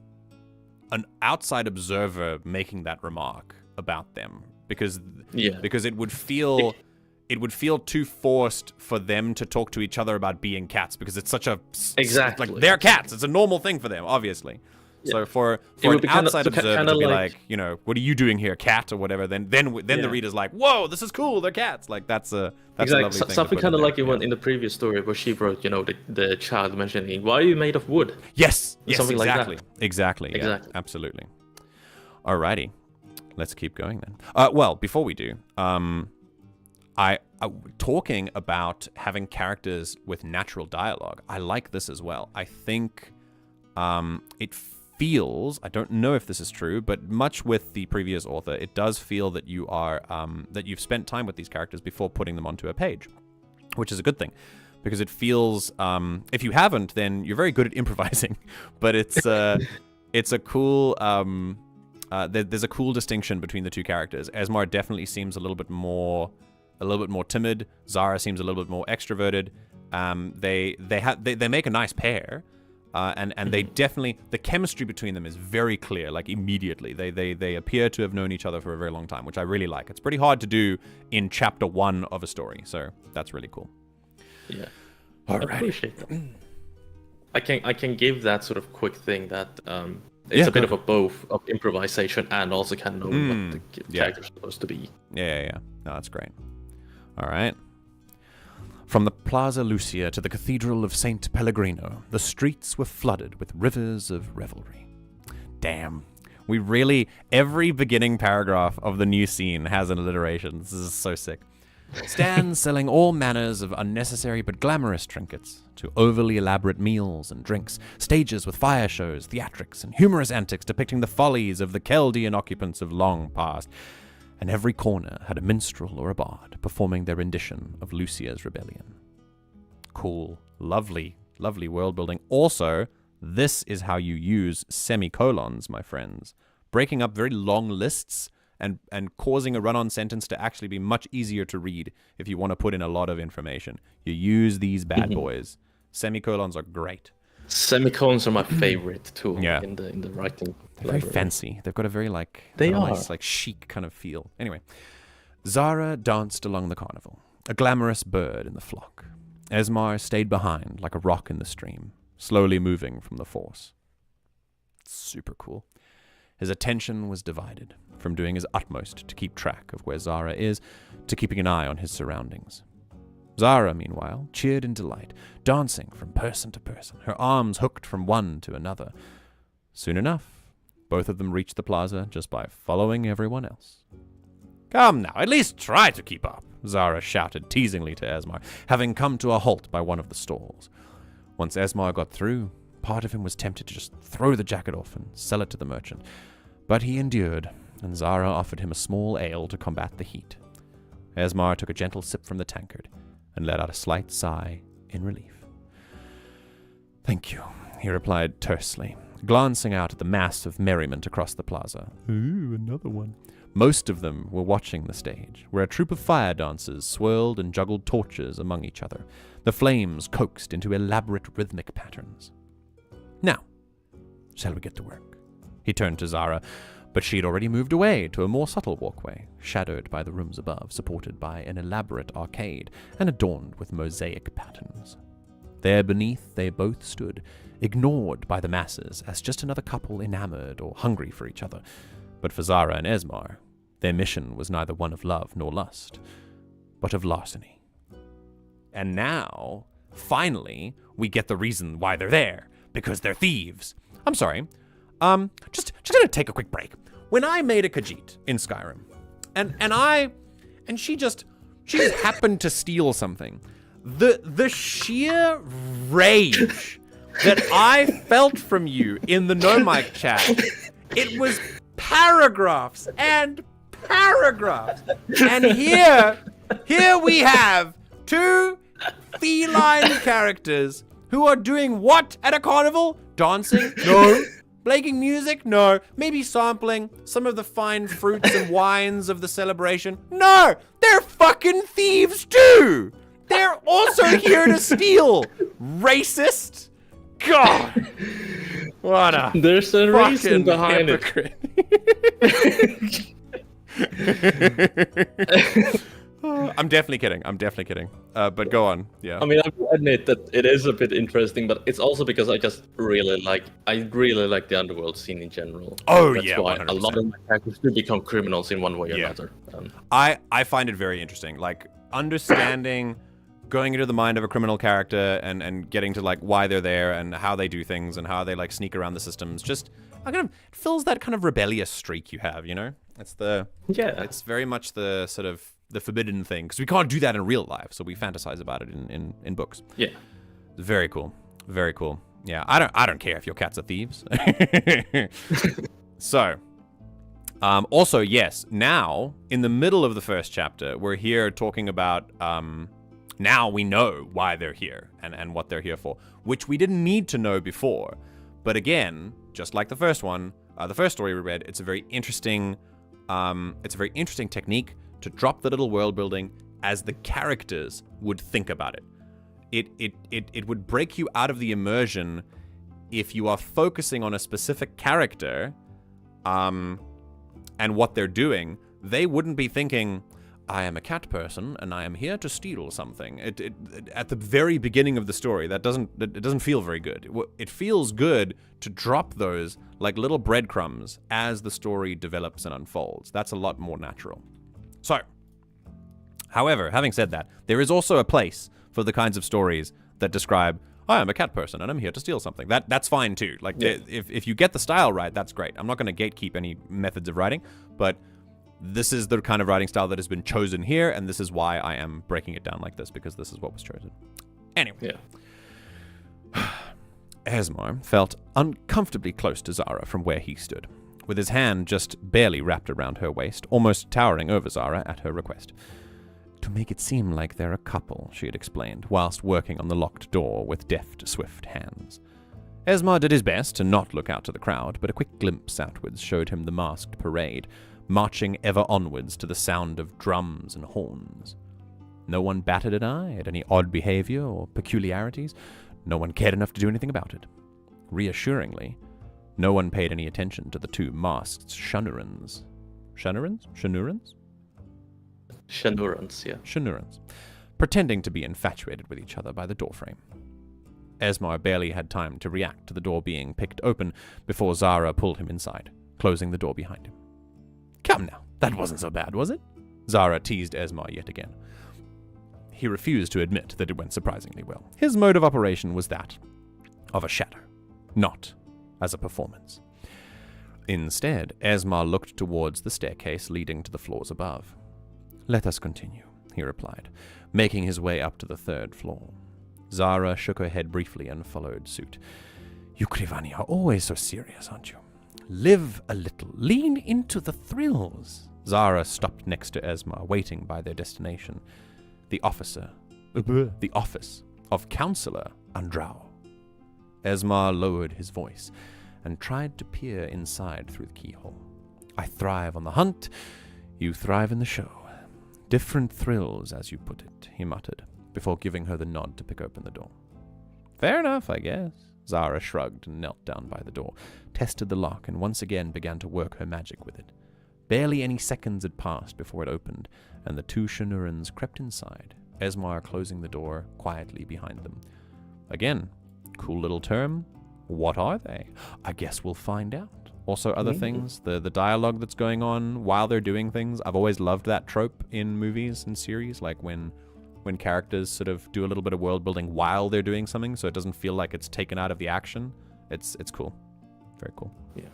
an outside observer making that remark about them, because it would feel too forced for them to talk to each other about being cats, because it's such a like they're cats. It's a normal thing for them, obviously. Yeah. So for an outside observer to be like, you know, what are you doing here, cat, or whatever? Then the reader's like, whoa, this is cool. They're cats. Like that's a lovely thing. Something kind of like you went in the previous story where she wrote, you know, the child mentioning, why are you made of wood? Yes, something exactly. Like that. Exactly. Yeah, absolutely. Alrighty, let's keep going then. Well, before we do, I talking about having characters with natural dialogue, I like this as well. I think it feels, I don't know if this is true, but much with the previous author, it does feel that you are that you've spent time with these characters before putting them onto a page, which is a good thing, because it feels, if you haven't, then you're very good at improvising. But it's a cool there's a cool distinction between the two characters. Esmar definitely seems a little bit more timid. Zara seems a little bit more extroverted. They make a nice pair, and they definitely, the chemistry between them is very clear. Like immediately, they appear to have known each other for a very long time, which I really like. It's pretty hard to do in chapter 1 of a story, so that's really cool. Yeah, all right. I appreciate that. I can give that sort of quick thing that it's a bit of a both of improvisation and also kind of knowing what the character's supposed to be. Yeah. No, that's great. All right. From the Plaza Lucia to the Cathedral of St. Pellegrino, the streets were flooded with rivers of revelry. Damn. Every beginning paragraph of the new scene has an alliteration. This is so sick. Stands selling all manners of unnecessary but glamorous trinkets, to overly elaborate meals and drinks, stages with fire shows, theatrics, and humorous antics depicting the follies of the Chaldean occupants of long past. And every corner had a minstrel or a bard performing their rendition of Lucia's rebellion. Cool. Lovely world building. Also, this is how you use semicolons, my friends. Breaking up very long lists and causing a run-on sentence to actually be much easier to read if you want to put in a lot of information. You use these bad boys. Semicolons are great. Semicolons are my favorite tool in the writing. They're very fancy. They've got a very nice, chic kind of feel. Anyway, Zara danced along the carnival, a glamorous bird in the flock. Esmar stayed behind like a rock in the stream, slowly moving from the force. Super cool. His attention was divided, from doing his utmost to keep track of where Zara is, to keeping an eye on his surroundings. Zara, meanwhile, cheered in delight, dancing from person to person, her arms hooked from one to another. Soon enough, both of them reached the plaza just by following everyone else. Come now, at least try to keep up, Zara shouted teasingly to Esmar, having come to a halt by one of the stalls. Once Esmar got through, part of him was tempted to just throw the jacket off and sell it to the merchant. But he endured, and Zara offered him a small ale to combat the heat. Esmar took a gentle sip from the tankard and let out a slight sigh in relief. "Thank you," he replied tersely, glancing out at the mass of merriment across the plaza. "Ooh, another one." Most of them were watching the stage, where a troupe of fire dancers swirled and juggled torches among each other, the flames coaxed into elaborate rhythmic patterns. "Now, shall we get to work?" He turned to Zara, but she had already moved away to a more subtle walkway, shadowed by the rooms above, supported by an elaborate arcade and adorned with mosaic patterns. There beneath they both stood, ignored by the masses as just another couple enamored or hungry for each other. But for Zara and Esmar, their mission was neither one of love nor lust, but of larceny. And now, finally, we get the reason why they're there, because they're thieves. I'm sorry, just gonna take a quick break. When I made a Khajiit in Skyrim, and she just happened to steal something, the sheer rage that I felt from you in the No Mic chat, it was paragraphs and paragraphs. And here we have two feline characters who are doing what at a carnival? Dancing? No. Making music? No. Maybe sampling some of the fine fruits and wines of the celebration? No. They're fucking thieves too. They're also here to steal. Racist? God. What a There's a reason behind hypocrite. I'm definitely kidding. But go on. Yeah. I mean, I will admit that it is a bit interesting, but it's also because I really like the underworld scene in general. Oh, That's yeah, why 100%. a lot of my characters do become criminals in one way or another. I find it very interesting. Like, understanding, going into the mind of a criminal character and getting to, like, why they're there and how they do things and how they, like, sneak around the systems. Just, it fills that kind of rebellious streak you have, you know? It's very much the sort of the forbidden thing, because we can't do that in real life, so we fantasize about it in books. Yeah. Very cool. Very cool. Yeah, I don't care if your cats are thieves. So, also, yes, now, in the middle of the first chapter, we're here talking about, now we know why they're here and what they're here for, which we didn't need to know before. But again, just like the first one, the first story we read, it's a very interesting technique to drop the little world building as the characters would think about it. It would break you out of the immersion if you are focusing on a specific character, and what they're doing. They wouldn't be thinking, I am a cat person and I am here to steal something. At the very beginning of the story, it doesn't feel very good. It feels good to drop those like little breadcrumbs as the story develops and unfolds. That's a lot more natural. So, however, having said that, there is also a place for the kinds of stories that describe, I am a cat person and I'm here to steal something. That's fine too. Like, yeah. If you get the style right, that's great. I'm not going to gatekeep any methods of writing, but this is the kind of writing style that has been chosen here, and this is why I am breaking it down like this, because this is what was chosen. Anyway. Yeah. Esmar felt uncomfortably close to Zara from where he stood, with his hand just barely wrapped around her waist, almost towering over Zara at her request. To make it seem like they're a couple, she had explained, whilst working on the locked door with deft, swift hands. Esmar did his best to not look out to the crowd, but a quick glimpse outwards showed him the masked parade, marching ever onwards to the sound of drums and horns. No one batted an eye at any odd behavior or peculiarities. No one cared enough to do anything about it. Reassuringly, no one paid any attention to the two masked Shanurans. Shanurans, yeah. Shanurans, pretending to be infatuated with each other by the doorframe. Esmar barely had time to react to the door being picked open before Zara pulled him inside, closing the door behind him. Come now, that wasn't so bad, was it? Zara teased Esmar yet again. He refused to admit that it went surprisingly well. His mode of operation was that of a shadow, not as a performance. Instead, Esmar looked towards the staircase leading to the floors above. Let us continue, he replied, making his way up to the third floor. Zara shook her head briefly and followed suit. You Krivani are always so serious, aren't you? Live a little. Lean into the thrills. Zara stopped next to Esma, waiting by their destination. The office of Counselor Andrao. Esma lowered his voice and tried to peer inside through the keyhole. I thrive on the hunt. You thrive in the show. Different thrills, as you put it, he muttered, before giving her the nod to pick open the door. Fair enough, I guess. Zara shrugged and knelt down by the door, tested the lock, and once again began to work her magic with it. Barely any seconds had passed before it opened, and the two Shanurans crept inside, Esmar closing the door quietly behind them. Again, cool little term. What are they? I guess we'll find out. Also, other things, the dialogue that's going on while they're doing things. I've always loved that trope in movies and series, like when characters sort of do a little bit of world building while they're doing something, so it doesn't feel like it's taken out of the action. It's cool. Very cool. Yeah.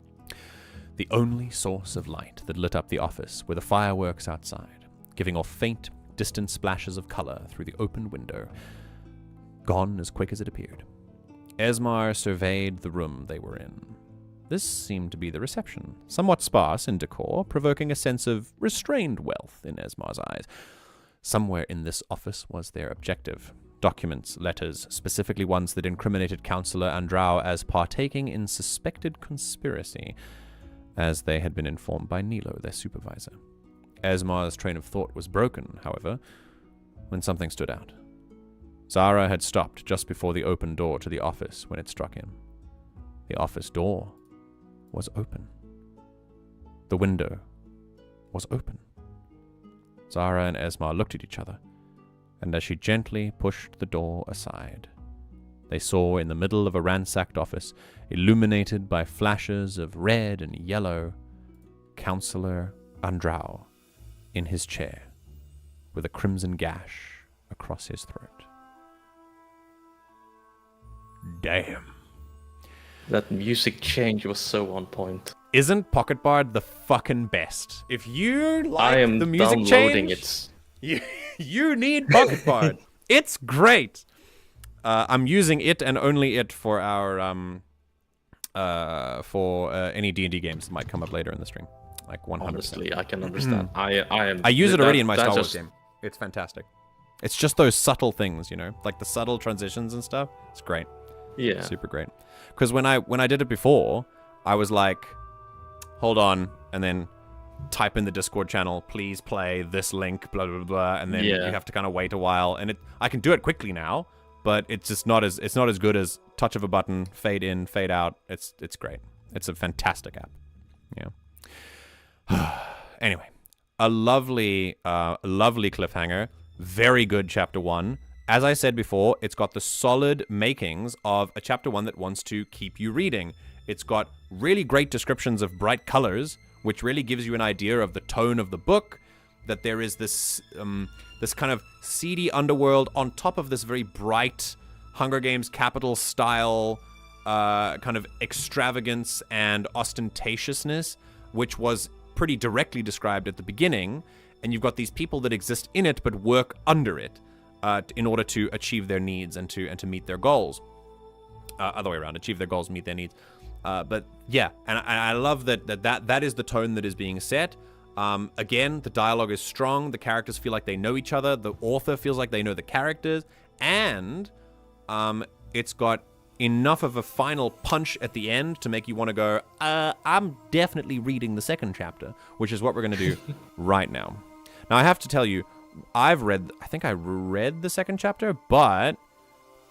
The only source of light that lit up the office were the fireworks outside, giving off faint, distant splashes of color through the open window, gone as quick as it appeared. Esmar surveyed the room they were in. This seemed to be the reception, somewhat sparse in decor, provoking a sense of restrained wealth in Esmar's eyes. Somewhere in this office was their objective. Documents, letters, specifically ones that incriminated Counselor Andrao as partaking in suspected conspiracy, as they had been informed by Nilo, their supervisor. Esmar's train of thought was broken, however, when something stood out. Zara had stopped just before the open door to the office when it struck him. The office door was open. The window was open. Zara and Esmar looked at each other, and as she gently pushed the door aside, they saw in the middle of a ransacked office, illuminated by flashes of red and yellow, Counselor Andrao in his chair, with a crimson gash across his throat. Damn. That music change was so on point. Isn't Pocket Bard the fucking best? If you like I am the music downloading change, you need Pocket Bard. It's great. I'm using it and only it for our any D&D games that might come up later in the stream. Like 100%. Honestly, I can understand. I use it already in my Star Wars game. It's fantastic. It's just those subtle things, you know, like the subtle transitions and stuff. It's great. Yeah. Super great. Because when I did it before, I was like, hold on, and then type in the Discord channel, please play this link, blah, blah, blah, and then you have to kind of wait a while. And I can do it quickly now, but it's just not as good as touch of a button, fade in, fade out. It's great. It's a fantastic app. Yeah. Anyway, a lovely cliffhanger. Very good chapter 1. As I said before, it's got the solid makings of a chapter 1 that wants to keep you reading. It's got really great descriptions of bright colors, which really gives you an idea of the tone of the book, that there is this kind of seedy underworld on top of this very bright Hunger Games capital style kind of extravagance and ostentatiousness, which was pretty directly described at the beginning. And you've got these people that exist in it but work under it in order to achieve their needs and to meet their goals. Other way around, achieve their goals, meet their needs. But yeah, and I love that is the tone that is being set. Again, the dialogue is strong. The characters feel like they know each other. The author feels like they know the characters. And it's got enough of a final punch at the end to make you want to go, I'm definitely reading the second chapter, which is what we're going to do right now. Now, I have to tell you, I think I read the second chapter, but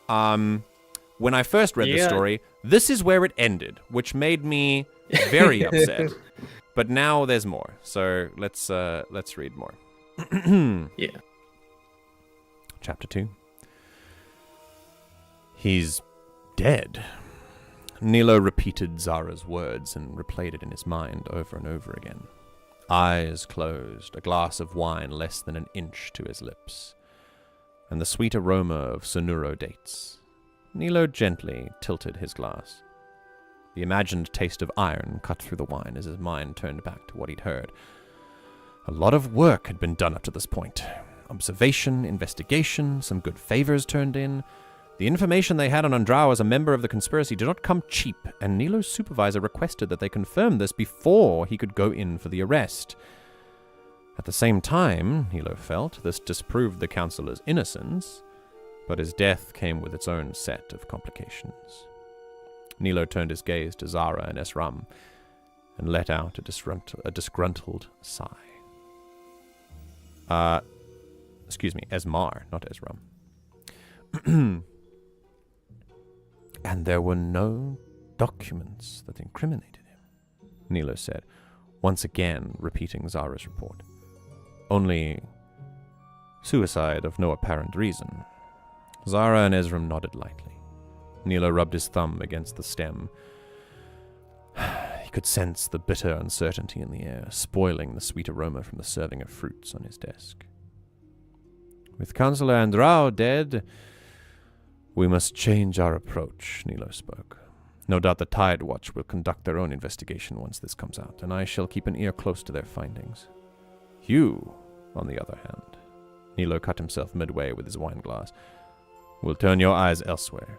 when I first read the story, this is where it ended, which made me very upset. But now there's more, so let's read more. Yeah. Chapter 2. He's dead. Nilo repeated Zara's words and replayed it in his mind over and over again. Eyes closed, a glass of wine less than an inch to his lips, and the sweet aroma of Sonuro dates. Nilo gently tilted his glass. The imagined taste of iron cut through the wine as his mind turned back to what he'd heard. A lot of work had been done up to this point. Observation, investigation, some good favors turned in. The information they had on Andrao as a member of the conspiracy did not come cheap, and Nilo's supervisor requested that they confirm this before he could go in for the arrest. At the same time, Nilo felt, this disproved the counselor's innocence, but his death came with its own set of complications. Nilo turned his gaze to Zara and Esram and let out a disgruntled sigh. Excuse me, Esmar, not Esram. And there were no documents that incriminated him, Nilo said, once again repeating Zara's report. Only suicide of no apparent reason. Zara and Esram nodded lightly. Nilo rubbed his thumb against the stem. He could sense the bitter uncertainty in the air, spoiling the sweet aroma from the serving of fruits on his desk. With Counselor Andrao dead, we must change our approach, Nilo spoke. No doubt the Tide Watch will conduct their own investigation once this comes out, and I shall keep an ear close to their findings. You, on the other hand, Nilo cut himself midway with his wineglass, will turn your eyes elsewhere.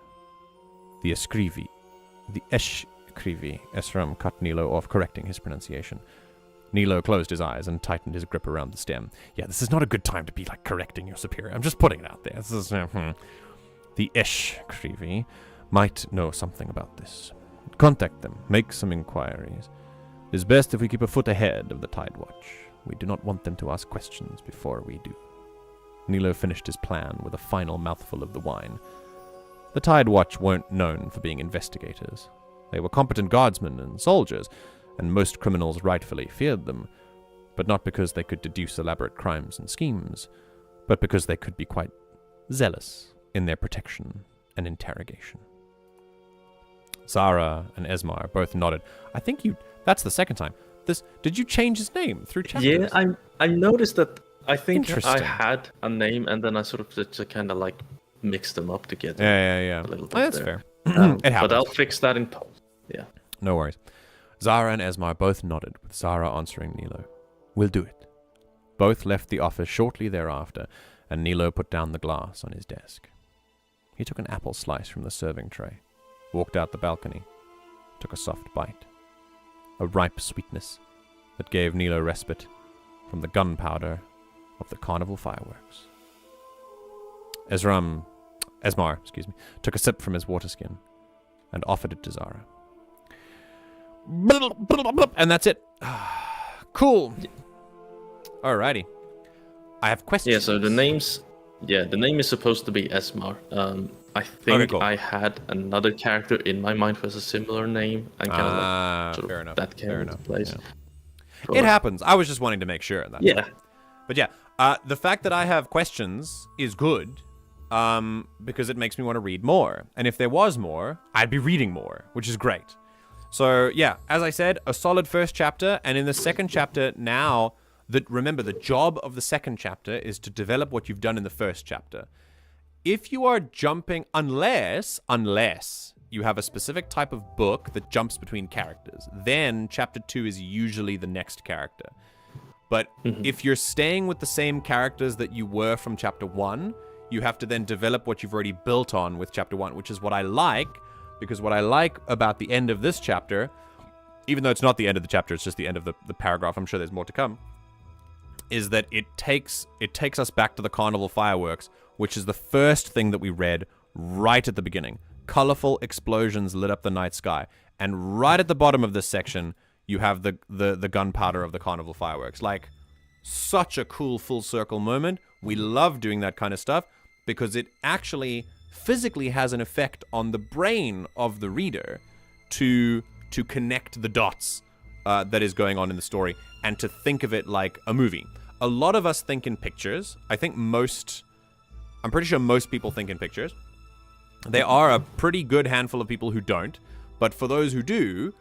The Eshkrivi, Esram cut Nilo off, correcting his pronunciation. Nilo closed his eyes and tightened his grip around the stem. Yeah, this is not a good time to be, correcting your superior. I'm just putting it out there. This is, The Eshkrivi might know something about this. Contact them. Make some inquiries. It is best if we keep a foot ahead of the Tide Watch. We do not want them to ask questions before we do. Nilo finished his plan with a final mouthful of the wine. The Tide Watch weren't known for being investigators. They were competent guardsmen and soldiers, and most criminals rightfully feared them, but not because they could deduce elaborate crimes and schemes, but because they could be quite zealous in their protection and interrogation. Zara and Esmar both nodded. I think that's the second time. Did you change his name through chapters? Yeah, I noticed that. I think I had a name, and then I sort of just kind of mixed them up together. Yeah. A little bit That's there. fair. It happens. But I'll fix that in post. Yeah. No worries. Zara and Esmar both nodded, with Zara answering Nilo. We'll do it. Both left the office shortly thereafter, and Nilo put down the glass on his desk. He took an apple slice from the serving tray, walked out the balcony, took a soft bite. A ripe sweetness that gave Nilo respite from the gunpowder of the carnival fireworks. Esmar, took a sip from his water skin and offered it to Zara. And that's it. Cool. Alrighty. I have questions. Yeah, so the name is supposed to be Esmar. I think cool. I had another character in my mind with a similar name, and kind of fair enough. that came into place. Yeah. It happens. I was just wanting to make sure. But yeah, the fact that I have questions is good, because it makes me want to read more. And if there was more, I'd be reading more, which is great. So yeah, as I said, a solid first chapter, and in the second chapter now, remember, the job of the second chapter is to develop what you've done in the first chapter. If you are jumping, unless you have a specific type of book that jumps between characters, then chapter 2 is usually the next character. But if you're staying with the same characters that you were from chapter 1, you have to then develop what you've already built on with chapter 1, which is what I like, because what I like about the end of this chapter, even though it's not the end of the chapter, it's just the end of the paragraph, I'm sure there's more to come, is that it takes us back to the carnival fireworks, which is the first thing that we read right at the beginning. Colorful explosions lit up the night sky. And right at the bottom of this section, you have the gunpowder of the carnival fireworks. Such a cool full circle moment. We love doing that kind of stuff because it actually physically has an effect on the brain of the reader to connect the dots that is going on in the story and to think of it like a movie. A lot of us think in pictures. I'm pretty sure most people think in pictures. There are a pretty good handful of people who don't, but for those who do,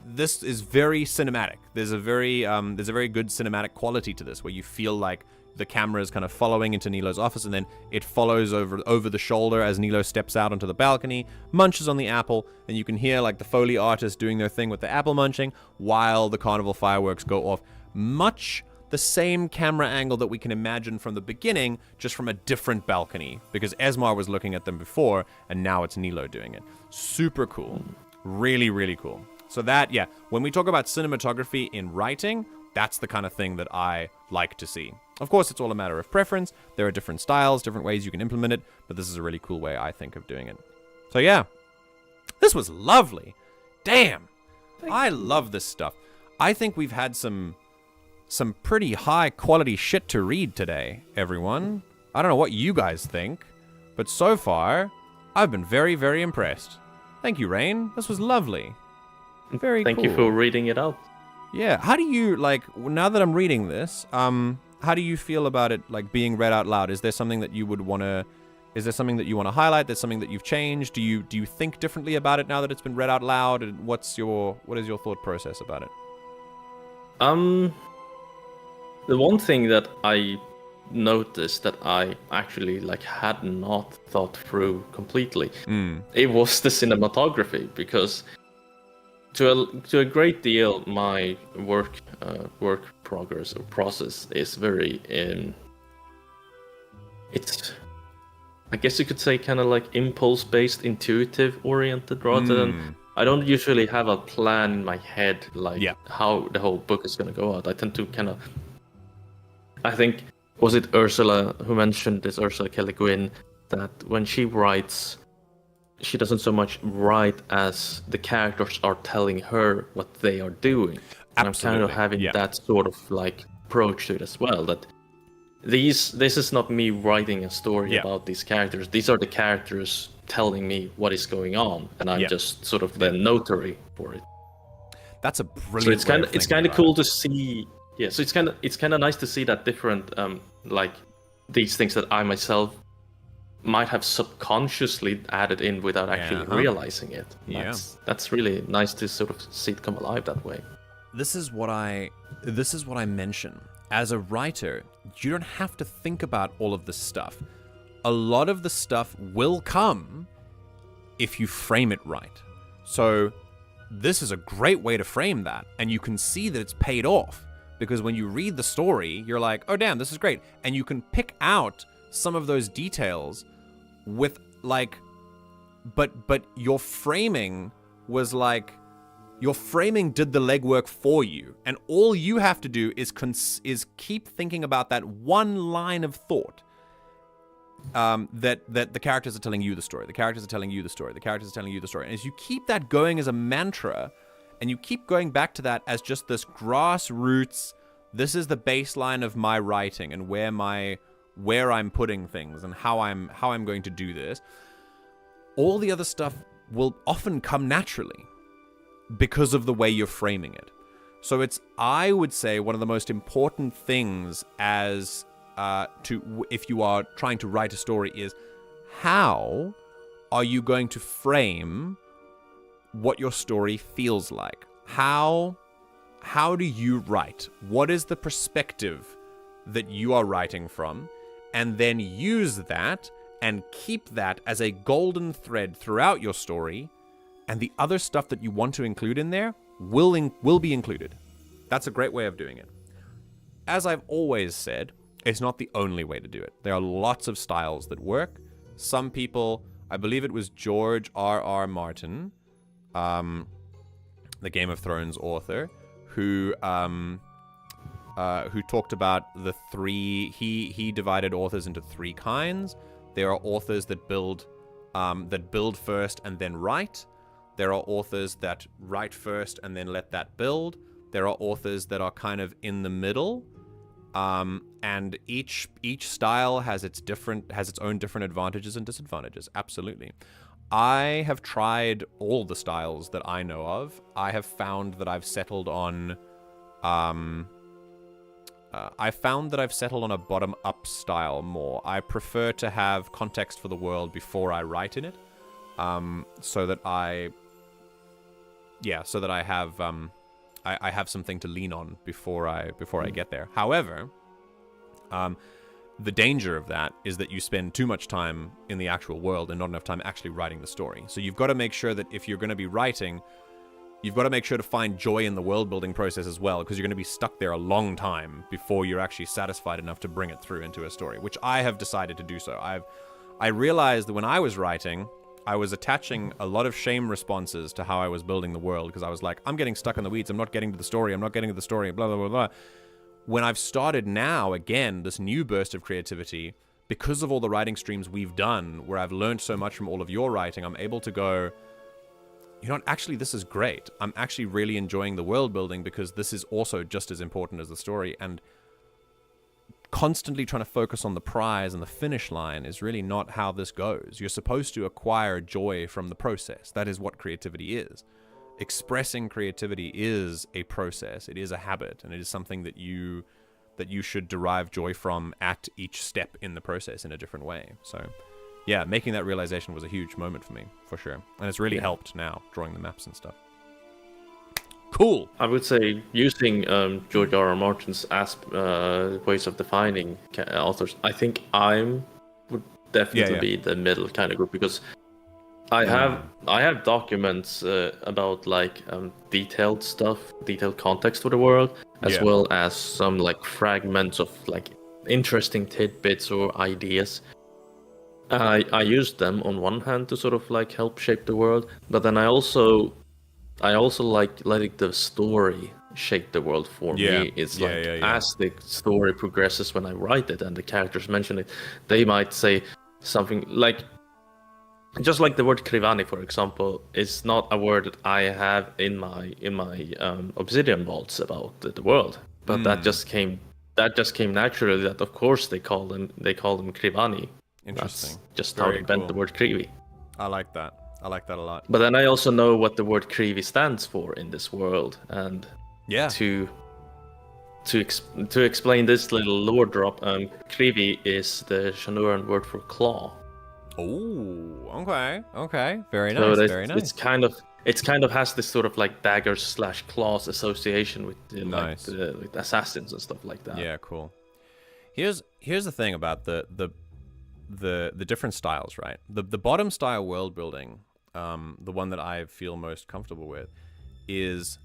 this is very cinematic. There's a very good cinematic quality to this, where you feel like the camera is kind of following into Nilo's office, and then it follows over the shoulder as Nilo steps out onto the balcony, munches on the apple, and you can hear the Foley artists doing their thing with the apple munching while the carnival fireworks go off. Much the same camera angle that we can imagine from the beginning, just from a different balcony, because Esmar was looking at them before, and now it's Nilo doing it. Super cool. Really, really cool. So that, yeah, when we talk about cinematography in writing, that's the kind of thing that I like to see. Of course, it's all a matter of preference. There are different styles, different ways you can implement it, but this is a really cool way, I think, of doing it. So yeah, this was lovely. Damn. I love this stuff. I think we've had some pretty high quality shit to read today, everyone. I don't know what you guys think, but so far, I've been very, very impressed. Thank you, Raine. This was lovely. Very cool. Thank you for reading it out. Yeah. How do you, like, now that I'm reading this, how do you feel about it, like, being read out loud? Is there something that you would want to... Is there something that you want to highlight? There's something that you've changed? Do you think differently about it now that it's been read out loud? And what is your thought process about it? The one thing that I noticed that I actually had not thought through completely, it was the cinematography, because to a great deal my work progress or process is very it's, I guess you could say, kind of like impulse-based, intuitive-oriented, rather than... I don't usually have a plan in my head, how the whole book is going to go out. I tend to kind of... I think, was it Ursula who mentioned this, Ursula Kelly Guinn, that when she writes, she doesn't so much write as the characters are telling her what they are doing. And I'm kind of having that sort of approach to it as well, that this is not me writing a story about these characters. These are the characters telling me what is going on, and I'm just sort of the notary for it. That's a brilliant. So it's kind of cool to see. Yeah, so it's kind of nice to see that different these things that I myself might have subconsciously added in without actually realizing it. That's really nice to sort of see it come alive that way. This is what I mention. As a writer, you don't have to think about all of this stuff. A lot of the stuff will come if you frame it right. So this is a great way to frame that, and you can see that it's paid off, because when you read the story, you're like, oh damn, this is great. And you can pick out some of those details with but your framing was your framing did the legwork for you, and all you have to do is keep thinking about that one line of thought, that the characters are telling you the story, the characters are telling you the story, the characters are telling you the story. And as you keep that going as a mantra, and you keep going back to that as just this grassroots, this is the baseline of my writing and where I'm putting things and how I'm going to do this, all the other stuff will often come naturally, because of the way you're framing it. So it's, I would say, one of the most important things if you are trying to write a story is, how are you going to frame what your story feels like? How do you write? What is the perspective that you are writing from? And then use that and keep that as a golden thread throughout your story. And the other stuff that you want to include in there will be included. That's a great way of doing it. As I've always said, it's not the only way to do it. There are lots of styles that work. Some people, I believe it was George R.R. Martin, the Game of Thrones author, who talked about the three. He divided authors into three kinds. There are authors that build first and then write. There are authors that write first and then let that build. There are authors that are kind of in the middle, and each style has its own different advantages and disadvantages. Absolutely, I have tried all the styles that I know of. I have found that I've settled on, a bottom-up style more. I prefer to have context for the world before I write in it, so that I have something to lean on before I get there. However, the danger of that is that you spend too much time in the actual world and not enough time actually writing the story. So you've got to make sure that if you're going to be writing, you've got to make sure to find joy in the world building process as well, because you're going to be stuck there a long time before you're actually satisfied enough to bring it through into a story, which I have decided to do so. I realized that when I was writing, I was attaching a lot of shame responses to how I was building the world, because I was like, I'm getting stuck in the weeds, I'm not getting to the story, blah, blah, blah, blah. When I've started now, again, this new burst of creativity, because of all the writing streams we've done, where I've learned so much from all of your writing, I'm able to go, you know what, actually, this is great. I'm actually really enjoying the world building, because this is also just as important as the story. And constantly trying to focus on the prize and the finish line is really not how this goes. You're supposed to acquire joy from the process. That is what creativity is. Expressing creativity is a process. It is a habit, and it is something that you should derive joy from at each step in the process in a different way. So yeah, making that realization was a huge moment for me, for sure. And it's really helped now, drawing the maps and stuff. Cool. I would say using George R. R. Martin's ways of defining authors, I think would definitely be the middle kind of group, because I have documents about like detailed stuff, detailed context for the world, as well as some like fragments of like interesting tidbits or ideas. I use them on one hand to sort of like help shape the world, but then I also like letting the story shape the world for me. It's as the story progresses, when I write it and the characters mention it, they might say something like, just like the word Krivani, for example, is not a word that I have in my Obsidian vaults about the world, but that just came naturally. That of course they call them Krivani. Interesting. That's just how they bent the word Krivi. I like that a lot. But then I also know what the word Krivi stands for in this world, and to explain this little lore drop, Krivi is the Shanuran word for claw. Oh, okay, very nice, so very nice. It's kind of has this sort of like daggers/claws association with like with assassins and stuff like that. Yeah, cool. Here's the thing about the different styles, right? The bottom style world building, the one that I feel most comfortable with, is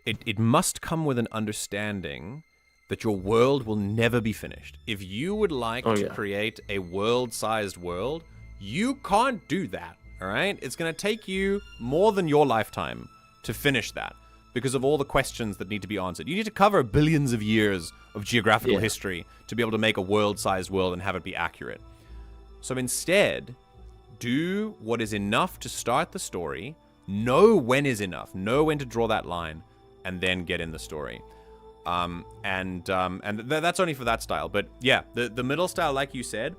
it must come with an understanding that your world will never be finished. If you would like to create a world-sized world, you can't do that, all right? It's going to take you more than your lifetime to finish that, because of all the questions that need to be answered. You need to cover billions of years of geographical history to be able to make a world-sized world and have it be accurate. So instead, do what is enough to start the story, know when is enough, know when to draw that line, and then get in the story. That's only for that style. But yeah, the middle style, like you said,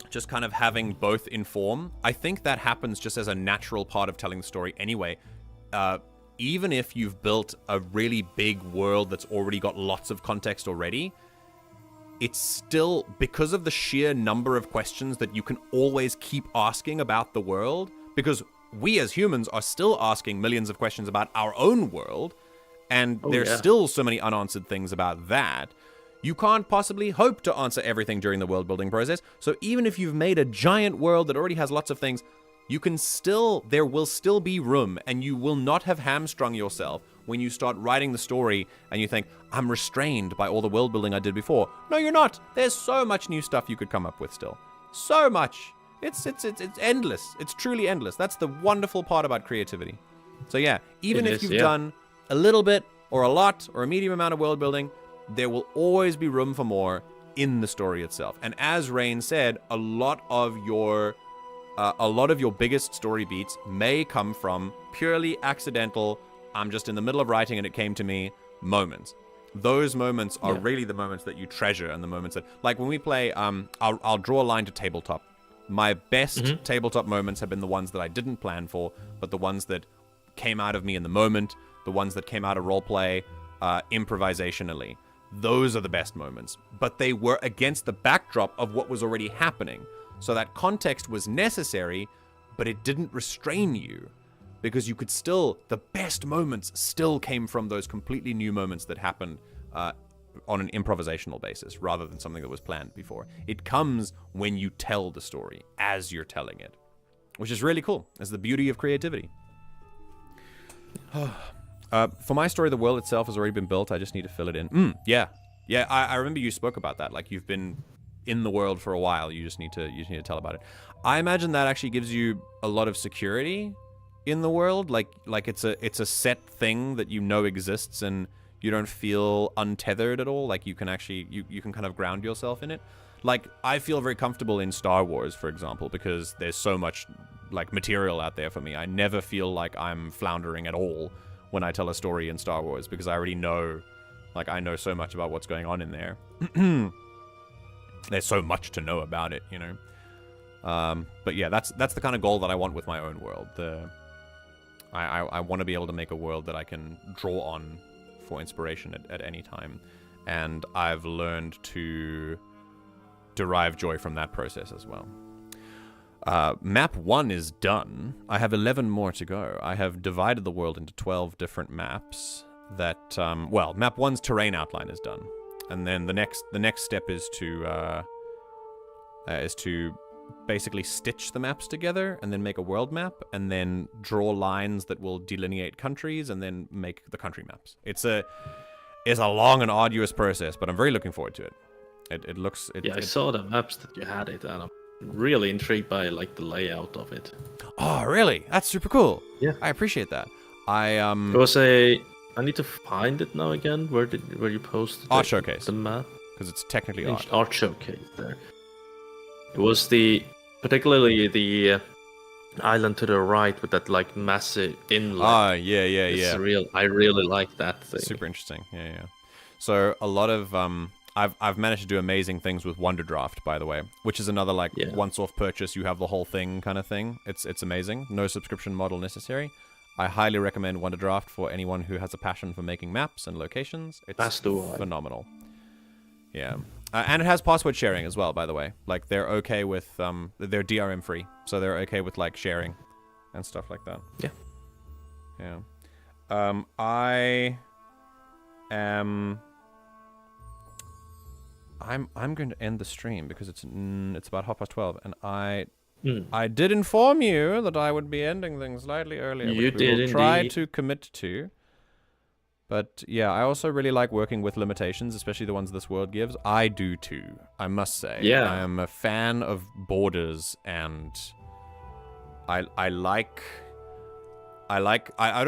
just kind of having both inform, I think that happens just as a natural part of telling the story anyway. Even if you've built a really big world that's already got lots of context already, it's still, because of the sheer number of questions that you can always keep asking about the world, because we as humans are still asking millions of questions about our own world, and there's still so many unanswered things about that. You can't possibly hope to answer everything during the world building process. So even if you've made a giant world that already has lots of things, there will still be room, and you will not have hamstrung yourself when you start writing the story and you think, I'm restrained by all the world building I did before. No, you're not. There's so much new stuff you could come up with still. So much. It's endless. It's truly endless. That's the wonderful part about creativity. So yeah, even if you've done a little bit or a lot or a medium amount of world building, there will always be room for more in the story itself. And as Raine said, a lot of your biggest story beats may come from purely accidental, I'm just in the middle of writing and it came to me, moments. Those moments are really the moments that you treasure, and the moments that, like when we play, I'll draw a line to tabletop. My best tabletop moments have been the ones that I didn't plan for, but the ones that came out of me in the moment, the ones that came out of roleplay, improvisationally. Those are the best moments. But they were against the backdrop of what was already happening. So that context was necessary, but it didn't restrain you. Because you could still, the best moments still came from those completely new moments that happened on an improvisational basis, rather than something that was planned before. It comes when you tell the story, as you're telling it. which is really cool. It's the beauty of creativity. For my story, the world itself has already been built. I just need to fill it in. Yeah. I remember you spoke about that. Like, you've been in the world for a while. You just need to tell about it. I imagine that actually gives you a lot of security in the world. Like it's a set thing that you know exists, and you don't feel untethered at all. Like, you can actually you can kind of ground yourself in it. Like, I feel very comfortable in Star Wars, for example, because there's so much like material out there for me. I never feel like I'm floundering at all when I tell a story in Star Wars, because I already know, like, I know so much about what's going on in there. There's so much to know about it, you know. But yeah, that's the kind of goal that I want with my own world. I want to be able to make a world that I can draw on for inspiration at any time, and I've learned to derive joy from that process as well. Map 1 is done. I have 11 more to go. I have divided the world into 12 different maps that, well, map 1's terrain outline is done. And then the next step is to basically stitch the maps together and then make a world map and then draw lines that will delineate countries and then make the country maps. It's a long and arduous process, but I'm very looking forward to it. I saw the maps that you had it, and I'm really intrigued by like the layout of it. Oh, really? That's super cool. Yeah, I appreciate that. I need to find it now again. Where you posted Art Showcase, the map? Because it's technically art. Art Showcase there. It was particularly the island to the right with that like massive inlet. Ah, yeah. It's real. I really like that thing. Super interesting. Yeah. So a lot of I've managed to do amazing things with Wonderdraft, by the way, which is another once-off purchase. You have the whole thing kind of thing. It's amazing. No subscription model necessary. I highly recommend Wonderdraft for anyone who has a passion for making maps and locations. It's phenomenal. Yeah. And it has password sharing as well, by the way. Like, they're okay with they're DRM free, so they're okay with like sharing and stuff like that. Yeah. I'm going to end the stream because it's about 12:30, and I did inform you that I would be ending things slightly earlier, which we will try to commit to. But yeah, I also really like working with limitations, especially the ones this world gives. I do too, I must say. Yeah. I am a fan of borders, and I don't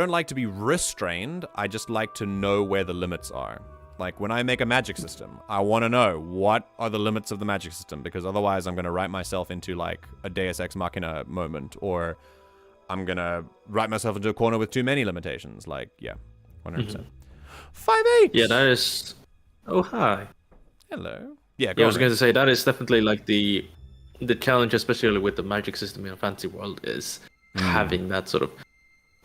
like to be restrained. I just like to know where the limits are. Like, when I make a magic system, I want to know what are the limits of the magic system, because otherwise I'm going to write myself into like a Deus Ex Machina moment, or I'm going to write myself into a corner with too many limitations. Like, yeah, 100%. 5-8! Yeah, that is... Oh, hi. Hello. Yeah, I was going to say, that is definitely like the challenge, especially with the magic system in a fantasy world, is having that sort of...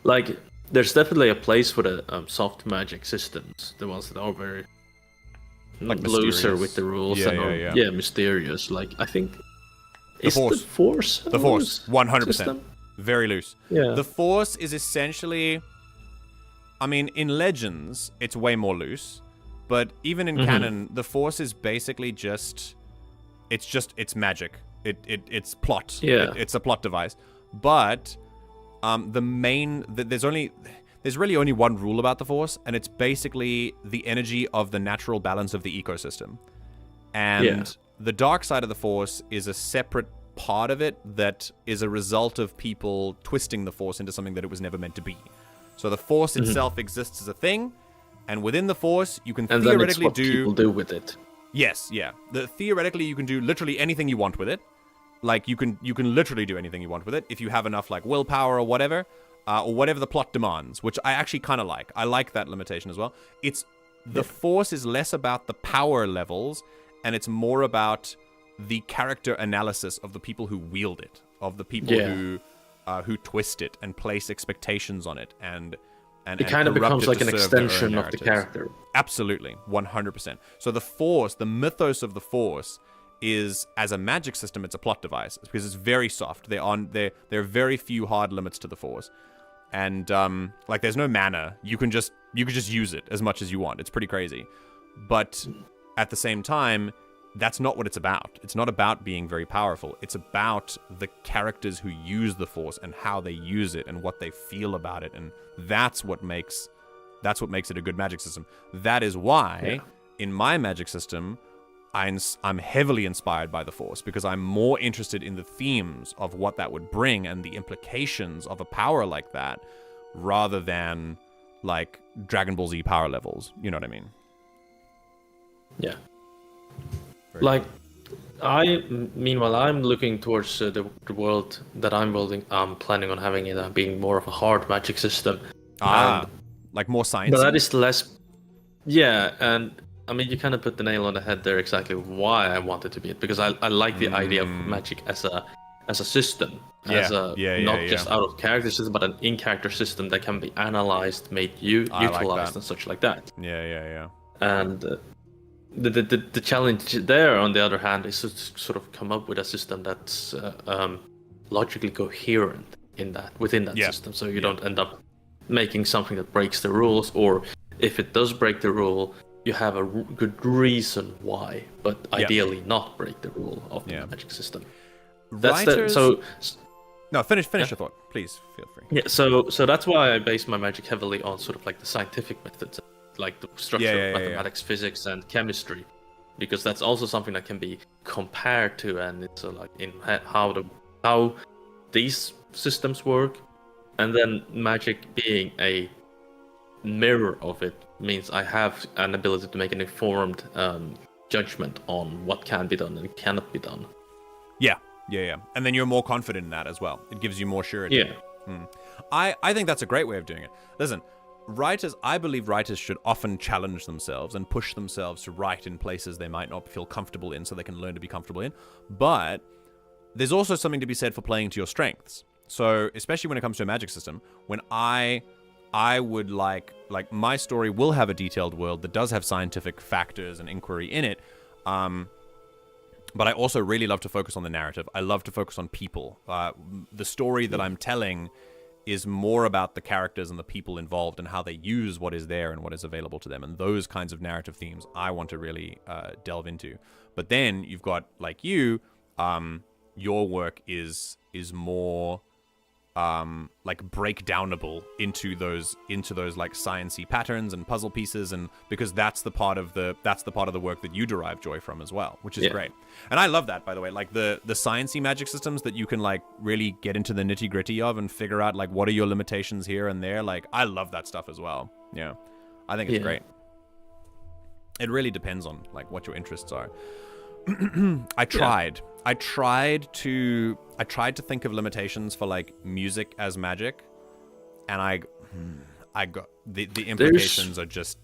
Like, there's definitely a place for the soft magic systems, the ones that are very like looser with the rules and mysterious. Like, I think the Force, 100%, system? Very loose. Yeah, the Force is essentially, I mean, in Legends it's way more loose, but even in canon, the Force is basically it's magic. It's plot. Yeah, it's a plot device, but. There's really only one rule about the Force, and it's basically the energy of the natural balance of the ecosystem. And the dark side of the Force is a separate part of it that is a result of people twisting the Force into something that it was never meant to be. So the Force itself exists as a thing, and within the Force, you can theoretically people do with it. Yes, yeah. Theoretically, you can do literally anything you want with it. Like, you can literally do anything you want with it if you have enough, like, willpower or whatever the plot demands, which I actually kind of like. I like that limitation as well. The Force is less about the power levels, and it's more about the character analysis of the people who wield it, of the people who twist it and place expectations on it, and it kind of becomes like an extension of the character. Absolutely, 100%. So the Force, the mythos of the Force, is, as a magic system, it's a plot device because it's very soft. There are very few hard limits to the Force, and like, there's no mana. You can just use it as much as you want. It's pretty crazy, but at the same time, that's not what it's about. It's not about being very powerful. It's about the characters who use the Force and how they use it and what they feel about it, and that's what makes it a good magic system. That is why in my magic system, I'm heavily inspired by the Force, because I'm more interested in the themes of what that would bring and the implications of a power like that, rather than like Dragon Ball Z power levels. You know what I mean? Yeah. Very like, meanwhile, I'm looking towards the world that I'm building. I'm planning on having it being more of a hard magic system. Like more science. But that is less. Yeah, and I mean, you kind of put the nail on the head there. Exactly why I want it to be it, because I like the idea of magic as a system, not just out of character system, but an in-character system that can be analyzed, made utilized, and such like that. Yeah. And the challenge there, on the other hand, is to sort of come up with a system that's logically coherent within that system, so you don't end up making something that breaks the rules, or if it does break the rule, you have a good reason why, but ideally not break the rule of the magic system. Finish your thought, please. Feel free. Yeah, so that's why I base my magic heavily on sort of like the scientific methods, like the structure of mathematics, physics, and chemistry, because that's also something that can be compared to, and it's like in how these systems work, and then magic being a mirror of it means I have an ability to make an informed judgment on what can be done and cannot be done. Yeah. And then you're more confident in that as well. It gives you more surety. Yeah. I think that's a great way of doing it. Listen, I believe writers should often challenge themselves and push themselves to write in places they might not feel comfortable in, so they can learn to be comfortable in. But there's also something to be said for playing to your strengths. So, especially when it comes to a magic system, when I would like my story will have a detailed world that does have scientific factors and inquiry in it, but I also really love to focus on the narrative. I love to focus on people. The story that I'm telling is more about the characters and the people involved and how they use what is there and what is available to them, and those kinds of narrative themes I want to really delve into. But then you've got, like your work is more like breakdownable into those like sciencey patterns and puzzle pieces, and because that's the part of the work that you derive joy from as well, which is great. And I love that, by the way, like the sciencey magic systems that you can like really get into the nitty gritty of and figure out like what are your limitations here and there. Like I love that stuff as well. Yeah, I think it's great. It really depends on like what your interests are. I tried to think of limitations for like music as magic, and I got the implications are just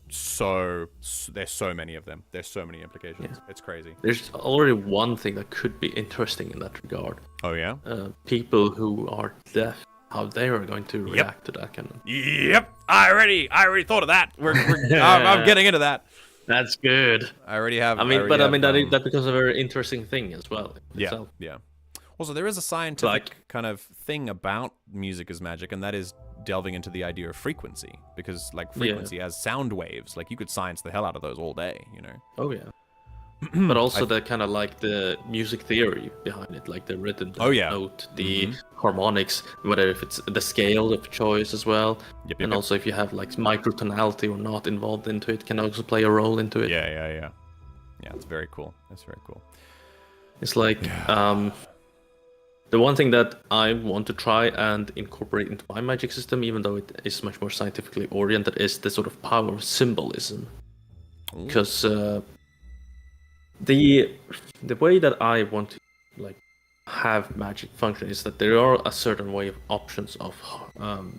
so there's so many of them. There's so many implications. It's crazy. There's already one thing that could be interesting in that regard. Oh yeah? People who are deaf, how they are going to react to that kind of. Yep. I already thought of that. I'm getting into that. That's good. I already have. That becomes a very interesting thing as well. Yeah. Also, there is a scientific kind of thing about music as magic, and that is delving into the idea of frequency, because like frequency as sound waves, like you could science the hell out of those all day, you know. Oh yeah. But also the kind of like the music theory behind it, like the rhythm, the note, the harmonics, whether if it's the scale of choice as well, and also if you have like microtonality or not involved into it, can also play a role into it. Yeah, it's very cool. It's like the one thing that I want to try and incorporate into my magic system, even though it is much more scientifically oriented, is the sort of power of symbolism, because the way that I want to like have magic function is that there are a certain way of options of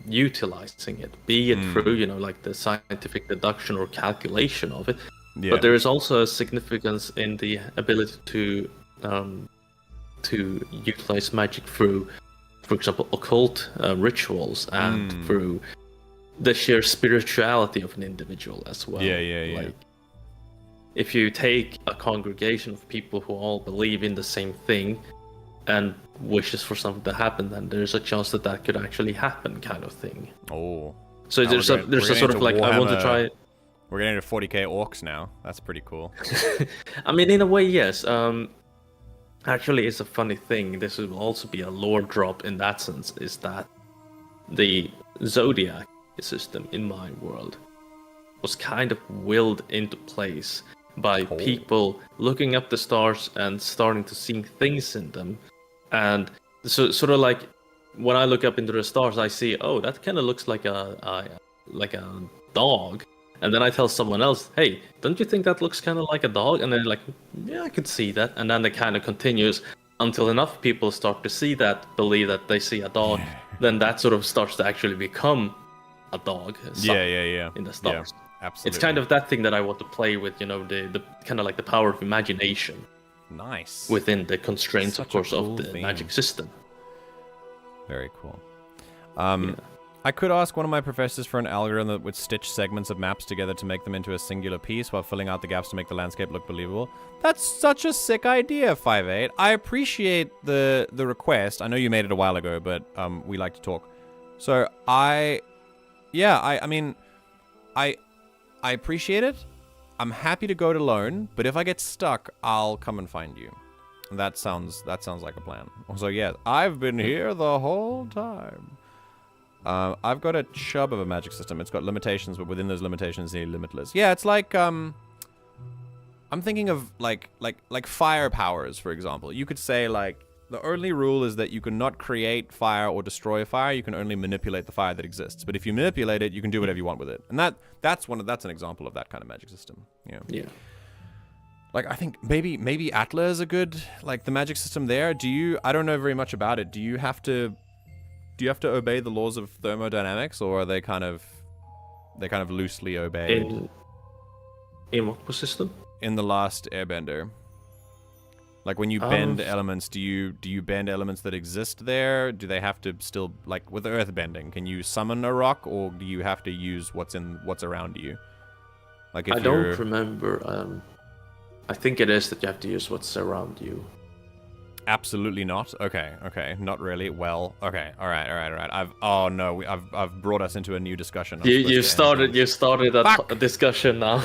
utilizing it, be it through like the scientific deduction or calculation of it, but there is also a significance in the ability to utilize magic through, for example, occult rituals and through the sheer spirituality of an individual as well. Like, if you take a congregation of people who all believe in the same thing and wishes for something to happen, then there's a chance that that could actually happen, kind of thing. Oh. So there's a sort of like, I want to try. We're getting to 40k orcs now. That's pretty cool. I mean, in a way, yes. Actually, it's a funny thing. This will also be a lore drop in that sense, is that the Zodiac system in my world was kind of willed into place by people looking up the stars and starting to see things in them. And so, sort of like, when I look up into the stars, I see, oh, that kind of looks like a dog. And then I tell someone else, hey, don't you think that looks kind of like a dog? And they're like, yeah, I could see that. And then it kind of continues until enough people start to see that, believe that they see a dog. Then that sort of starts to actually become a dog. In the stars. Yeah, absolutely. It's kind of that thing that I want to play with, you know, the kind of like the power of imagination. Nice. Within the constraints, of course, cool of the theme. magic system. Very cool. I could ask one of my professors for an algorithm that would stitch segments of maps together to make them into a singular piece while filling out the gaps to make the landscape look believable. That's such a sick idea, 5-8. I appreciate the request. I know you made it a while ago, but we like to talk. So I mean, I appreciate it. I'm happy to go it alone, but if I get stuck, I'll come and find you. That sounds like a plan. So yeah, I've been here the whole time. I've got a chub of a magic system. It's got limitations, but within those limitations, they're limitless. Yeah, it's like I'm thinking of like fire powers, for example. You could say like the only rule is that you cannot create fire or destroy fire. You can only manipulate the fire that exists. But if you manipulate it, you can do whatever you want with it. And that's an example of that kind of magic system. Yeah. Like, I think maybe Atla is a good, like, the magic system there. I don't know very much about it. Do you have to obey the laws of thermodynamics, or are they kind of loosely obeyed? In what system? In the last Airbender. Like, when you bend elements, do you bend elements that exist there? Do they have to still, like, with earth bending, can you summon a rock, or do you have to use what's around you? Like, if I don't remember, I think it is that you have to use what's around you. Absolutely not. Okay. Not really. Well. Okay. All right. I've brought us into a new discussion. You started a discussion now.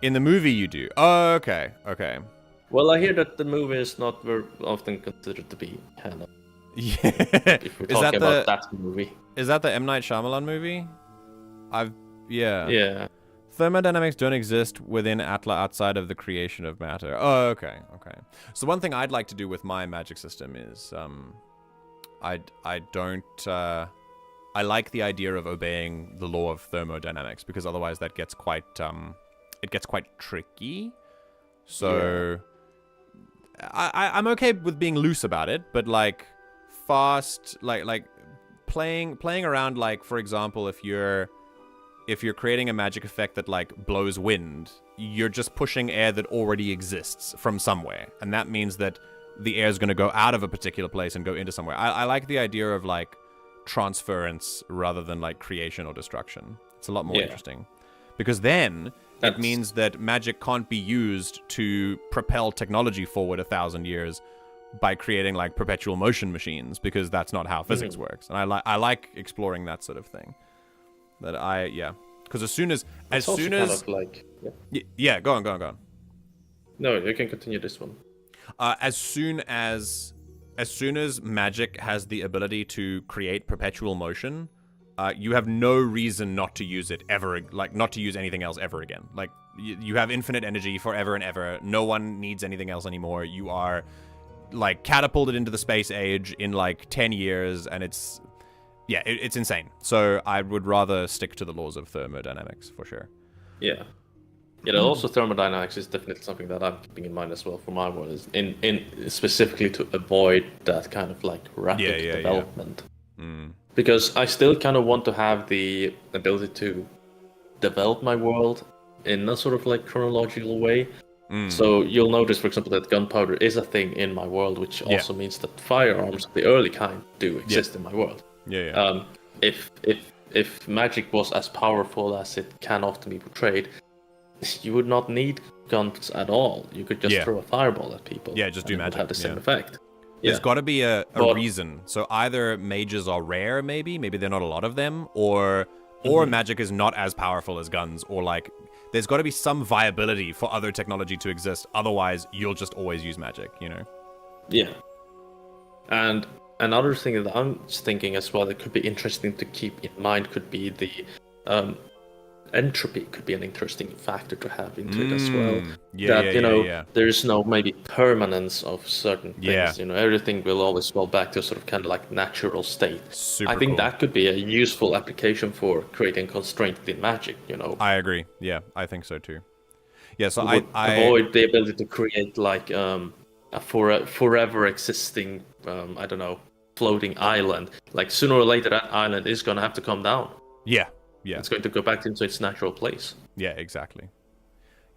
In the movie, you do. Oh, okay. Well, I hear that the movie is not very often considered to be canon. Yeah. If we're talking about that movie. Is that the M. Night Shyamalan movie? Yeah. Yeah. Thermodynamics don't exist within Atla outside of the creation of matter. Oh, okay. So one thing I'd like to do with my magic system is, I like the idea of obeying the law of thermodynamics, because otherwise that gets quite tricky. So I'm okay with being loose about it, but like fast, like playing around, like, for example, if you're creating a magic effect that, like, blows wind, you're just pushing air that already exists from somewhere. And that means that the air is going to go out of a particular place and go into somewhere. I like the idea of, like, transference rather than, like, creation or destruction. It's a lot more interesting. Because then it means that magic can't be used to propel technology forward 1,000 years by creating, like, perpetual motion machines, because that's not how physics works. And I like exploring that sort of thing. Because as soon as go on. No, you can continue this one. As soon as magic has the ability to create perpetual motion, you have no reason not to use it ever, like, not to use anything else ever again. Like, you have infinite energy forever and ever. No one needs anything else anymore. You are, like, catapulted into the space age in, like, 10 years, and it's insane. So I would rather stick to the laws of thermodynamics, for sure. Yeah, also thermodynamics is definitely something that I'm keeping in mind as well for my world, is in specifically to avoid that kind of, like, rapid development. Because I still kind of want to have the ability to develop my world in a sort of, like, chronological way. So you'll notice, for example, that gunpowder is a thing in my world, which also means that firearms of the early kind do exist in my world. If magic was as powerful as it can often be portrayed, you would not need guns at all. You could just throw a fireball at people. Yeah, just do magic. It would have the same effect. There's got to be a reason. So either mages are rare, maybe they're not a lot of them, or or magic is not as powerful as guns, or like there's got to be some viability for other technology to exist. Otherwise, you'll just always use magic, you know? Yeah. And another thing that I'm thinking as well that could be interesting to keep in mind could be the entropy could be an interesting factor to have into it as well. There's no maybe permanence of certain things. You know, everything will always fall back to sort of kind of like natural state. I think that could be a useful application for creating constraint in magic. You know, I agree. Yeah, I think so too. Yeah, so I avoid the ability to create like a forever existing I don't know, floating island. Like sooner or later that island is gonna have to come down. Yeah. It's going to go back into its natural place. Yeah, exactly.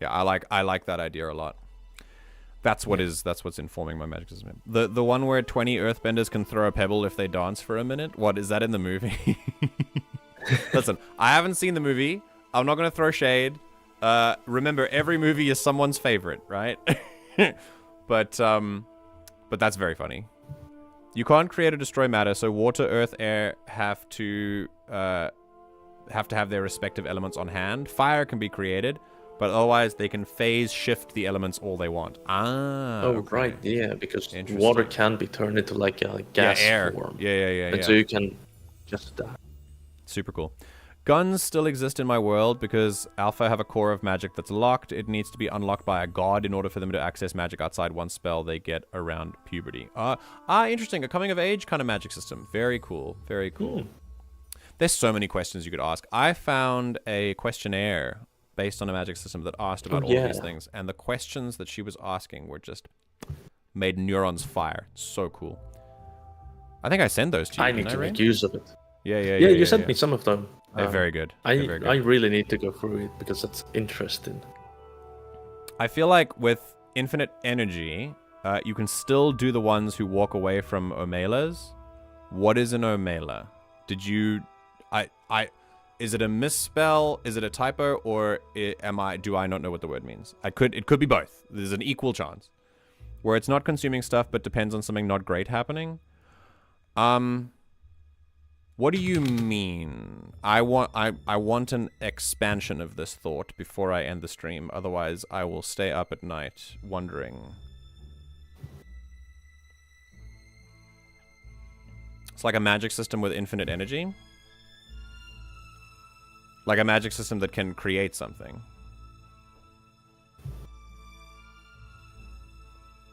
Yeah, I like that idea a lot. That's what's informing my magic system. The one where 20 earthbenders can throw a pebble if they dance for a minute. What is that in the movie? Listen, I haven't seen the movie. I'm not going to throw shade. Remember, every movie is someone's favorite, right? But that's very funny. You can't create or destroy matter, so water, earth, air have to have their respective elements on hand. Fire can be created, but otherwise they can phase shift the elements all they want. Right, yeah, because water can be turned into like a gas form. Yeah. So you can just super cool. Guns still exist in my world because Alpha have a core of magic that's locked. It needs to be unlocked by a god in order for them to access magic outside one spell they get around puberty. Interesting. A coming of age kind of magic system. Very cool. Very cool. There's so many questions you could ask. I found a questionnaire based on a magic system that asked about all of these things, and the questions that she was asking were just made neurons fire. So cool. I think I sent those to you. I need to make use of it. Yeah. You sent me some of them. They're very good. I really need to go through it because it's interesting. I feel like with infinite energy, you can still do the ones who walk away from Omelas. What is an Omela? Did you... is it a misspell? Is it a typo? Or do I not know what the word means? It could be both. There's an equal chance. Where it's not consuming stuff, but depends on something not great happening. What do you mean? I want an expansion of this thought before I end the stream. Otherwise, I will stay up at night wondering. It's like a magic system with infinite energy. Like a magic system that can create something.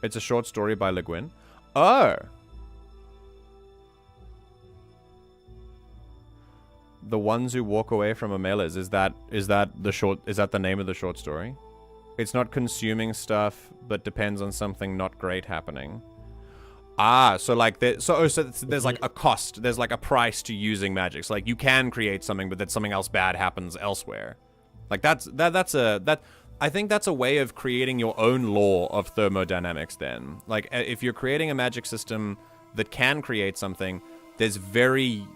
It's a short story by Le Guin. Oh! The ones who walk away from Omelas, is that the name of the short story? It's not consuming stuff, but depends on something not great happening. So like there's like a cost, there's like a price to using magic. So like you can create something, but then something else bad happens elsewhere. Like I think that's a way of creating your own law of thermodynamics then. Like if you're creating a magic system that can create something, there's very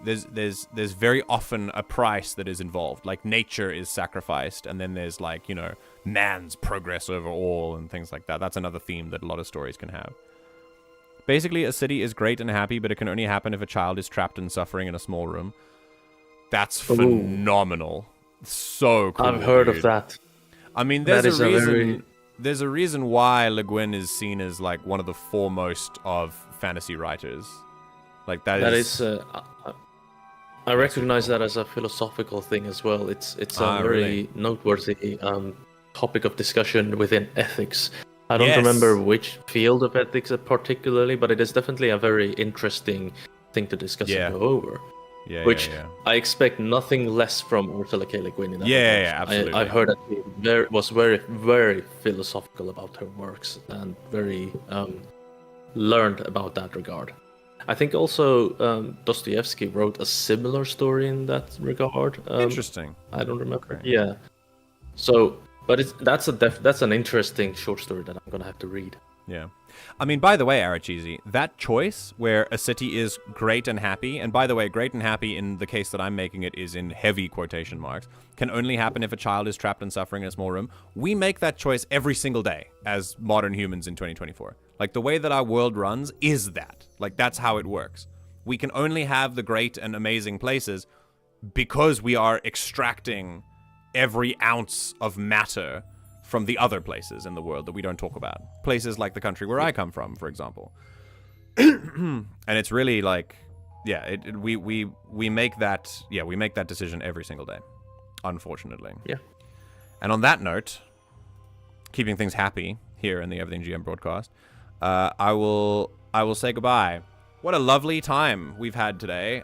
often a price that is involved. Like nature is sacrificed, and then there's like, you know, man's progress over all and things like that. That's another theme that a lot of stories can have. Basically, a city is great and happy, but it can only happen if a child is trapped and suffering in a small room. That's phenomenal. So cool. I've heard of that. I mean, there's a reason why Le Guin is seen as like one of the foremost of fantasy writers. Like that is I recognize that as a philosophical thing as well. It's a very noteworthy topic of discussion within ethics. I don't remember which field of ethics particularly, but it is definitely a very interesting thing to discuss and go over. Which I expect nothing less from Ursula K. Le Guin in that regard. Absolutely. I've heard that she was very, very philosophical about her works and very learned about that regard. I think also Dostoevsky wrote a similar story in that regard. Interesting. I don't remember. Okay. Yeah. So, but that's an interesting short story that I'm gonna have to read. Yeah. I mean, by the way, Arachizi, that choice where a city is great and happy, and by the way, great and happy in the case that I'm making it is in heavy quotation marks, can only happen if a child is trapped and suffering in a small room. We make that choice every single day as modern humans in 2024. Like, the way that our world runs is that. Like, that's how it works. We can only have the great and amazing places because we are extracting every ounce of matter from the other places in the world that we don't talk about. Places like the country where I come from, for example. And it's really like, yeah, we make that decision every single day, unfortunately. Yeah. And on that note, keeping things happy here in the Everything GM broadcast, I will say goodbye. What a lovely time we've had today.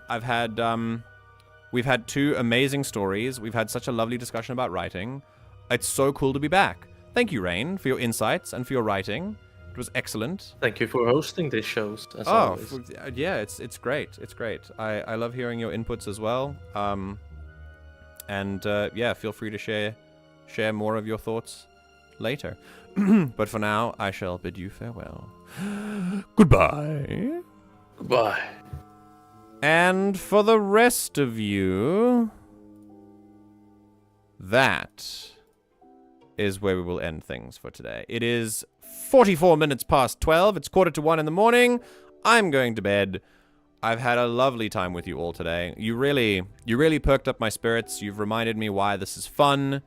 We've had 2 amazing stories. We've had such a lovely discussion about writing. It's so cool to be back. Thank you, Raine, for your insights and for your writing. It was excellent. Thank you for hosting these shows, as always. Yeah, it's great. It's great. I love hearing your inputs as well. Yeah, feel free to share more of your thoughts later. But for now, I shall bid you farewell. Goodbye. Goodbye. And for the rest of you, that is where we will end things for today. It is 44 minutes past 12. It's 1:45 in the morning. I'm going to bed. I've had a lovely time with you all today. You really perked up my spirits. You've reminded me why this is fun.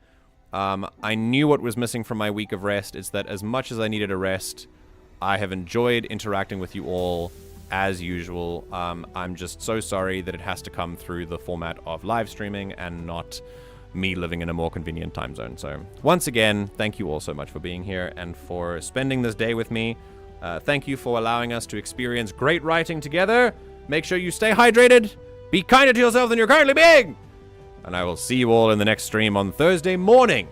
I knew what was missing from my week of rest is that as much as I needed a rest, I have enjoyed interacting with you all as usual. I'm just so sorry that it has to come through the format of live streaming and not me living in a more convenient time zone. So once again, thank you all so much for being here and for spending this day with me. Thank you for allowing us to experience great writing together. Make sure you stay hydrated. Be kinder to yourself than you're currently being. And I will see you all in the next stream on Thursday morning,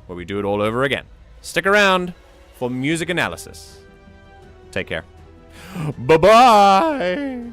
where we do it all over again. Stick around for music analysis. Take care. Bye-bye.